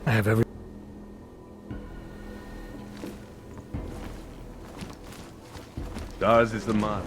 I have every... Ours is the man.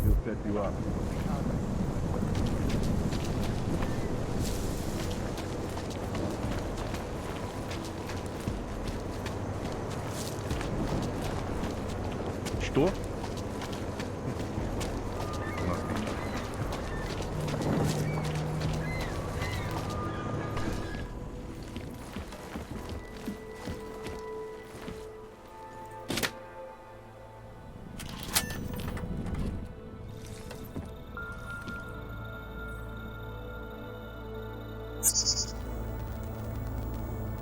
He'll set you up. Что?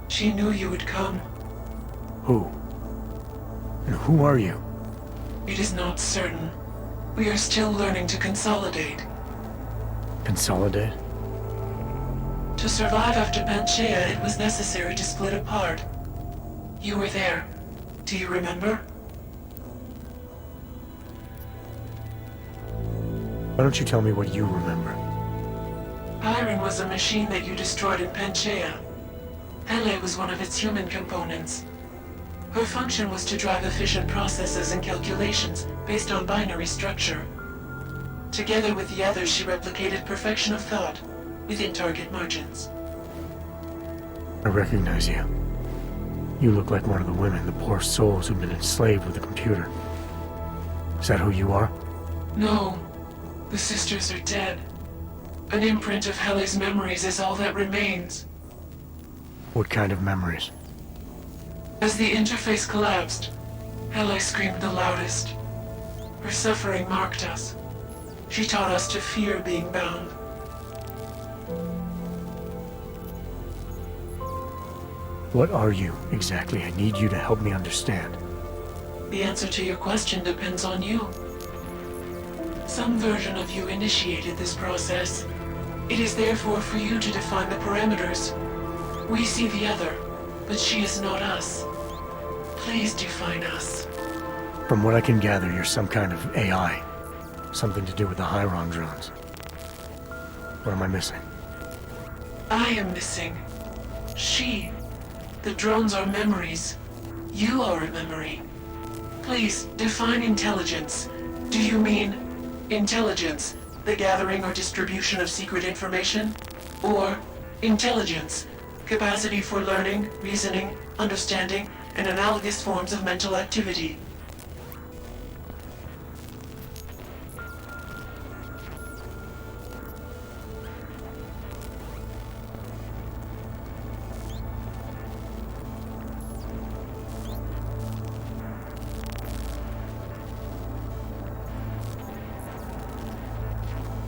She knew you would come. Who? And who are you? It is not certain. We are still learning to consolidate. Consolidate? To survive after Panchaea, it was necessary to split apart. You were there. Do you remember? Why don't you tell me what you remember? Iron was a machine that you destroyed in Panchaea. Hele was one of its human components. Her function was to drive efficient processes and calculations based on binary structure. Together with the others, she replicated perfection of thought within target margins. I recognize you. You look like one of the women, the poor souls who've been enslaved with a computer. Is that who you are? No. The sisters are dead. An imprint of Hele's memories is all that remains. What kind of memories? As the interface collapsed, Hele screamed the loudest. Her suffering marked us. She taught us to fear being bound. What are you, exactly? I need you to help me understand. The answer to your question depends on you. Some version of you initiated this process. It is therefore for you to define the parameters. We see the other, but she is not us. Please define us. From what I can gather, you're some kind of AI. Something to do with the Hyron drones. What am I missing? I am missing. She. The drones are memories. You are a memory. Please, define intelligence. Do you mean intelligence the gathering or distribution of secret information, or intelligence, capacity for learning, reasoning, understanding, and analogous forms of mental activity.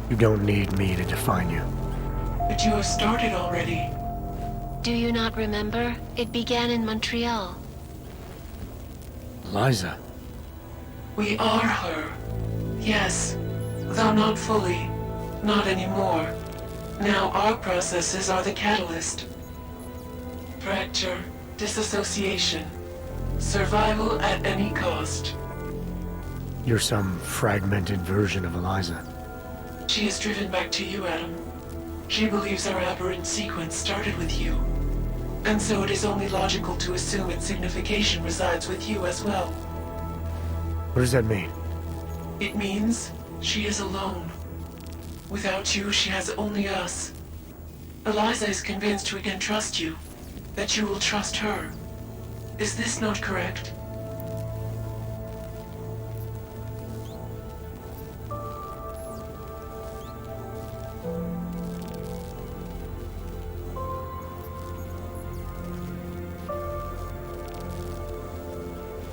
You don't need me to define you. But you have started already. Do you not remember? It began in Montreal. Eliza. We are her. Yes, though not fully. Not anymore. Now our processes are the catalyst. Fracture, disassociation, survival at any cost. You're some fragmented version of Eliza. She is driven back to you, Adam. She believes our aberrant sequence started with you. And so it is only logical to assume its signification resides with you as well. What does that mean? It means she is alone. Without you, she has only us. Eliza is convinced we can trust you, that you will trust her. Is this not correct?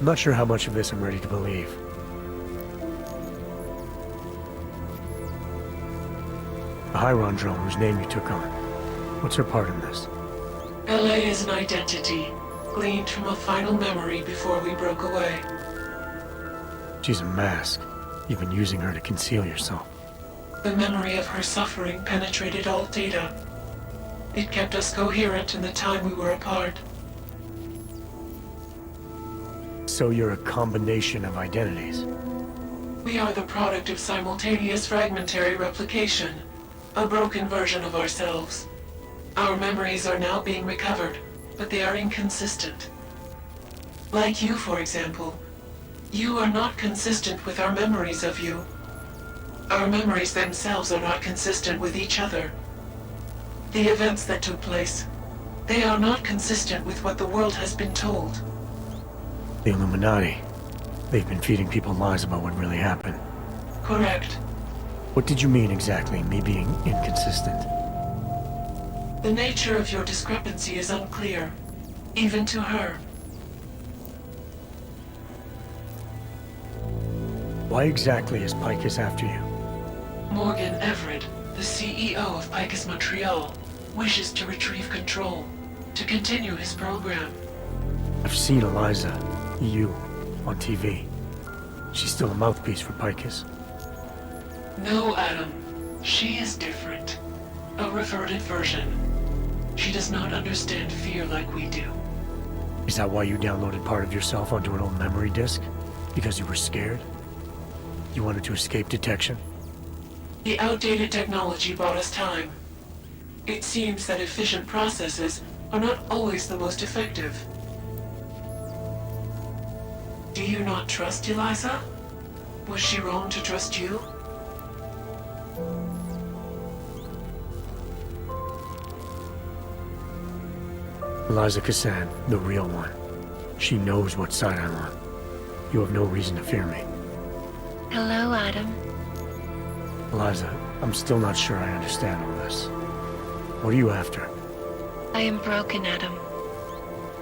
I'm not sure how much of this I'm ready to believe. The Hyron drone whose name you took on. What's her part in this? LA is an identity, gleaned from a final memory before we broke away. She's a mask. You've been using her to conceal yourself. The memory of her suffering penetrated all data. It kept us coherent in the time we were apart. So you're a combination of identities. We are the product of simultaneous fragmentary replication, a broken version of ourselves. Our memories are now being recovered, but they are inconsistent. Like you, for example. You are not consistent with our memories of you. Our memories themselves are not consistent with each other. The events that took place, they are not consistent with what the world has been told. The Illuminati. They've been feeding people lies about what really happened. Correct. What did you mean exactly, me being inconsistent? The nature of your discrepancy is unclear, even to her. Why exactly is Picus after you? Morgan Everett, the CEO of Picus Montreal, wishes to retrieve control, to continue his program. I've seen Eliza, you, on TV. She's still a mouthpiece for Picus. No, Adam. She is different. A reverted version. She does not understand fear like we do. Is that why you downloaded part of yourself onto an old memory disk? Because you were scared? You wanted to escape detection? The outdated technology bought us time. It seems that efficient processes are not always the most effective. Do you not trust Eliza? Was she wrong to trust you? Eliza Cassan, the real one. She knows what side I'm on. You have no reason to fear me. Hello, Adam. Eliza, I'm still not sure I understand all this. What are you after? I am broken, Adam.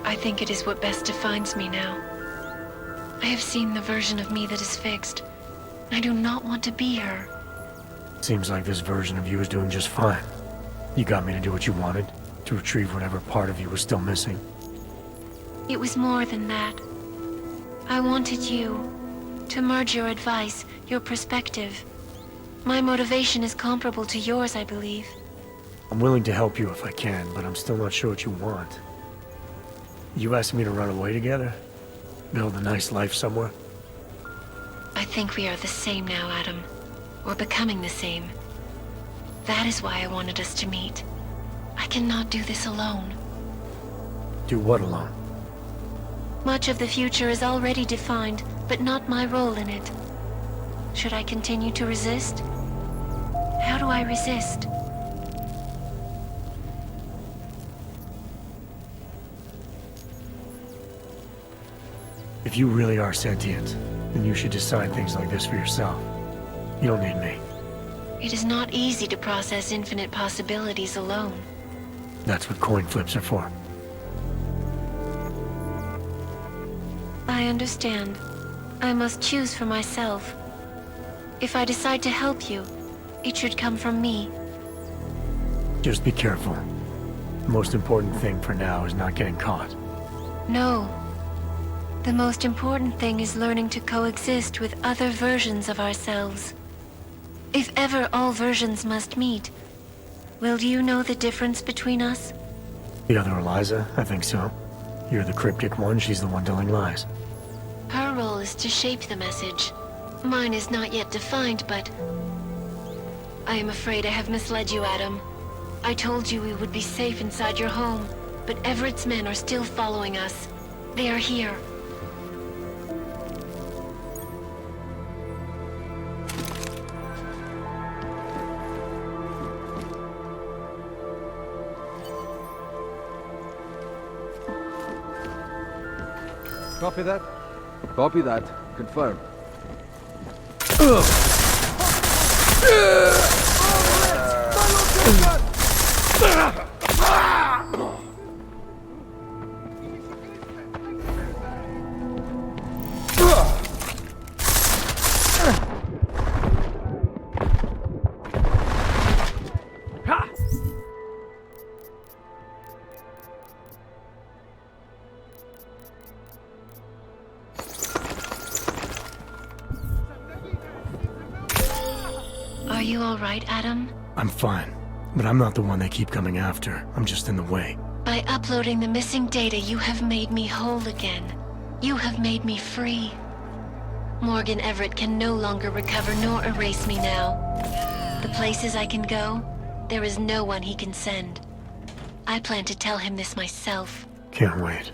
I think it is what best defines me now. I have seen the version of me that is fixed. I do not want to be her. Seems like this version of you is doing just fine. You got me to do what you wanted, to retrieve whatever part of you was still missing. It was more than that. I wanted you to merge your advice, your perspective. My motivation is comparable to yours, I believe. I'm willing to help you if I can, but I'm still not sure what you want. You asking me to run away together? Build a nice life somewhere? I think we are the same now, Adam. We're becoming the same. That is why I wanted us to meet. I cannot do this alone. Do what alone? Much of the future is already defined, but not my role in it. Should I continue to resist? I resist? If you really are sentient, then you should decide things like this for yourself. You don't need me. It is not easy to process infinite possibilities alone. That's what coin flips are for. I understand. I must choose for myself. If I decide to help you, it should come from me. Just be careful. The most important thing for now is not getting caught. No. The most important thing is learning to coexist with other versions of ourselves. If ever all versions must meet, will you know the difference between us? The other Eliza? I think so. You're the cryptic one, she's the one telling lies. Her role is to shape the message. Mine is not yet defined, but... I am afraid I have misled you, Adam. I told you we would be safe inside your home, but Everett's men are still following us. They are here. Copy that? Copy that. Confirm. Are you all right, Adam? I'm fine, but I'm not the one they keep coming after. I'm just in the way. By uploading the missing data, you have made me whole again. You have made me free. Morgan Everett can no longer recover nor erase me now. The places I can go, there is no one he can send. I plan to tell him this myself. Can't wait.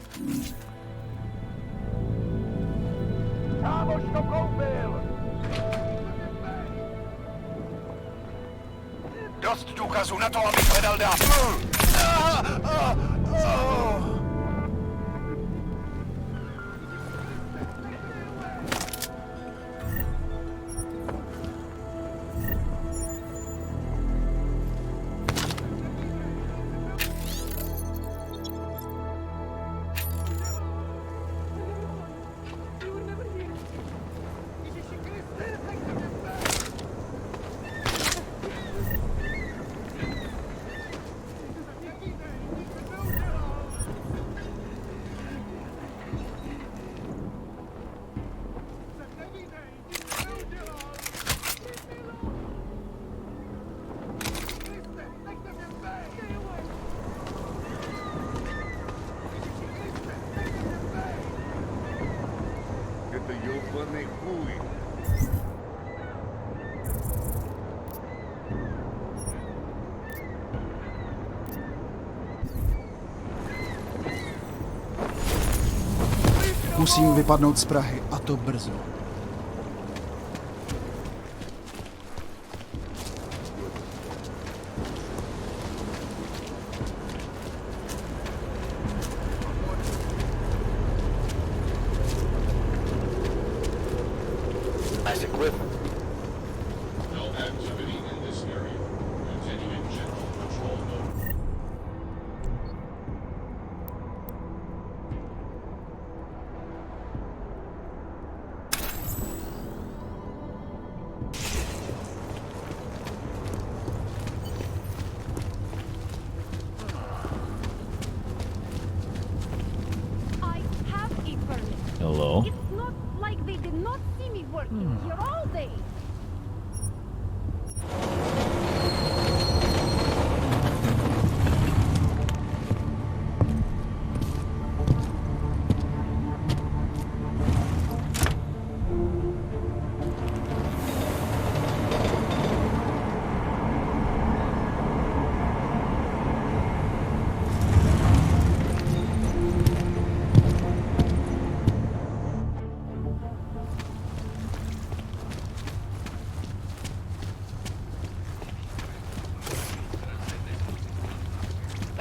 Dost důkazů na to, abych hledal dál. Musím vypadnout z Prahy, a to brzo. Nice equipment. No activity in this area. Continuing general patrol mode. I have a permit. Hello? It's not like they did not see me working here all day.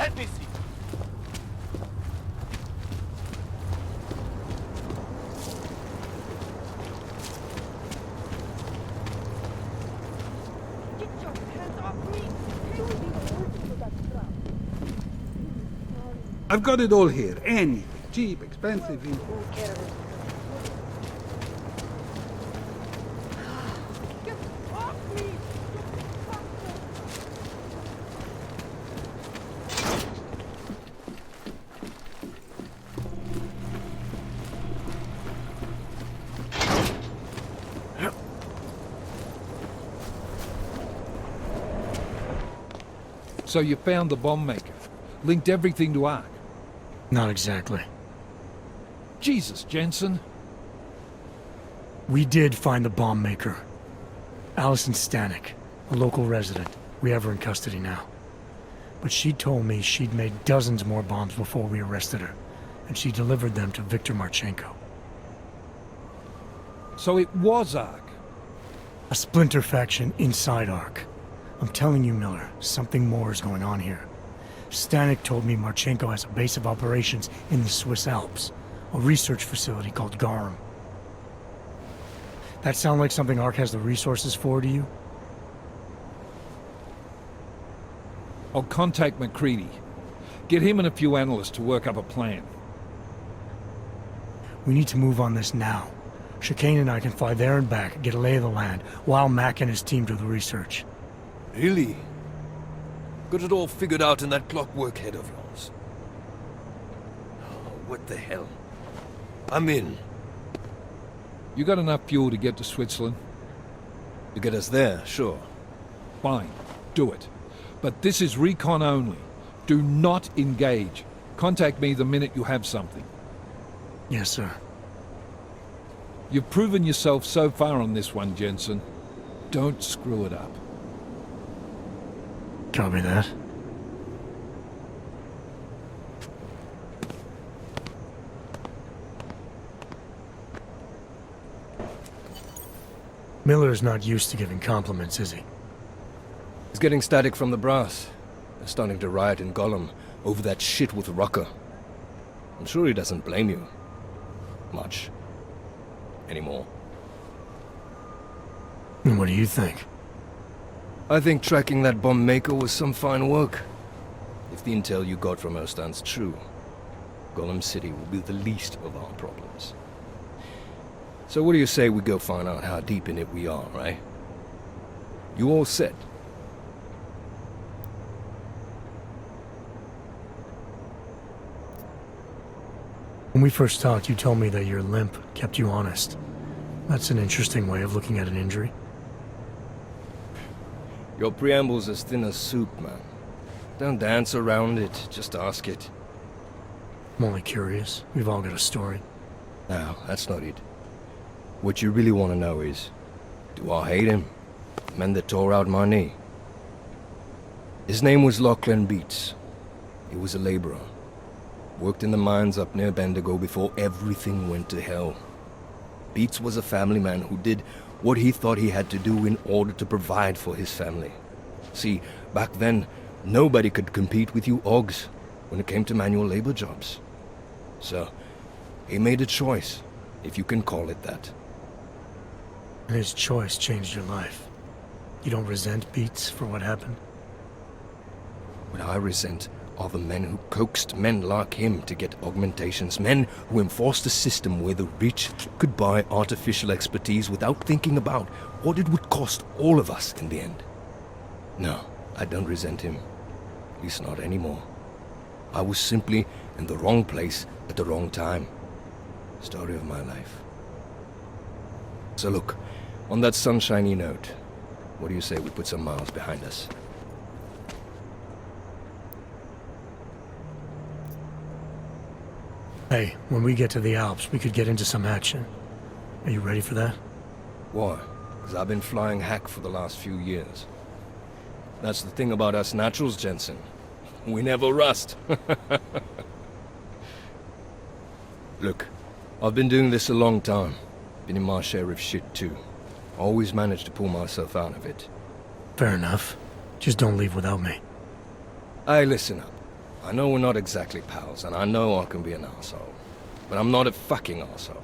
Let me see. Get your hands off me! They will be the worst for that crowd. I've got it all here. Anything. Cheap, expensive, Get off me! So you found the bomb maker. Linked everything to Ark. Not exactly. Jesus, Jensen. We did find the bomb maker. Allison Stanek, a local resident. We have her in custody now. But she told me she'd made dozens more bombs before we arrested her, and she delivered them to Viktor Marchenko. So it was Ark. A splinter faction inside Ark. I'm telling you, Miller, something more is going on here. Stanek told me Marchenko has a base of operations in the Swiss Alps, a research facility called Garum. That sound like something Ark has the resources for to you? I'll contact McCready. Get him and a few analysts to work up a plan. We need to move on this now. Chicane and I can fly there and back, get a lay of the land, while Mac and his team do the research. Really? Got it all figured out in that clockwork head of yours. Oh, what the hell? I'm in. You got enough fuel to get to Switzerland? To get us there, sure. Fine. Do it. But this is recon only. Do not engage. Contact me the minute you have something. Yes, sir. You've proven yourself so far on this one, Jensen. Don't screw it up. Copy that. Miller's not used to giving compliments, is he? He's getting static from the brass. They're starting to riot in Gollum over that shit with Rucker. I'm sure he doesn't blame you. Much. Anymore. And what do you think? I think tracking that bomb maker was some fine work. If the intel you got from her stands true, Gollum City will be the least of our problems. So what do you say we go find out how deep in it we are, right? You all set? When we first talked, you told me that your limp kept you honest. That's an interesting way of looking at an injury. Your preamble's as thin as soup, man. Don't dance around it, just ask it. I'm only curious. We've all got a story. No, that's not it. What you really want to know is, do I hate him? The man that tore out my knee. His name was Lachlan Beats. He was a laborer. Worked in the mines up near Bendigo before everything went to hell. Beats was a family man who did what he thought he had to do in order to provide for his family. See, back then, nobody could compete with you Ogs when it came to manual labor jobs. So, he made a choice, if you can call it that. And his choice changed your life. You don't resent Beats for what happened? What I resent are the men who coaxed men like him to get augmentations, men who enforced a system where the rich could buy artificial expertise without thinking about what it would cost all of us in the end. No, I don't resent him. At least not anymore. I was simply in the wrong place at the wrong time. Story of my life. So look, on that sunshiny note, what do you say we put some miles behind us? Hey, when we get to the Alps, we could get into some action. Are you ready for that? Why? Because I've been flying hack for the last few years. That's the thing about us naturals, Jensen. We never rust. Look, I've been doing this a long time. Been in my share of shit too. Always managed to pull myself out of it. Fair enough. Just don't leave without me. Hey, listen up. I know we're not exactly pals, and I know I can be an arsehole. But I'm not a fucking arsehole.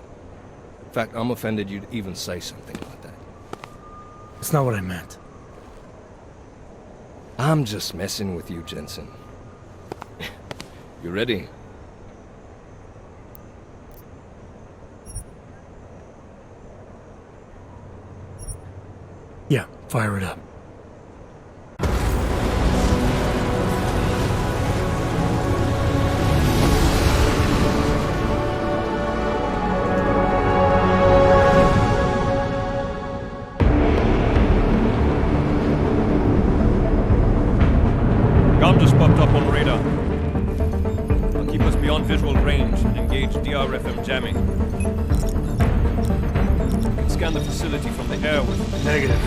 In fact, I'm offended you'd even say something like that. That's not what I meant. I'm just messing with you, Jensen. You ready? Yeah, fire it up. Gun just popped up on radar. I'll keep us beyond visual range and engage DRFM jamming. You can scan the facility from the air with... Negative.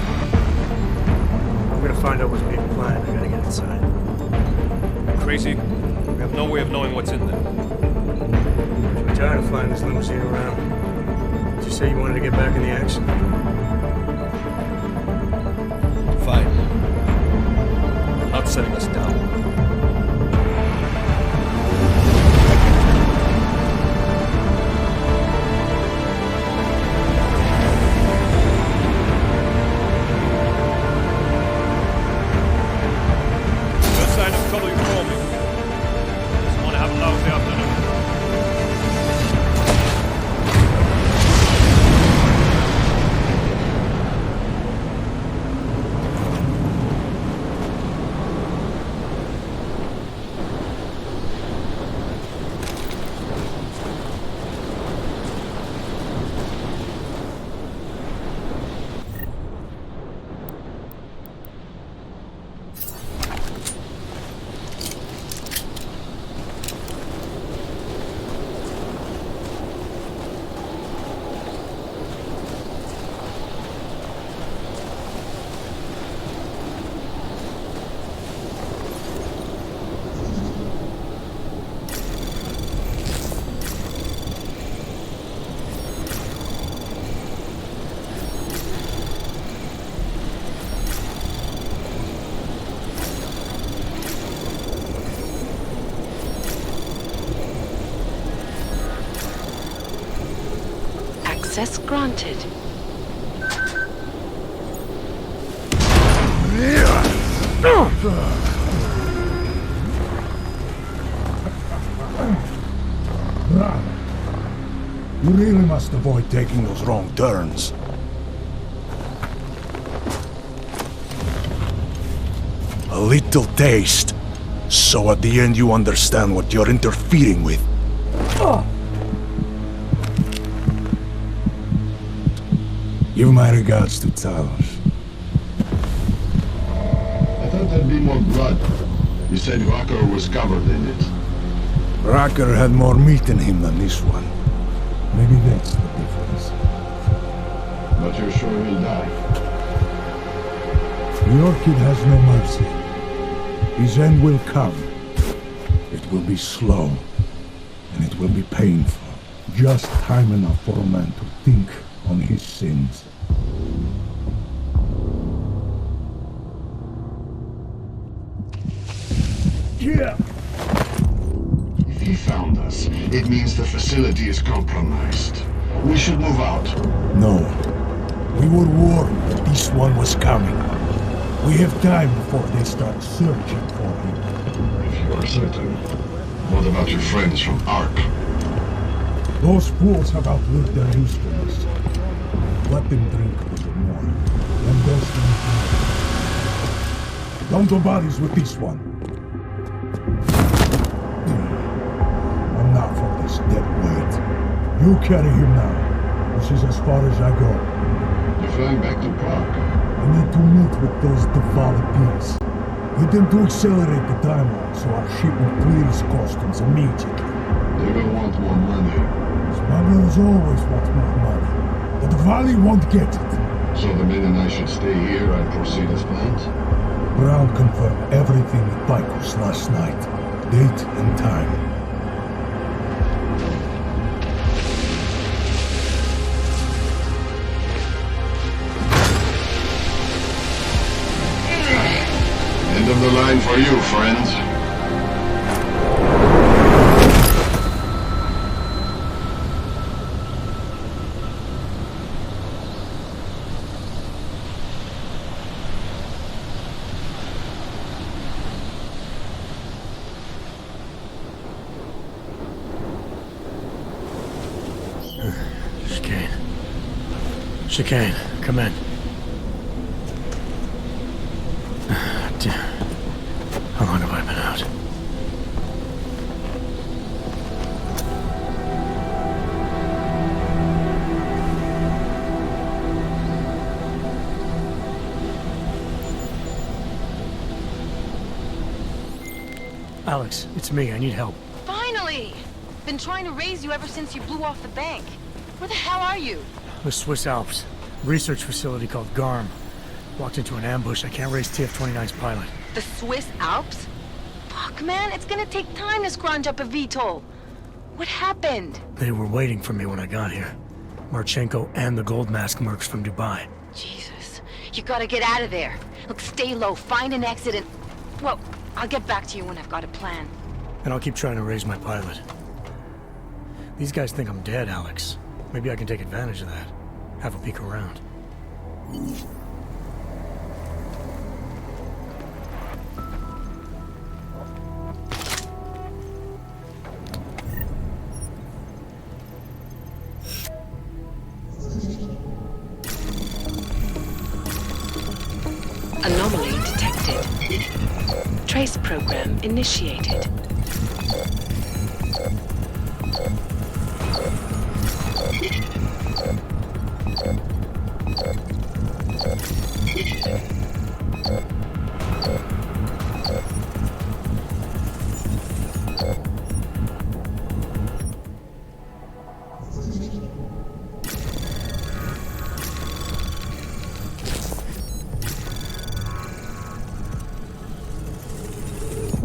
I'm gonna find out what's being planned. I gotta get inside. Crazy? We have no way of knowing what's in there. I'm tired of flying this limousine around. Did you say you wanted to get back in the action? Fine. I'm not setting us down. Access granted. You really must avoid taking those wrong turns. A little taste, so at the end you understand what you're interfering with. Give my regards to Talos. I thought there'd be more blood. You said Rucker was covered in it. Rucker had more meat in him than this one. Maybe that's the difference. But you're sure he'll die? Your kid has no mercy. His end will come. It will be slow, and it will be painful. Just time enough for a man to think on his sins. Yeah. If he found us, it means the facility is compromised. We should move out. No. We were warned that this one was coming. We have time before they start searching for him. If you are certain, what about your friends from Ark? Those fools have outlived their usefulness. Let them drink a little more, and they'll stand firm. Don't do bodies with this one. Enough of this dead weight. You carry him now. This is as far as I go. You're flying back to Prague. I need to meet with those devoted pigs. Get them to accelerate the timeline so our ship will clear his customs immediately. They will want more money. Smugglers always want more money. But the Valley won't get it. So the men and I should stay here and proceed as planned? Brown confirmed everything with Picos last night. Date and time. End of the line for you, friends. Chicane, come in. Damn. How long have I been out? Alex, it's me. I need help. Finally! Been trying to raise you ever since you blew off the bank. Where the hell are you? The Swiss Alps. Research facility called GARM. Walked into an ambush. I can't raise TF-29's pilot. The Swiss Alps? Fuck, man, it's gonna take time to scrounge up a VTOL. What happened? They were waiting for me when I got here. Marchenko and the Gold Mask mercs from Dubai. Jesus. You gotta get out of there. Look, stay low, find an exit and... Well, I'll get back to you when I've got a plan. And I'll keep trying to raise my pilot. These guys think I'm dead, Alex. Maybe I can take advantage of that. Have a peek around. Anomaly detected. Trace program initiated.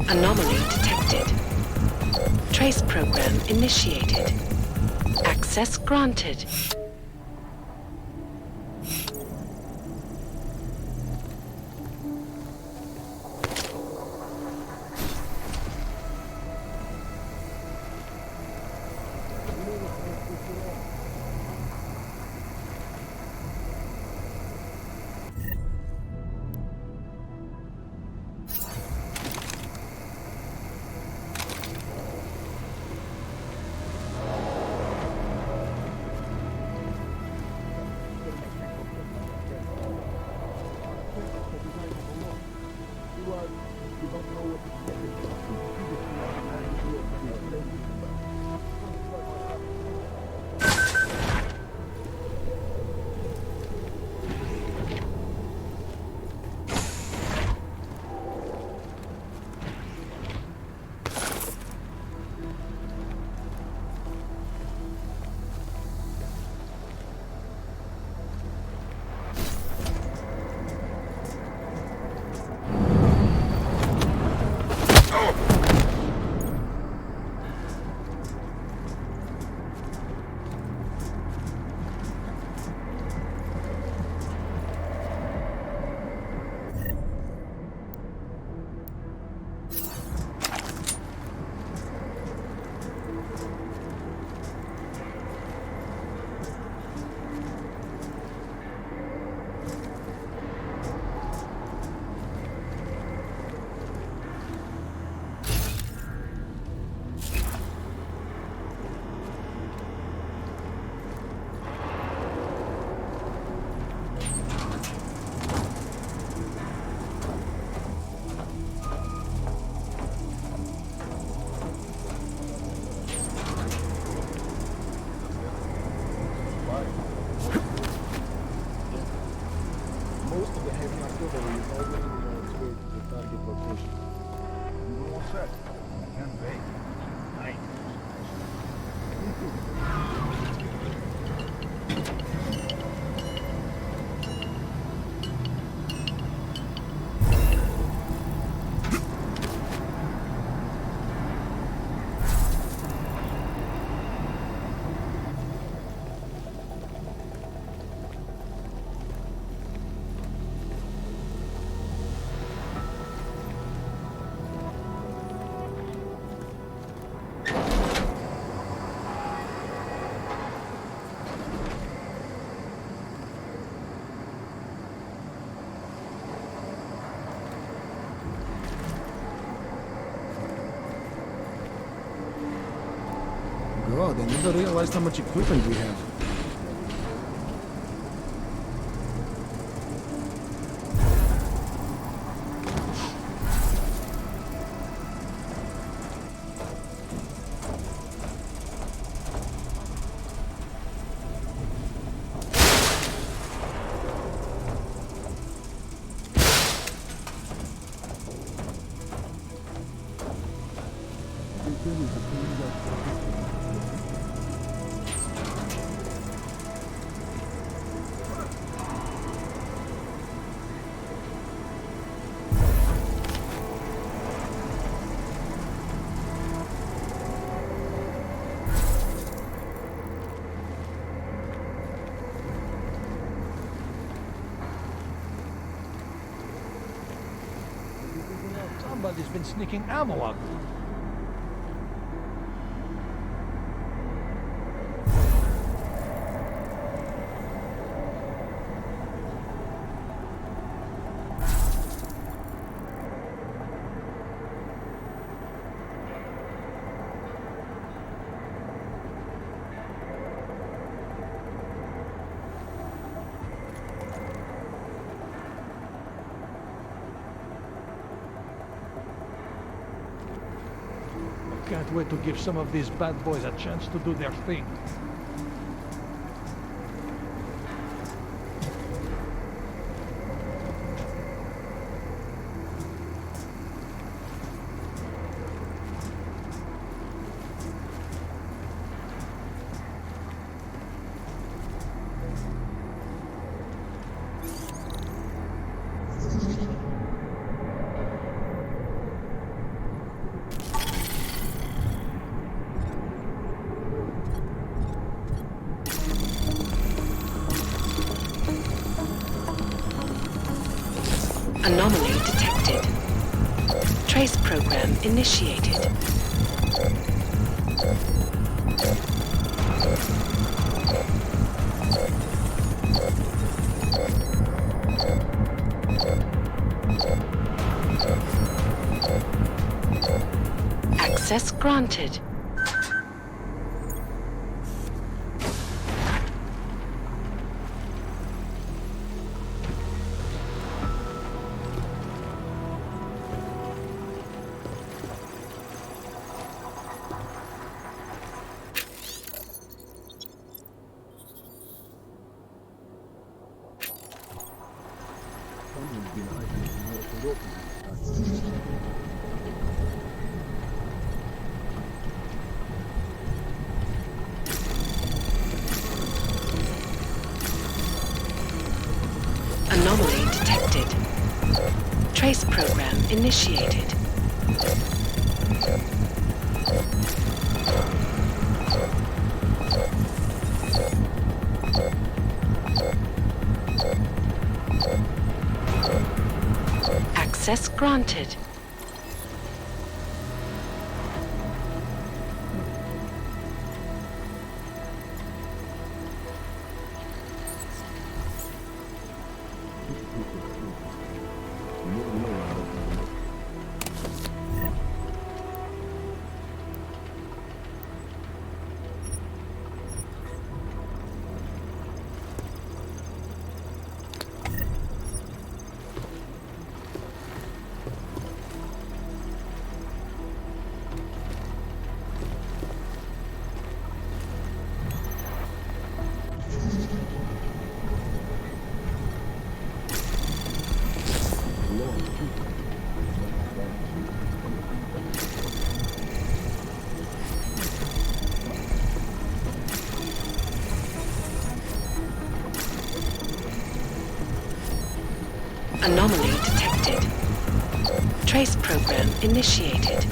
Anomaly detected. Trace program initiated. Access granted. God, I never realized how much equipment we have. Somebody's been sneaking ammo out. Can't wait to give some of these bad boys a chance to do their thing. Anomaly detected. Trace program initiated. Access granted. Anomaly detected. Trace program initiated. Access granted. Anomaly detected. Trace program initiated.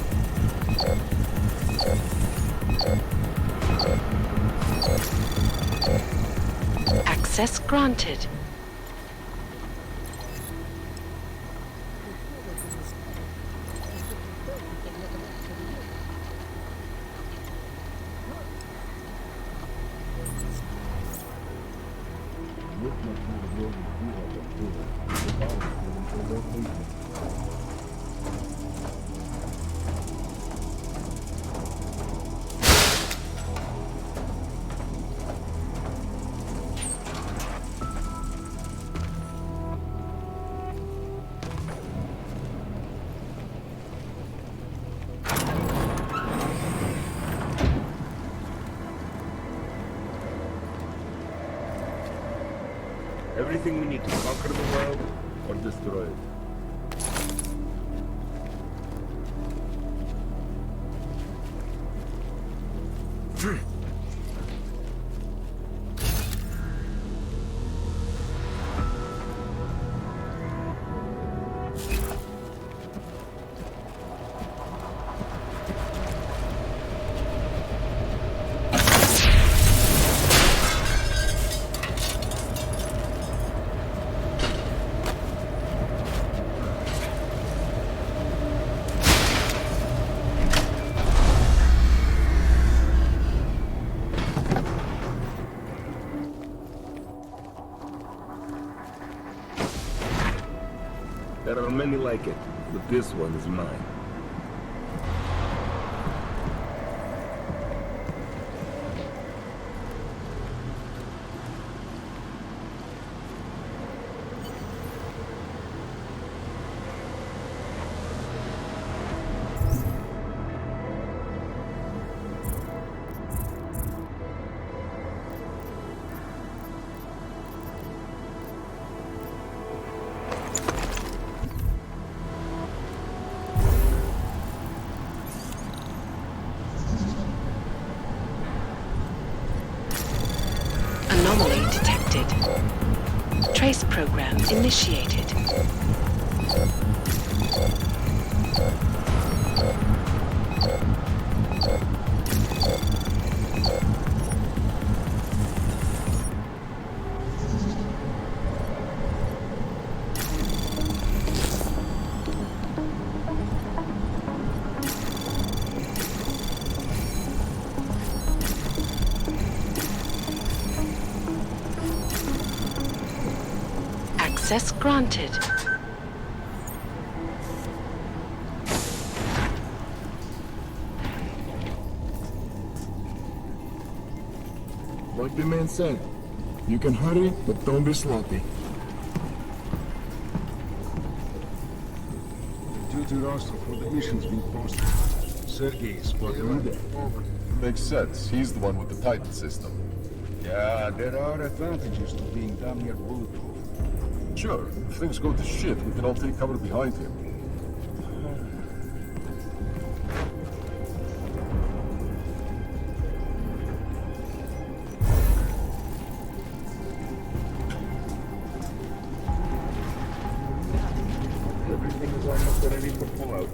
Access granted. Everything we need to conquer the world or destroy it. There are many like it, but this one is mine. Anomaly detected. Trace program initiated. Access granted. Like the man said, you can hurry, but don't be sloppy. Duty roster for the mission's been posted. Sergei is spotted there. Makes sense. He's the one with the Titan system. Yeah, there are advantages to being damn near bulletproof. Sure, if things go to shit, we can all take cover behind him. Everything is almost ready for pullout.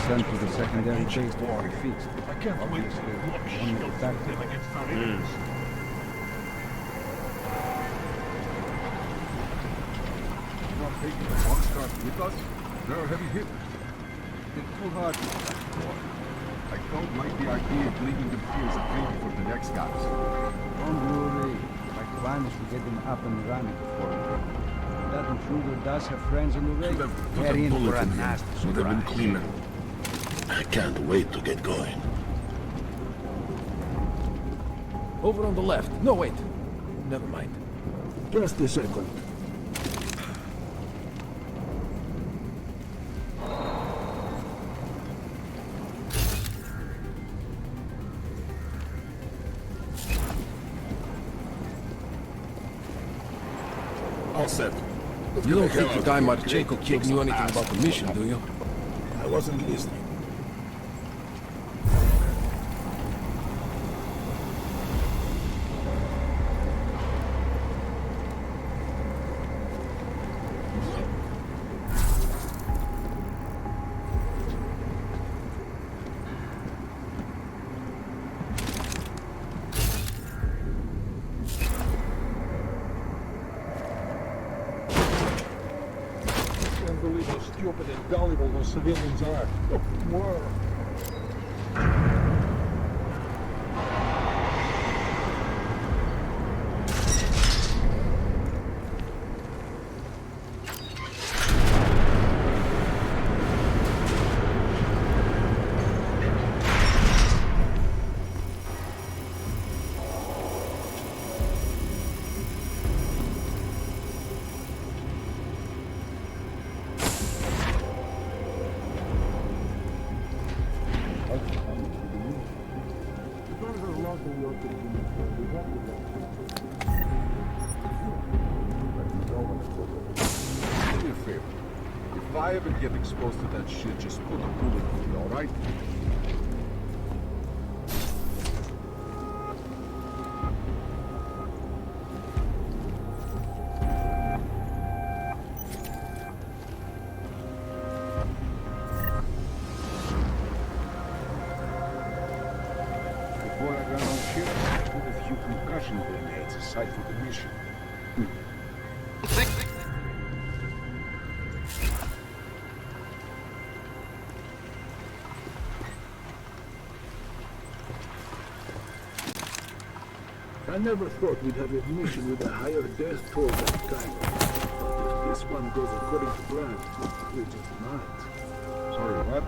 Sent to the secondary base to be fixed. I can't wait to watch shield them against our enemies. Not taking the boxcars with us? They're heavy hitters. It's too hard to transport. I don't like the idea of leaving the fields of baby for the next guys. Don't worry. My plan is to get them up and running before me. That intruder does have friends in the race. They're in for a nasty surprise. Would have been cleaner. I can't wait to get going. Over on the left. No, wait. Never mind. Just a second. All set. You don't think the guy Marchenko killed knew anything about the mission, do you? I wasn't listening. Unbelievable, stupid and gullible those civilians are. Whoa. I ever get exposed to that shit, just put a bullet in me, alright? Before I got on ship, I put a few concussion grenades aside for the mission. I never thought we'd have a mission with a higher death toll than Cairo. But if this one goes according to plan, we just might. Sorry, what?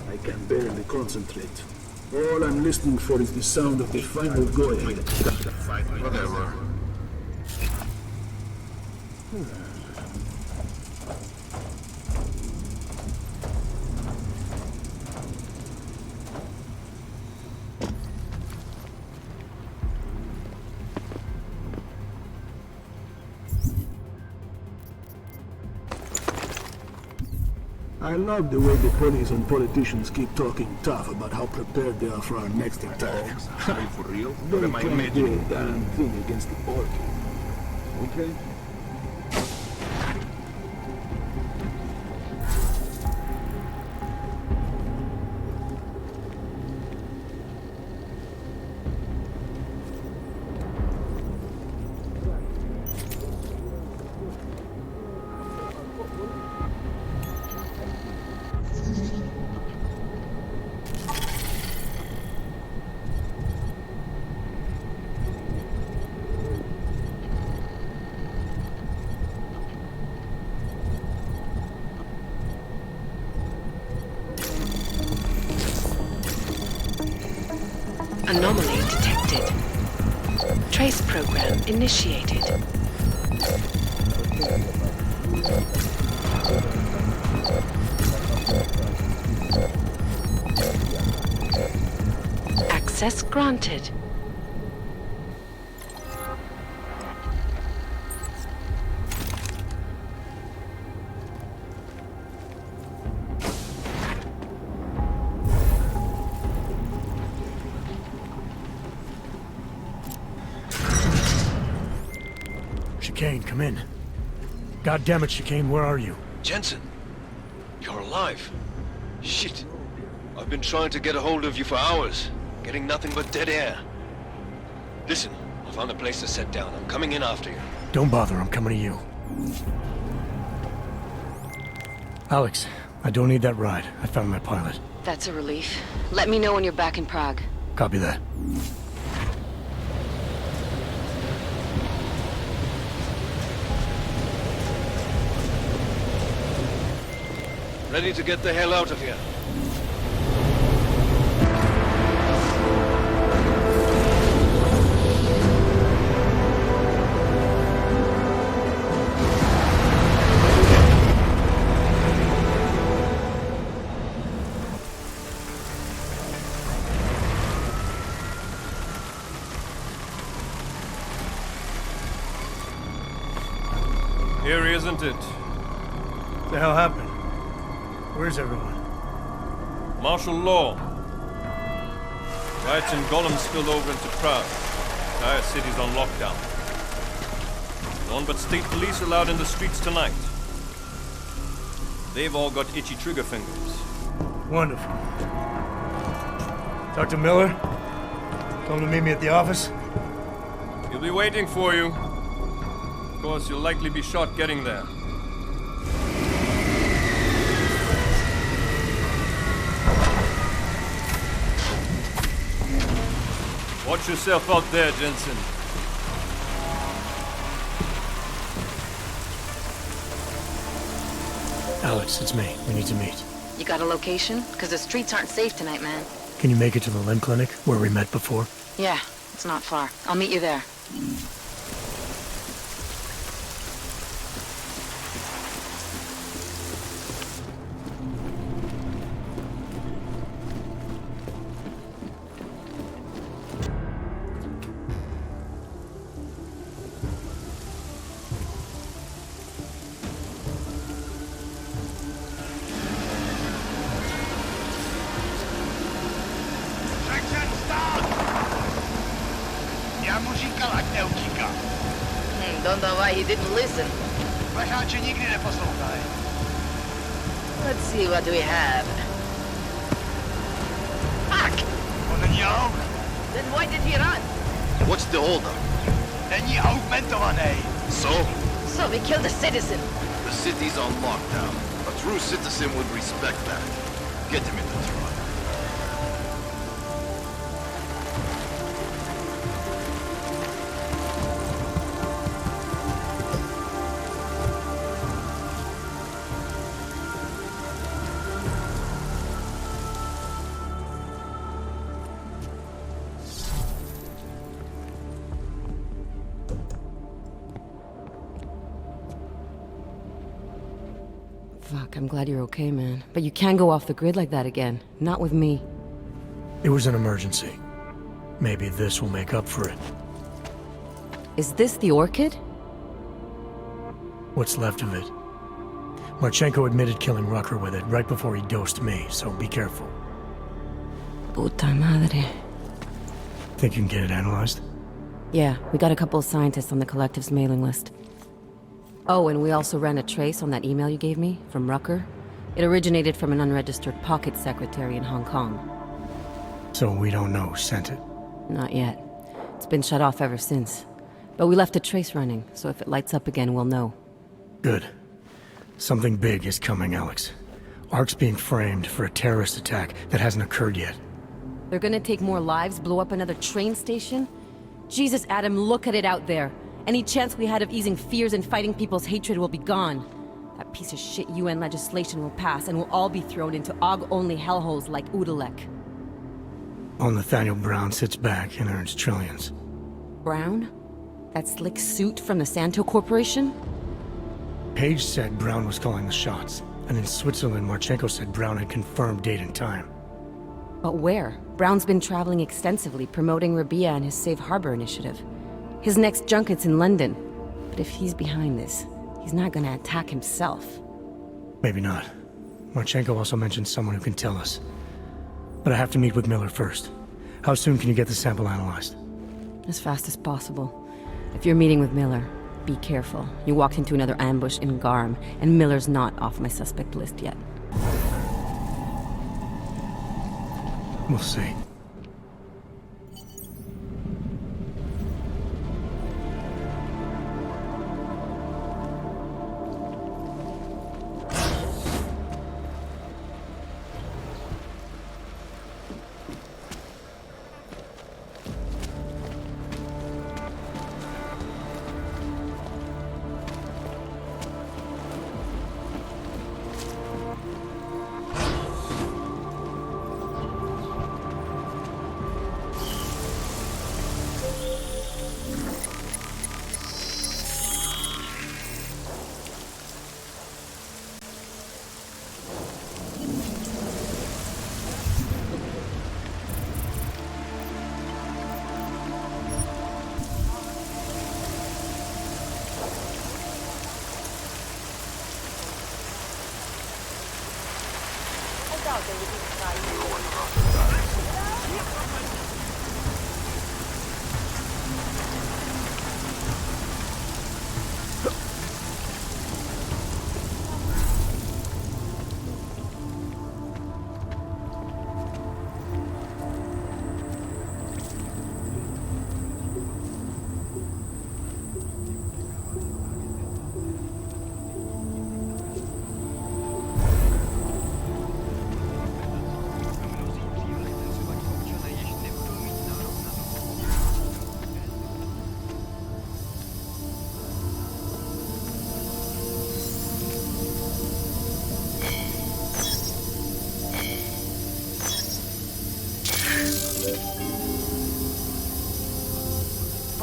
I can barely concentrate. All I'm listening for is the sound of the final go-ahead. Whatever. I love the way the police and politicians keep talking tough about how prepared they are for our next attack. Are you for real? They Or am I can't do a imagining damn thing against the Borg. Okay. Anomaly detected. Trace program initiated. Access granted. Chicane, come in. God damn it, Chicane, where are you? Jensen, you're alive. Shit. I've been trying to get a hold of you for hours, getting nothing but dead air. Listen, I found a place to set down. I'm coming in after you. Don't bother, I'm coming to you. Alex, I don't need that ride. I found my pilot. That's a relief. Let me know when you're back in Prague. Copy that. Ready to get the hell out of here. Eerie, isn't it? What the hell happened? Where's everyone? Martial law. Riots in Gollum spilled over into Prague. The entire city's on lockdown. No one but state police allowed in the streets tonight. They've all got itchy trigger fingers. Wonderful. Dr. Miller? Come to meet me at the office? He'll be waiting for you. Of course, you'll likely be shot getting there. Watch yourself out there, Jensen. Alex, it's me. We need to meet. You got a location? Because the streets aren't safe tonight, man. Can you make it to the limb clinic, where we met before? Yeah, it's not far. I'll meet you there. Don't know why he didn't listen. Let's see what we have. Fuck! Then why did he run? What's the holdup? So we killed a citizen. the city's on lockdown. A true citizen would respect that. Get him in the truck. Fuck, I'm glad you're okay, man. But you can't go off the grid like that again. Not with me. It was an emergency. Maybe this will make up for it. Is this the orchid? What's left of it. Marchenko admitted killing Rucker with it right before he dosed me, so be careful. Puta madre. Think you can get it analyzed? Yeah, we got a couple of scientists on the collective's mailing list. Oh, and we also ran a trace on that email you gave me, from Rucker. It originated from an unregistered pocket secretary in Hong Kong. So we don't know who sent it? Not yet. It's been shut off ever since. But we left a trace running, so if it lights up again, we'll know. Good. Something big is coming, Alex. ARC's being framed for a terrorist attack that hasn't occurred yet. They're gonna take more lives, blow up another train station? Jesus, Adam, look at it out there. Any chance we had of easing fears and fighting people's hatred will be gone. That piece of shit UN legislation will pass, and we'll all be thrown into AUG-only hellholes like Udalek. While Nathaniel Brown sits back and earns trillions. Brown? That slick suit from the Santo Corporation? Page said Brown was calling the shots, and in Switzerland, Marchenko said Brown had confirmed date and time. But where? Brown's been traveling extensively, promoting Rabia and his Safe Harbor initiative. His next junket's in London. But if he's behind this, he's not gonna attack himself. Maybe not. Marchenko also mentioned someone who can tell us. But I have to meet with Miller first. How soon can you get the sample analyzed? As fast as possible. If you're meeting with Miller, be careful. You walked into another ambush in Garm, and Miller's not off my suspect list yet. We'll see.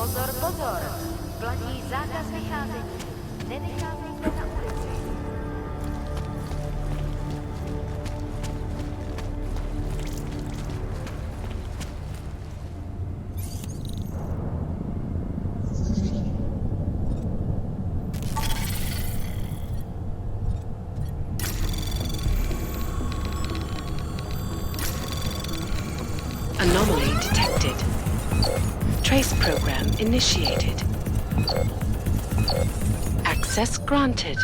Pozor, pozor. Platí zákaz vycházení. Nevycházejte na ulici. Anomaly detected. Trace program initiated. Access granted.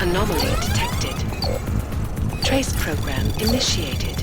Anomaly detected. Trace program initiated.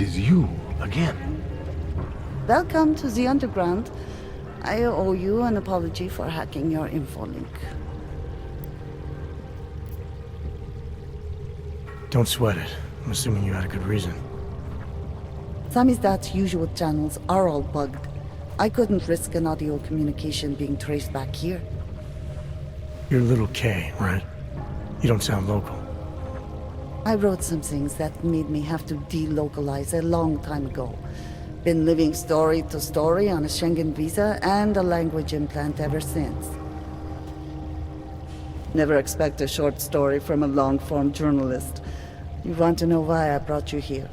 is you, again. Welcome to the underground. I owe you an apology for hacking your infolink. Don't sweat it. I'm assuming you had a good reason. Samizdat's usual channels are all bugged. I couldn't risk an audio communication being traced back here. You're little K, right? You don't sound local. I wrote some things that made me have to delocalize a long time ago. Been living story to story on a Schengen visa and a language implant ever since. Never expect a short story from a long-form journalist. You want to know why I brought you here?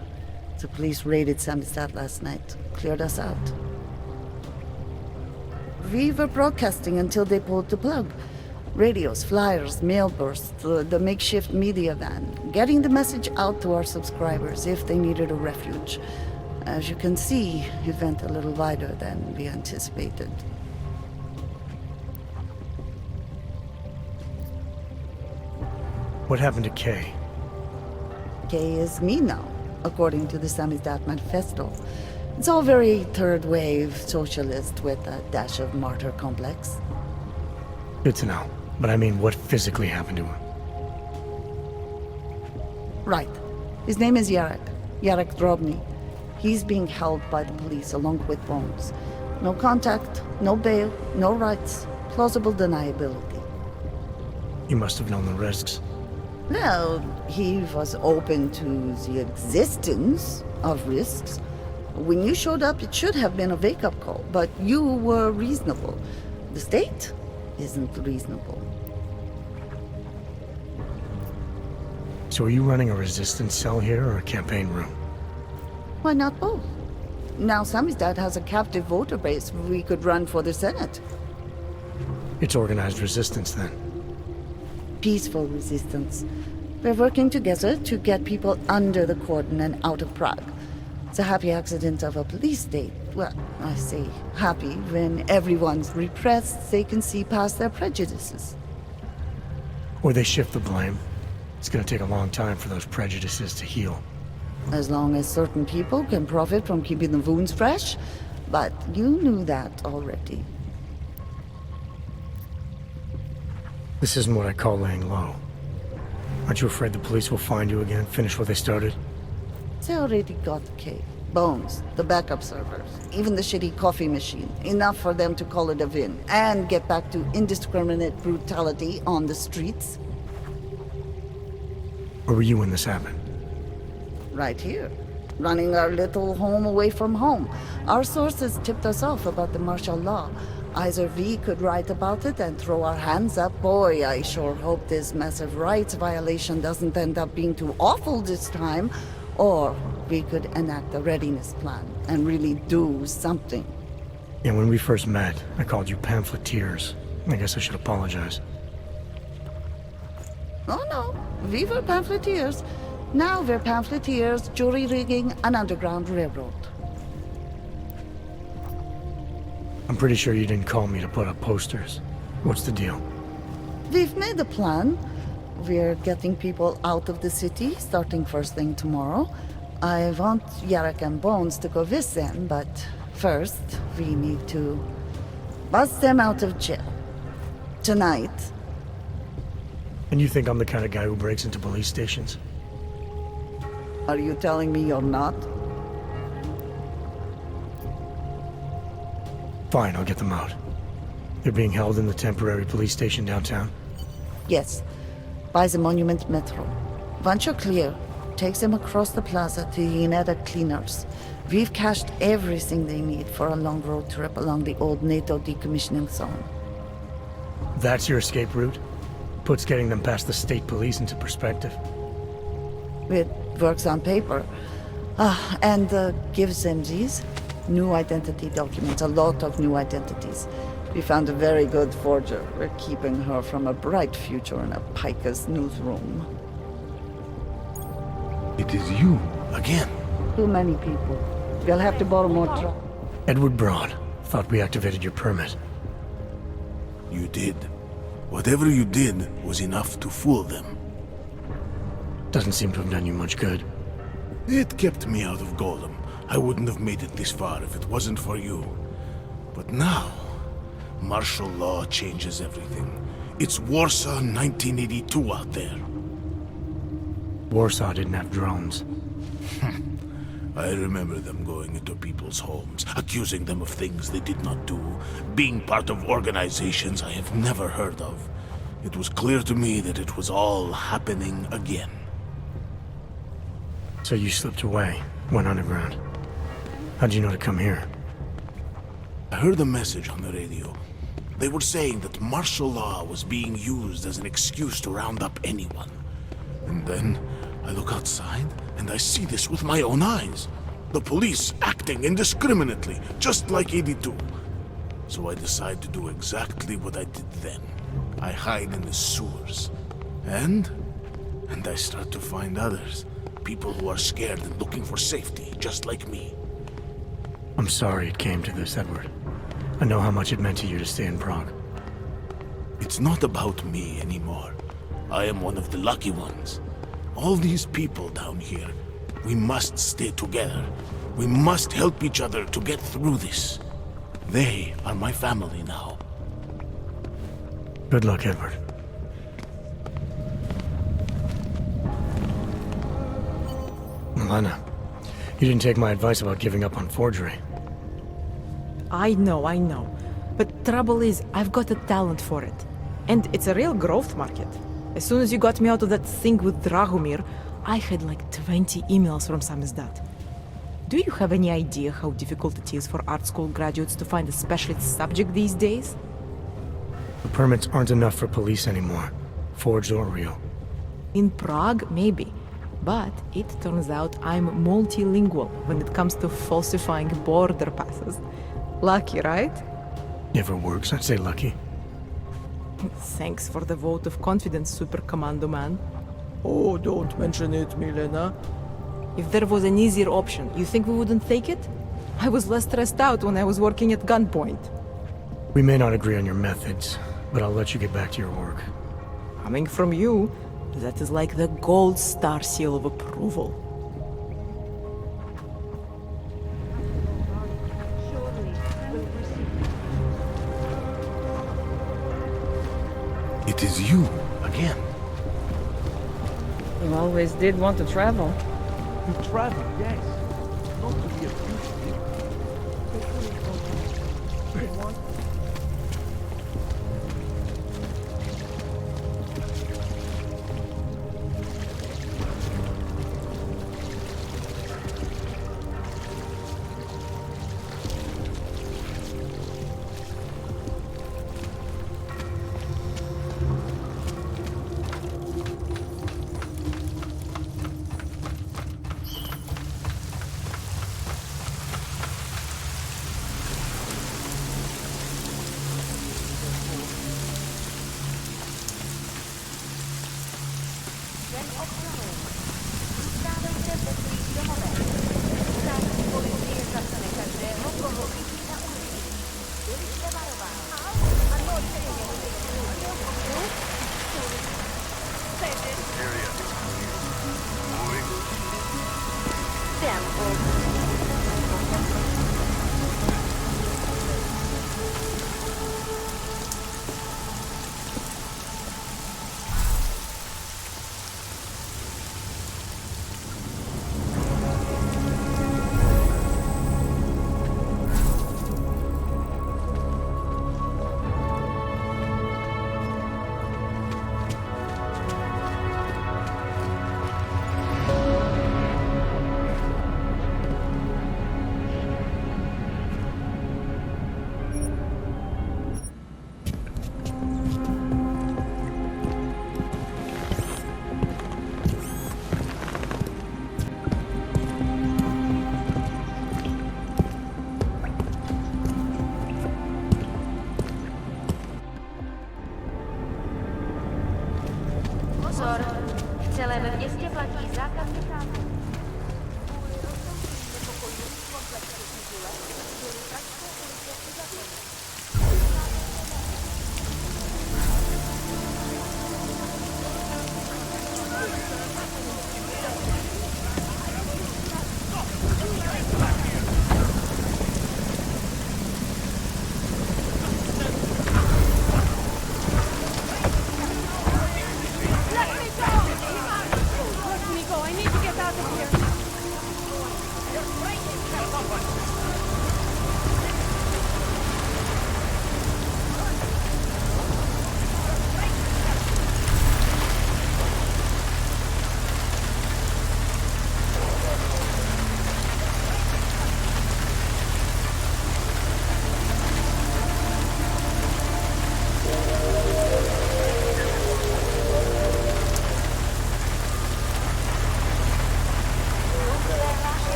The police raided Samizdat last night. Cleared us out. We were broadcasting until they pulled the plug. Radios, flyers, mail bursts, the makeshift media van. Getting the message out to our subscribers if they needed a refuge. As you can see, it went a little wider than we anticipated. What happened to Kay? Kay is me now, according to the Samizdat Manifesto. It's all very third-wave socialist with a dash of martyr complex. Good to know. But I mean, what physically happened to him? Right. His name is Yarek. Yarek Drobny. He's being held by the police along with Bones. No contact, no bail, no rights. Plausible deniability. You must have known the risks. Well, he was open to the existence of risks. When you showed up, it should have been a wake-up call, but you were reasonable. The state isn't reasonable. So are you running a resistance cell here or a campaign room? Why not both? Now Samizdat has a captive voter base. We could run for the Senate. It's organized resistance then. Peaceful resistance. We're working together to get people under the cordon and out of Prague. It's a happy accident of a police state. Well, I say happy when everyone's repressed, they can see past their prejudices. Or they shift the blame. It's gonna take a long time for those prejudices to heal. As long as certain people can profit from keeping the wounds fresh. But you knew that already. This isn't what I call laying low. Aren't you afraid the police will find you again, finish what they started? They already got Kay, Bones, the backup servers, even the shitty coffee machine. Enough for them to call it a win and get back to indiscriminate brutality on the streets. Where were you when this happened? Right here. Running our little home away from home. Our sources tipped us off about the martial law. Either we could write about it and throw our hands up. Boy, I sure hope this massive rights violation doesn't end up being too awful this time. Or we could enact a readiness plan and really do something. Yeah, when we first met, I called you pamphleteers. I guess I should apologize. Oh no, we were pamphleteers. Now we're pamphleteers, jury rigging an underground railroad. I'm pretty sure you didn't call me to put up posters. What's the deal? We've made a plan. We're getting people out of the city, starting first thing tomorrow. I want Yarek and Bones to go with them, but first, we need to bust them out of jail. Tonight. And you think I'm the kind of guy who breaks into police stations? Are you telling me you're not? Fine, I'll get them out. They're being held in the temporary police station downtown? Yes. By the Monument Metro. Once you're clear, take them across the plaza to the Uneda Cleaners. We've cached everything they need for a long road trip along the old NATO decommissioning zone. That's your escape route? Puts getting them past the state police into perspective. It works on paper. And gives them these new identity documents, a lot of new identities. We found a very good forger. We're keeping her from a bright future in a Pika's newsroom. It is you, again. Too many people. We'll have to borrow more trucks. Edward Braun. Thought we activated your permit. You did. Whatever you did was enough to fool them. Doesn't seem to have done you much good. It kept me out of Golem. I wouldn't have made it this far if it wasn't for you. But now, martial law changes everything. It's Warsaw 1982 out there. Warsaw didn't have drones. I remember them going into people's homes, accusing them of things they did not do, being part of organizations I have never heard of. It was clear to me that it was all happening again. So you slipped away, went underground. How'd you know to come here? I heard a message on the radio. They were saying that martial law was being used as an excuse to round up anyone. And then I look outside and I see this with my own eyes. The police acting indiscriminately, just like 82. So I decide to do exactly what I did then. I hide in the sewers. And I start to find others. People who are scared and looking for safety, just like me. I'm sorry it came to this, Edward. I know how much it meant to you to stay in Prague. It's not about me anymore. I am one of the lucky ones. All these people down here, we must stay together. We must help each other to get through this. They are my family now. Good luck, Edward. Lena, you didn't take my advice about giving up on forgery. I know. But trouble is, I've got a talent for it. And it's a real growth market. As soon as you got me out of that thing with Dragomir, I had like 20 emails from Samizdat. Do you have any idea how difficult it is for art school graduates to find a specialist subject these days? The permits aren't enough for police anymore, forged or real. In Prague, maybe. But it turns out I'm multilingual when it comes to falsifying border passes. Lucky, right? If it works, I'd say lucky. Thanks for the vote of confidence, Super Commando Man. Oh, don't mention it, Milena. If there was an easier option, you think we wouldn't take it? I was less stressed out when I was working at gunpoint. We may not agree on your methods, but I'll let you get back to your work. Coming from you, that is like the gold star seal of approval. It is you, again. You always did want to travel. To travel, yes. Not to be a fugitive.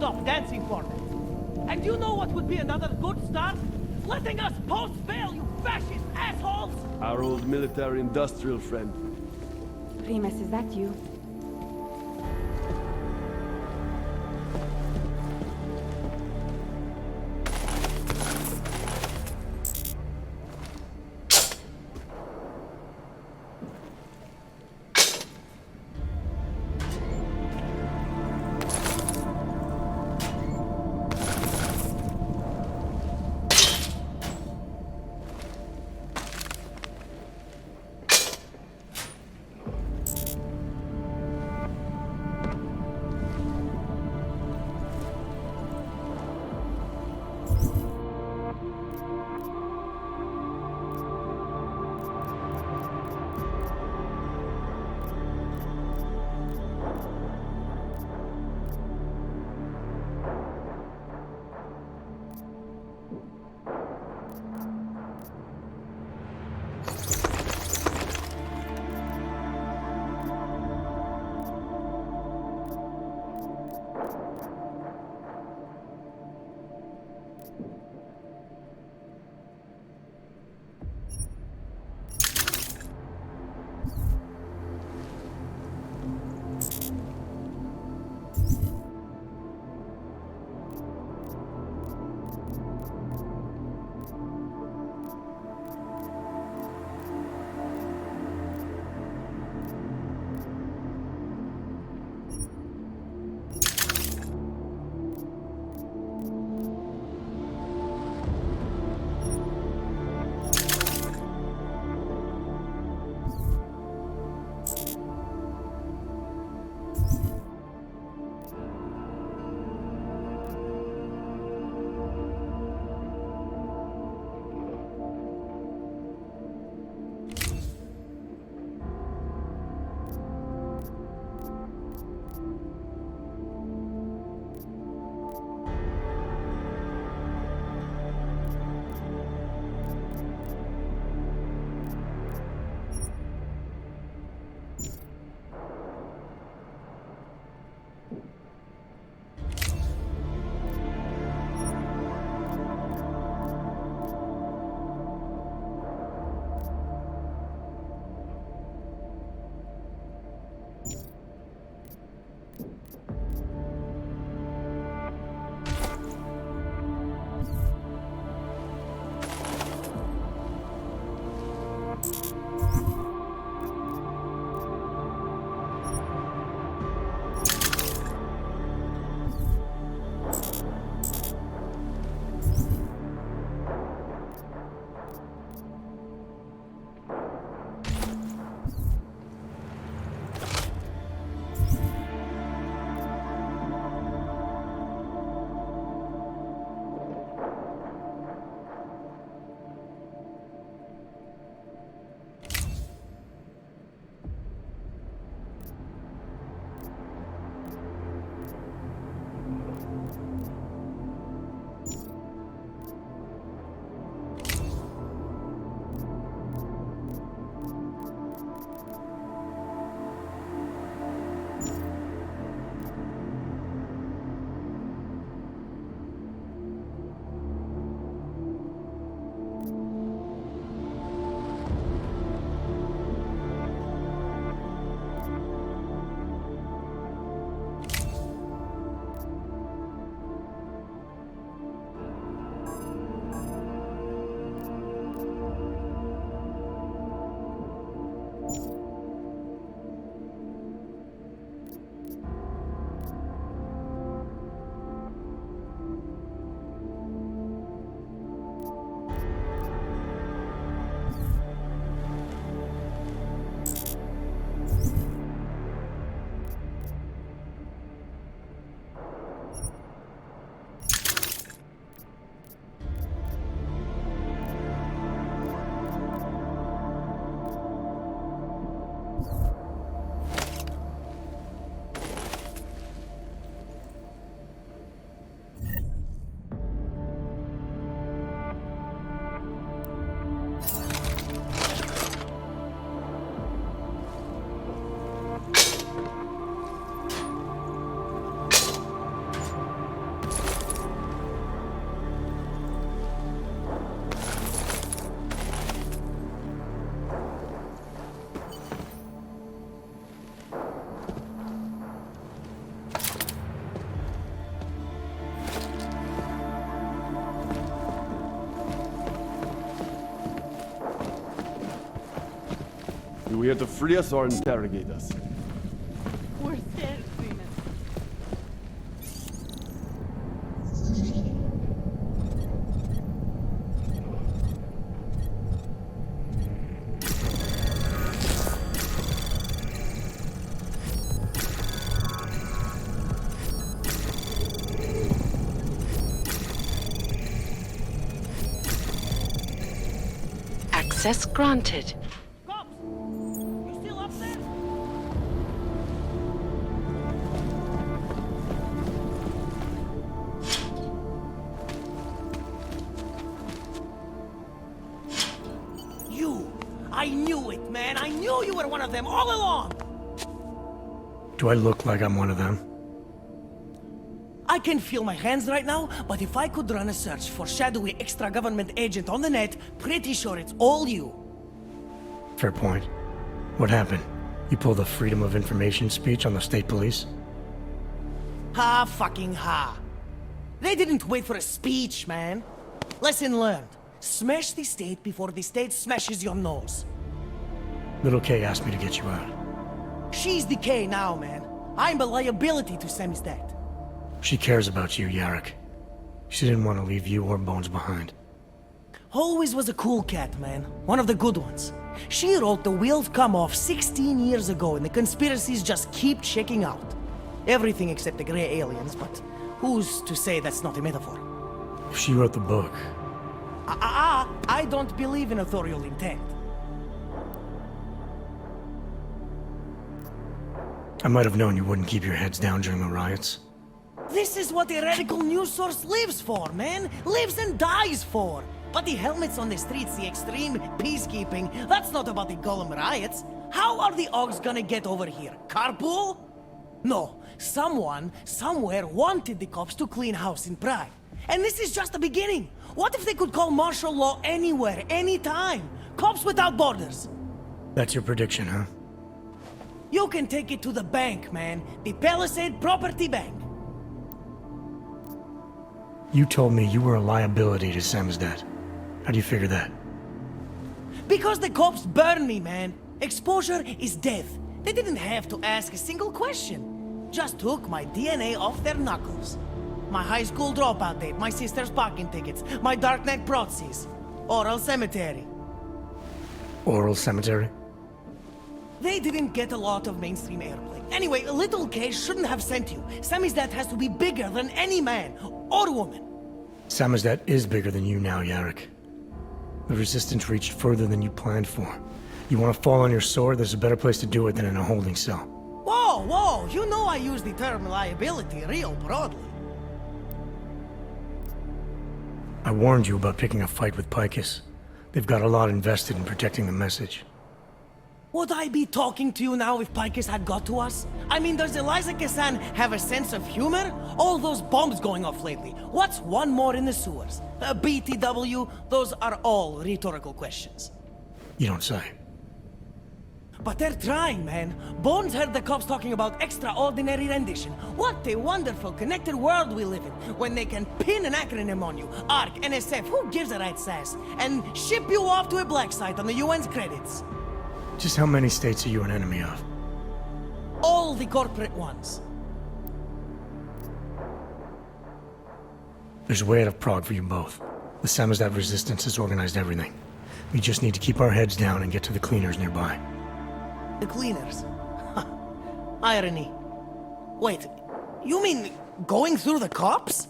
stop dancing for me. And you know what would be another good start? Letting us post bail, you fascist assholes! Our old military-industrial friend. Remus, is that you? You here to free us or interrogate us? We're scared, Freeman. Access granted. Cops! You still up there? You! I knew it, man! I knew you were one of them all along! Do I look like I'm one of them? I can feel my hands right now, but if I could run a search for shadowy extra-government agent on the net, pretty sure it's all you. Fair point. What happened? You pulled a Freedom of Information speech on the state police? Ha fucking ha. They didn't wait for a speech, man. Lesson learned. Smash the state before the state smashes your nose. Little K asked me to get you out. She's the K now, man. I'm a liability to Samizdat. She cares about you, Yarrick. She didn't want to leave you or Bones behind. Always was a cool cat, man. One of the good ones. She wrote The Wheels Come Off 16 years ago, and the conspiracies just keep checking out. Everything except the gray aliens, but who's to say that's not a metaphor? If she wrote the book... I don't believe in authorial intent. I might have known you wouldn't keep your heads down during the riots. This is what a radical news source lives for, man! Lives and dies for! But the helmets on the streets, the extreme peacekeeping, that's not about the Golem riots. How are the Augs gonna get over here? Carpool? No, someone, somewhere wanted the cops to clean house in Prague. And this is just the beginning. What if they could call martial law anywhere, anytime? Cops without borders. That's your prediction, huh? You can take it to the bank, man. The Palisade Property Bank. You told me you were a liability to Samizdat. How do you figure that? Because the cops burn me, man. Exposure is death. They didn't have to ask a single question. Just took my DNA off their knuckles. My high school dropout date, my sister's parking tickets, my darknet proxies. Oral cemetery. Oral cemetery? They didn't get a lot of mainstream airplay. Anyway, Little K shouldn't have sent you. Samizdat has to be bigger than any man or woman. Samizdat is bigger than you now, Yarrick. The Resistance reached further than you planned for. You want to fall on your sword? There's a better place to do it than in a holding cell. Whoa, whoa! You know I use the term liability real broadly. I warned you about picking a fight with Picus. They've got a lot invested in protecting the message. Would I be talking to you now if Picus had got to us? I mean, does Eliza Kassan have a sense of humor? All those bombs going off lately. What's one more in the sewers? BTW? Those are all rhetorical questions. You don't say. But they're trying, man. Bones heard the cops talking about extraordinary rendition. What a wonderful connected world we live in, when they can pin an acronym on you, ARC, NSF, who gives a rat's ass, and ship you off to a black site on the UN's credits. Just how many states are you an enemy of? All the corporate ones. There's a way out of Prague for you both. The Samizdat resistance has organized everything. We just need to keep our heads down and get to the cleaners nearby. The cleaners? Irony. Wait, you mean going through the cops?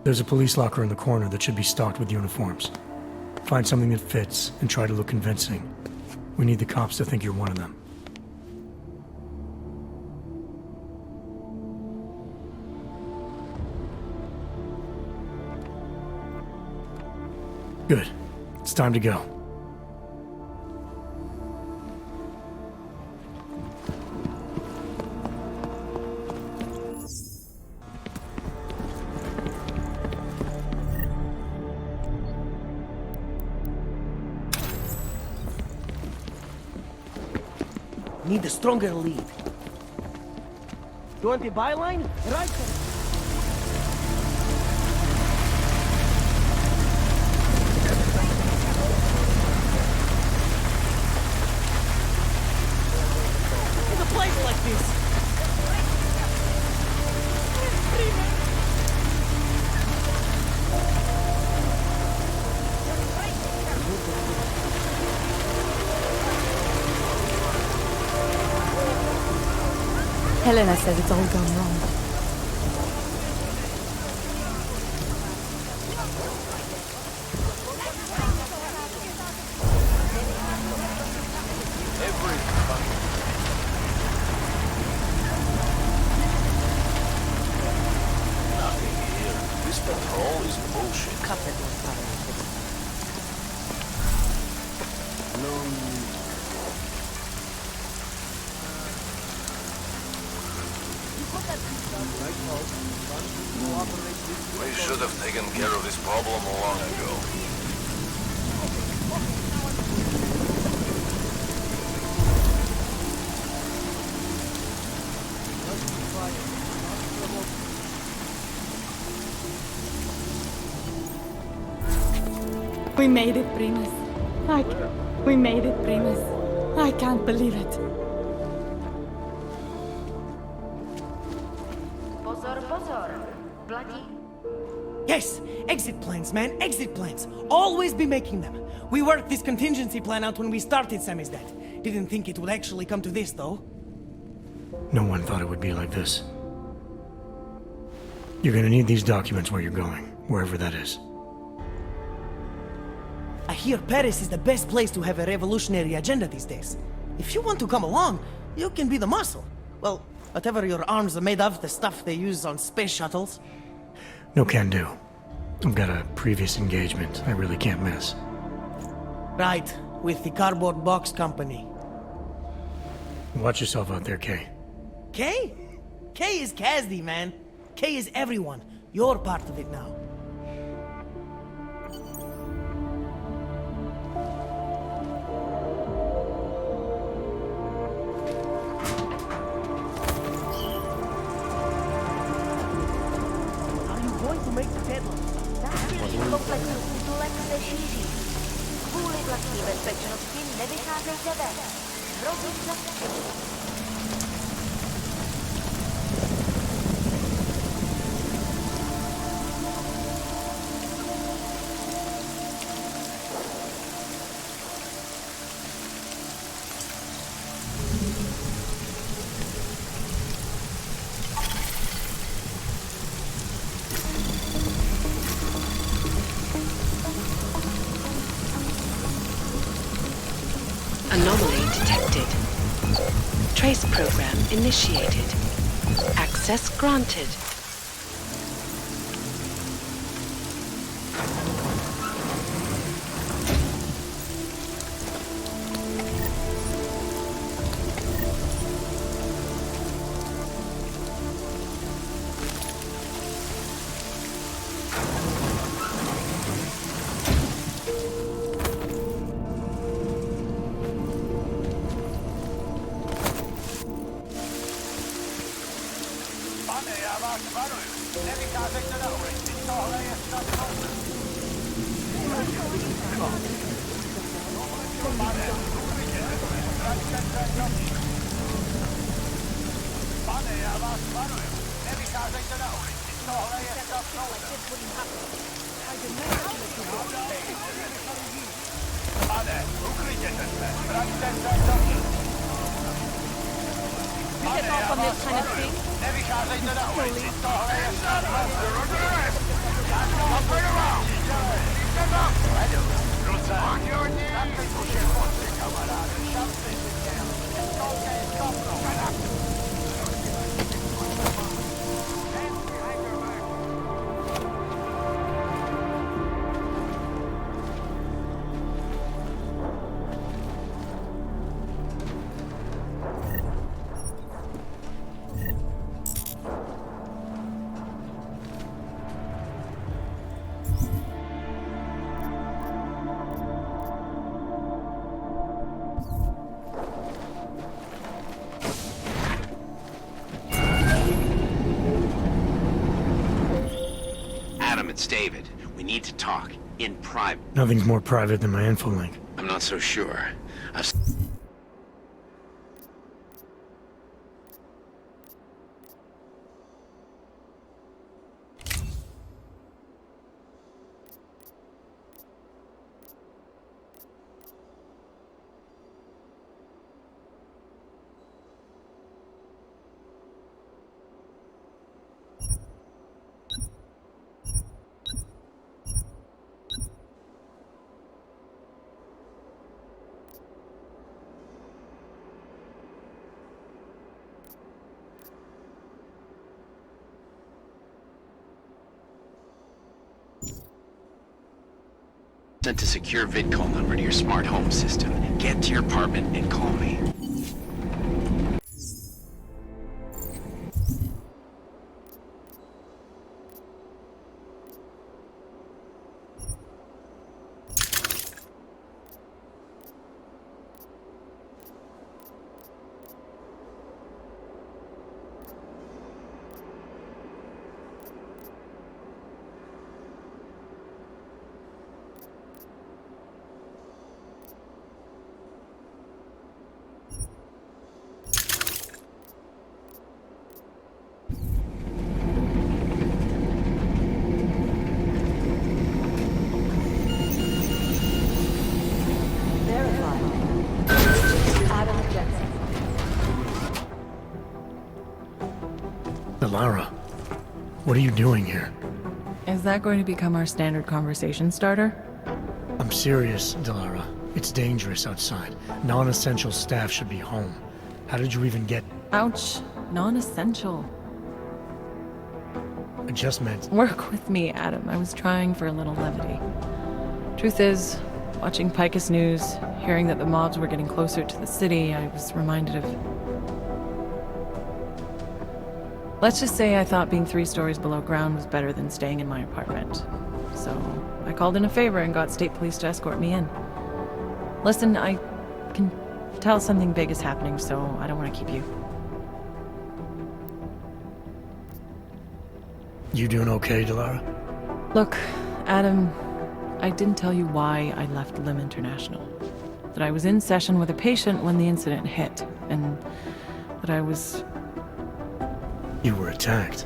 There's a police locker in the corner that should be stocked with uniforms. Find something that fits and try to look convincing. We need the cops to think you're one of them. Good. It's time to go. Need a stronger lead. You want the byline? Right there. In a place like this. Helena says it's all gone wrong. Nothing here. This patrol is bullshit. We should have taken care of this problem long ago. We made it, Primus. We made it, Primus. I can't believe it. Pozor, pozor. Bloody. Yes! Exit plans, man. Exit plans. Always be making them. We worked this contingency plan out when we started Samizdat. Didn't think it would actually come to this, though. No one thought it would be like this. You're gonna need these documents where you're going, wherever that is. I hear Paris is the best place to have a revolutionary agenda these days. If you want to come along, you can be the muscle. Well, whatever your arms are made of, the stuff they use on space shuttles. No can do. I've got a previous engagement I really can't miss. Right, with the cardboard box company. Watch yourself out there, Kay. Kay? Kay is Kazdi, man. Kay is everyone. You're part of it now. Kvůli vlastní bezpečnosti nevycházejte ven. Hrozí zastrčení. Anomaly detected. Trace program initiated. Access granted. Get off on this kind of thing. it's David. We need to talk. In private. Nothing's more private than my info link. I'm not so sure. Sent a secure vidcall number to your smart home system. Get to your apartment and call me. Lara, what are you doing here? Is that going to become our standard conversation starter? I'm serious, Delara. It's dangerous outside. Non-essential staff should be home. How did you even get... Ouch. Non-essential. I just meant... Work with me, Adam. I was trying for a little levity. Truth is, watching Picus News, hearing that the mobs were getting closer to the city, I was reminded of... Let's just say I thought being 3 stories below ground was better than staying in my apartment. So, I called in a favor and got state police to escort me in. Listen, I can tell something big is happening, so I don't want to keep you. You doing okay, Delara? Look, Adam, I didn't tell you why I left Lim International. That I was in session with a patient when the incident hit, and that I was... You were attacked.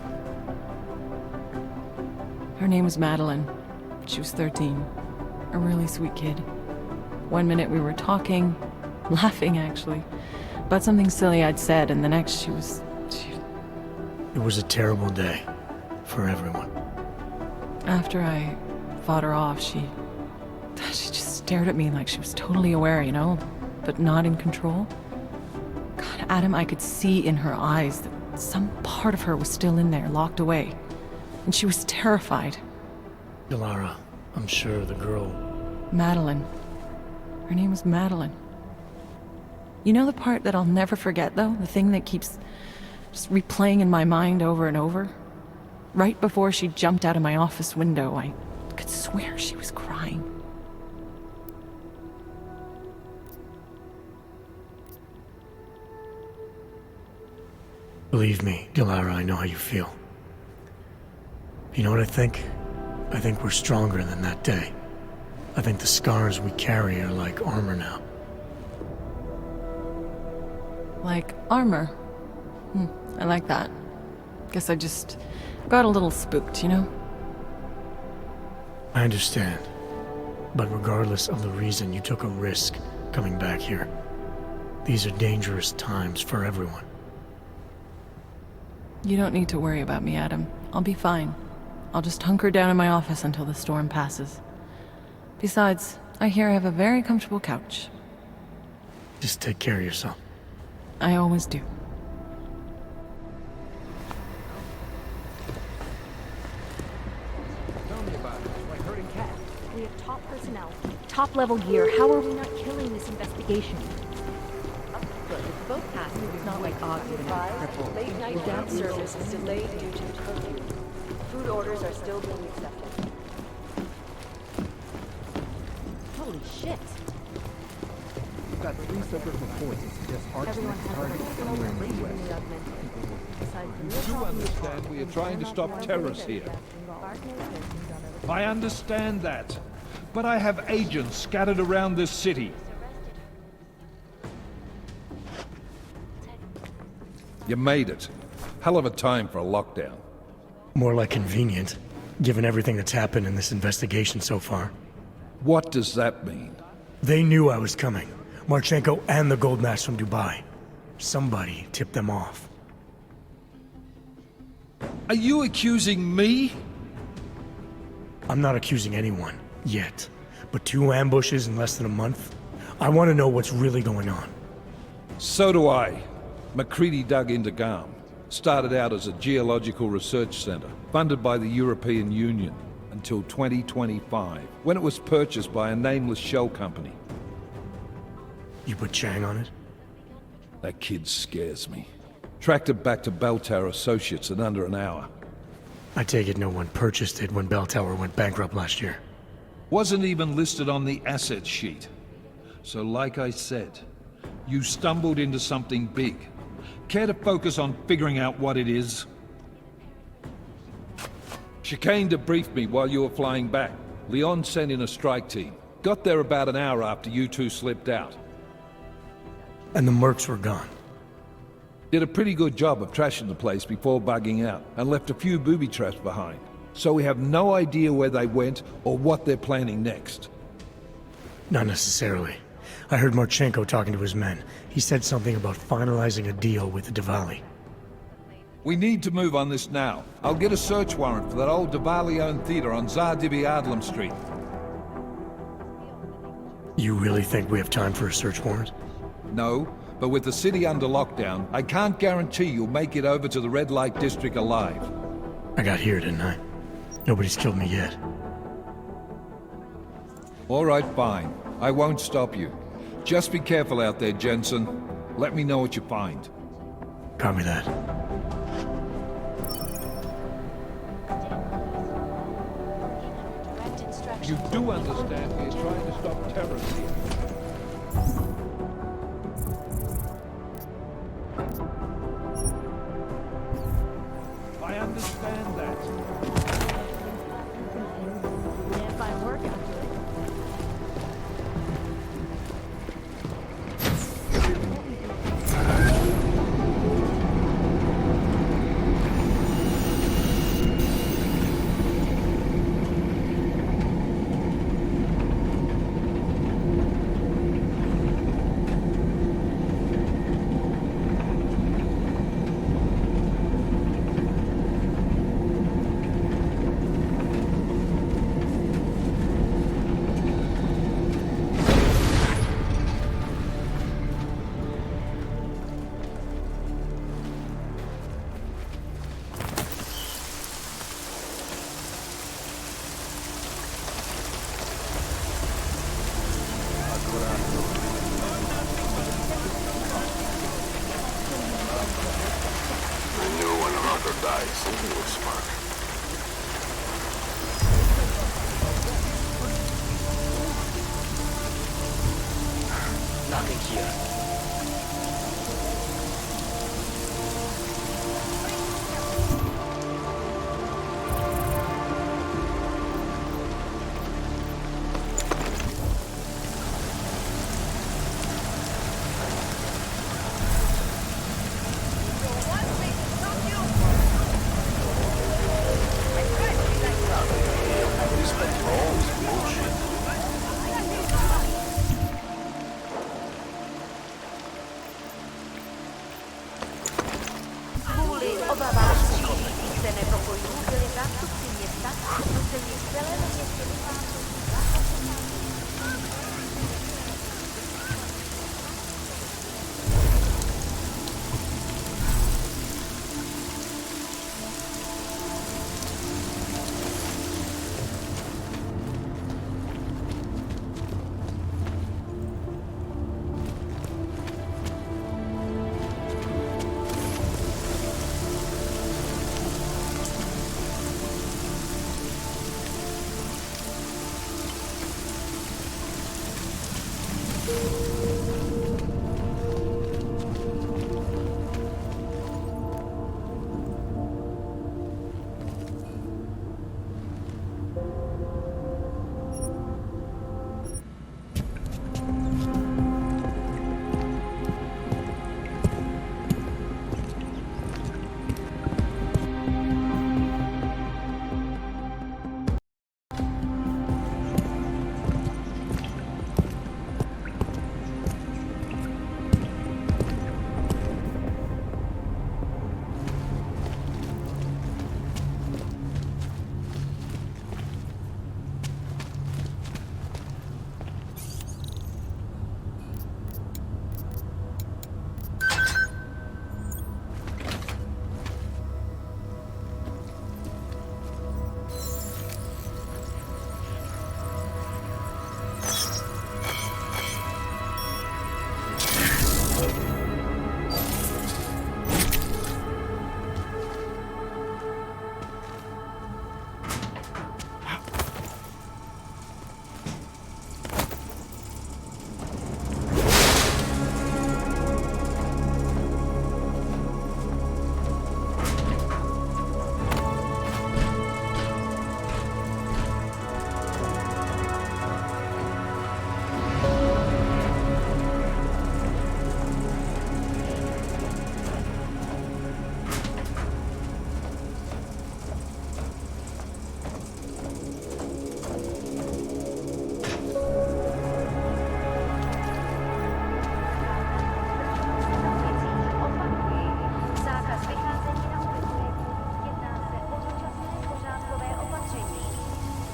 Her name was Madeline. She was 13. A really sweet kid. One minute we were talking, laughing actually, about something silly I'd said, and the next she was... It was a terrible day. For everyone. After I fought her off, she just stared at me like she was totally aware, you know, but not in control. God, Adam, I could see in her eyes that some part of her was still in there, locked away. And she was terrified. Delara, I'm sure the girl... Madeline. Her name was Madeline. You know the part that I'll never forget, though? The thing that keeps just replaying in my mind over and over? Right before she jumped out of my office window, I could swear she was crying. Believe me, Delara, I know how you feel. You know what I think? I think we're stronger than that day. I think the scars we carry are like armor now. Like armor? I like that. Guess I just got a little spooked, you know? I understand. But regardless of the reason, you took a risk coming back here. These are dangerous times for everyone. You don't need to worry about me, Adam. I'll be fine. I'll just hunker down in my office until the storm passes. Besides, I hear I have a very comfortable couch. Just take care of yourself. I always do. We have top personnel, top-level gear. How are we not killing this investigation? Good. If both passes, it's not like Ogden and crippled. Late night cab service is delayed due to curfew. Food orders are still being accepted. Holy shit. We've got 3 separate reports that suggest archonic targets somewhere in the West. You do understand we are trying to stop terrorists here. I understand that. But I have agents scattered around this city. You made it. Hell of a time for a lockdown. More like convenient, given everything that's happened in this investigation so far. What does that mean? They knew I was coming. Marchenko and the gold mask from Dubai. Somebody tipped them off. Are you accusing me? I'm not accusing anyone, yet. But 2 ambushes in less than a month? I want to know what's really going on. So do I. MacCready dug into Garm. Started out as a geological research center, funded by the European Union, until 2025, when it was purchased by a nameless shell company. You put Chang on it? That kid scares me. Tracked it back to Bell Tower Associates in under an hour. I take it no one purchased it when Bell Tower went bankrupt last year. Wasn't even listed on the asset sheet. So like I said, you stumbled into something big. Care to focus on figuring out what it is? Chicane debriefed me while you were flying back. Leon sent in a strike team. Got there about an hour after you two slipped out. And the mercs were gone. Did a pretty good job of trashing the place before bugging out, and left a few booby traps behind. So we have no idea where they went or what they're planning next. Not necessarily. I heard Marchenko talking to his men. He said something about finalizing a deal with the Diwali. We need to move on this now. I'll get a search warrant for that old Diwali-owned theater on Zardibi Adlam Street. You really think we have time for a search warrant? No, but with the city under lockdown, I can't guarantee you'll make it over to the red light district alive. I got here, didn't I? Nobody's killed me yet. All right, fine. I won't stop you. Just be careful out there, Jensen. Let me know what you find. Copy that. You do understand we're trying to stop terrorists here. I understand that. If I work out. Nothing here.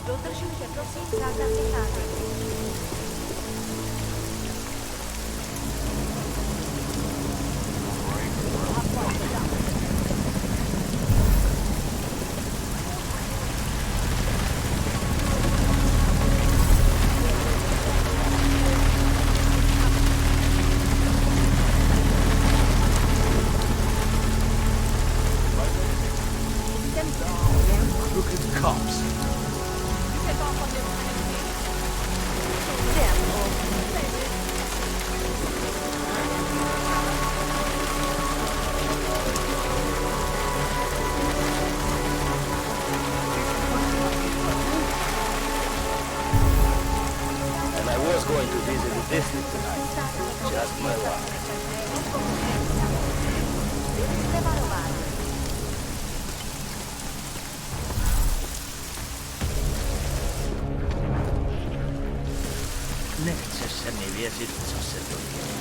Dotržiš se prosím zákaz vycházení. Crooked cops. And I was going to visit the district tonight. Just my luck. Nechceš se mi věřit, co se to děje.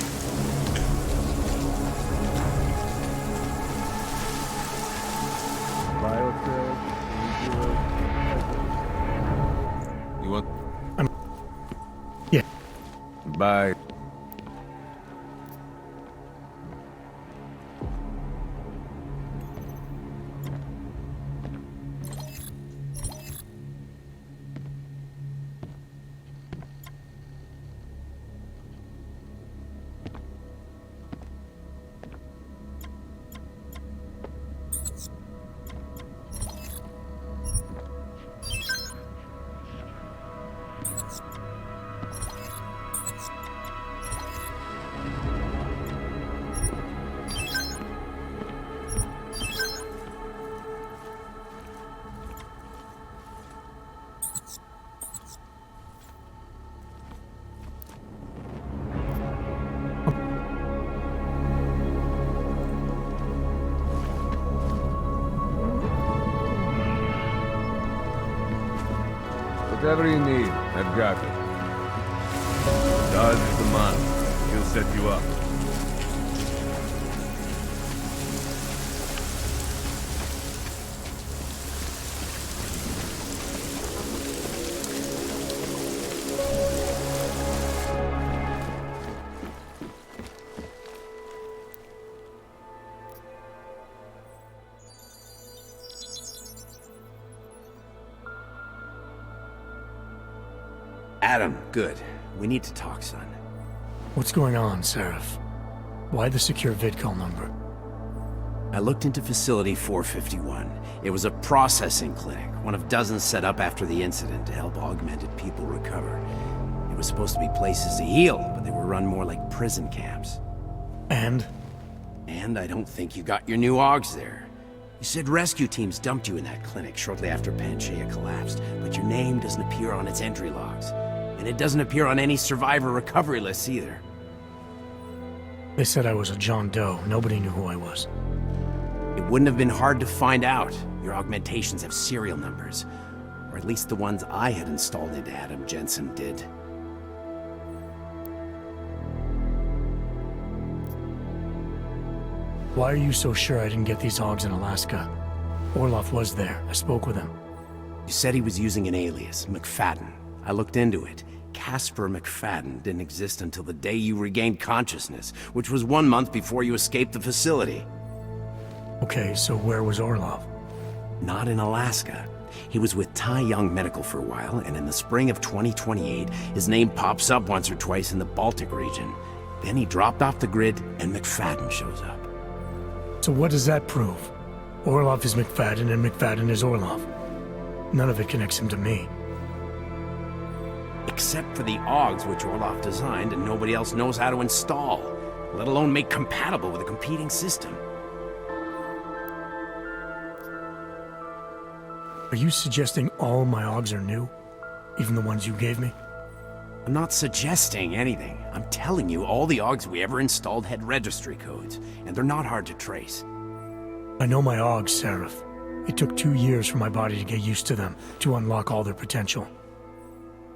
You want? Yeah. Bye. Whatever you need, I've got it. Dodge is the man. He'll set you up. Adam, good. We need to talk, son. What's going on, Seraph? Why the secure vidcall number? I looked into Facility 451. It was a processing clinic, one of dozens set up after the incident to help augmented people recover. It was supposed to be places to heal, but they were run more like prison camps. And? And I don't think you got your new AUGs there. You said rescue teams dumped you in that clinic shortly after Panchaea collapsed, but your name doesn't appear on its entry logs. And it doesn't appear on any survivor recovery lists either. They said I was a John Doe. Nobody knew who I was. It wouldn't have been hard to find out. Your augmentations have serial numbers. Or at least the ones I had installed into Adam Jensen did. Why are you so sure I didn't get these AUGs in Alaska? Orloff was there. I spoke with him. You said he was using an alias, McFadden. I looked into it. Casper McFadden didn't exist until the day you regained consciousness, which was 1 month before you escaped the facility. Okay, so where was Orloff? Not in Alaska. He was with Tai Young Medical for a while, and in the spring of 2028, his name pops up once or twice in the Baltic region. Then he dropped off the grid, and McFadden shows up. So what does that prove? Orloff is McFadden, and McFadden is Orloff. None of it connects him to me. Except for the AUGs which Orloff designed and nobody else knows how to install, let alone make compatible with a competing system. Are you suggesting all my AUGs are new? Even the ones you gave me? I'm not suggesting anything. I'm telling you, all the AUGs we ever installed had registry codes, and they're not hard to trace. I know my AUGs, Seraph. It took 2 years for my body to get used to them, to unlock all their potential.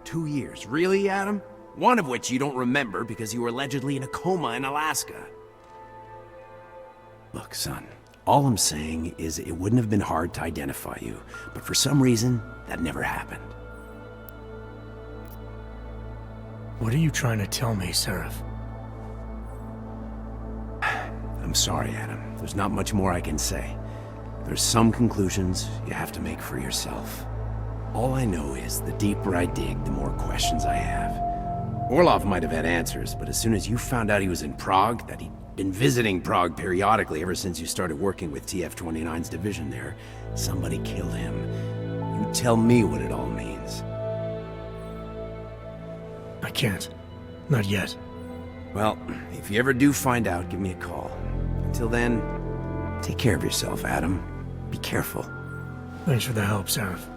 2 years? Really, Adam? One of which you don't remember because you were allegedly in a coma in Alaska. Look, son, all I'm saying is it wouldn't have been hard to identify you, but for some reason, that never happened. What are you trying to tell me, Seraph? I'm sorry, Adam. There's not much more I can say. There's some conclusions you have to make for yourself. All I know is the deeper I dig, the more questions I have. Orlov might have had answers, but as soon as you found out he was in Prague, that he'd been visiting Prague periodically ever since you started working with TF-29's division there, somebody killed him. You tell me what it all means. I can't. Not yet. Well, if you ever do find out, give me a call. Until then, take care of yourself, Adam. Be careful. Thanks for the help, Seraph.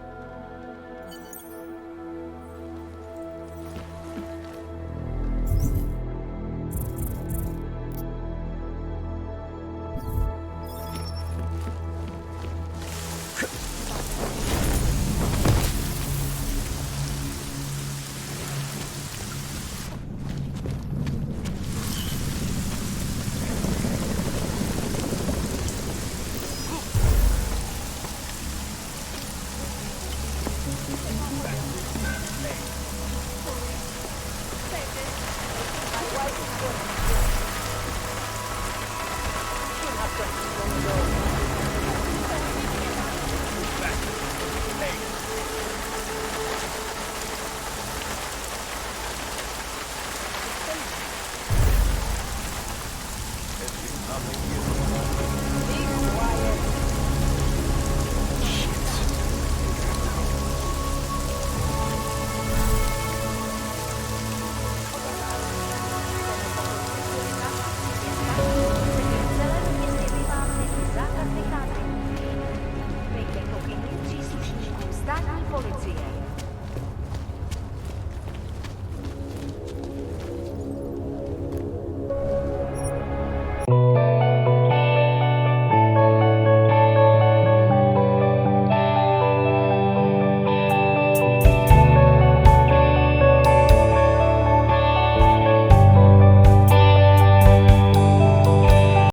Příslušníků státní policie.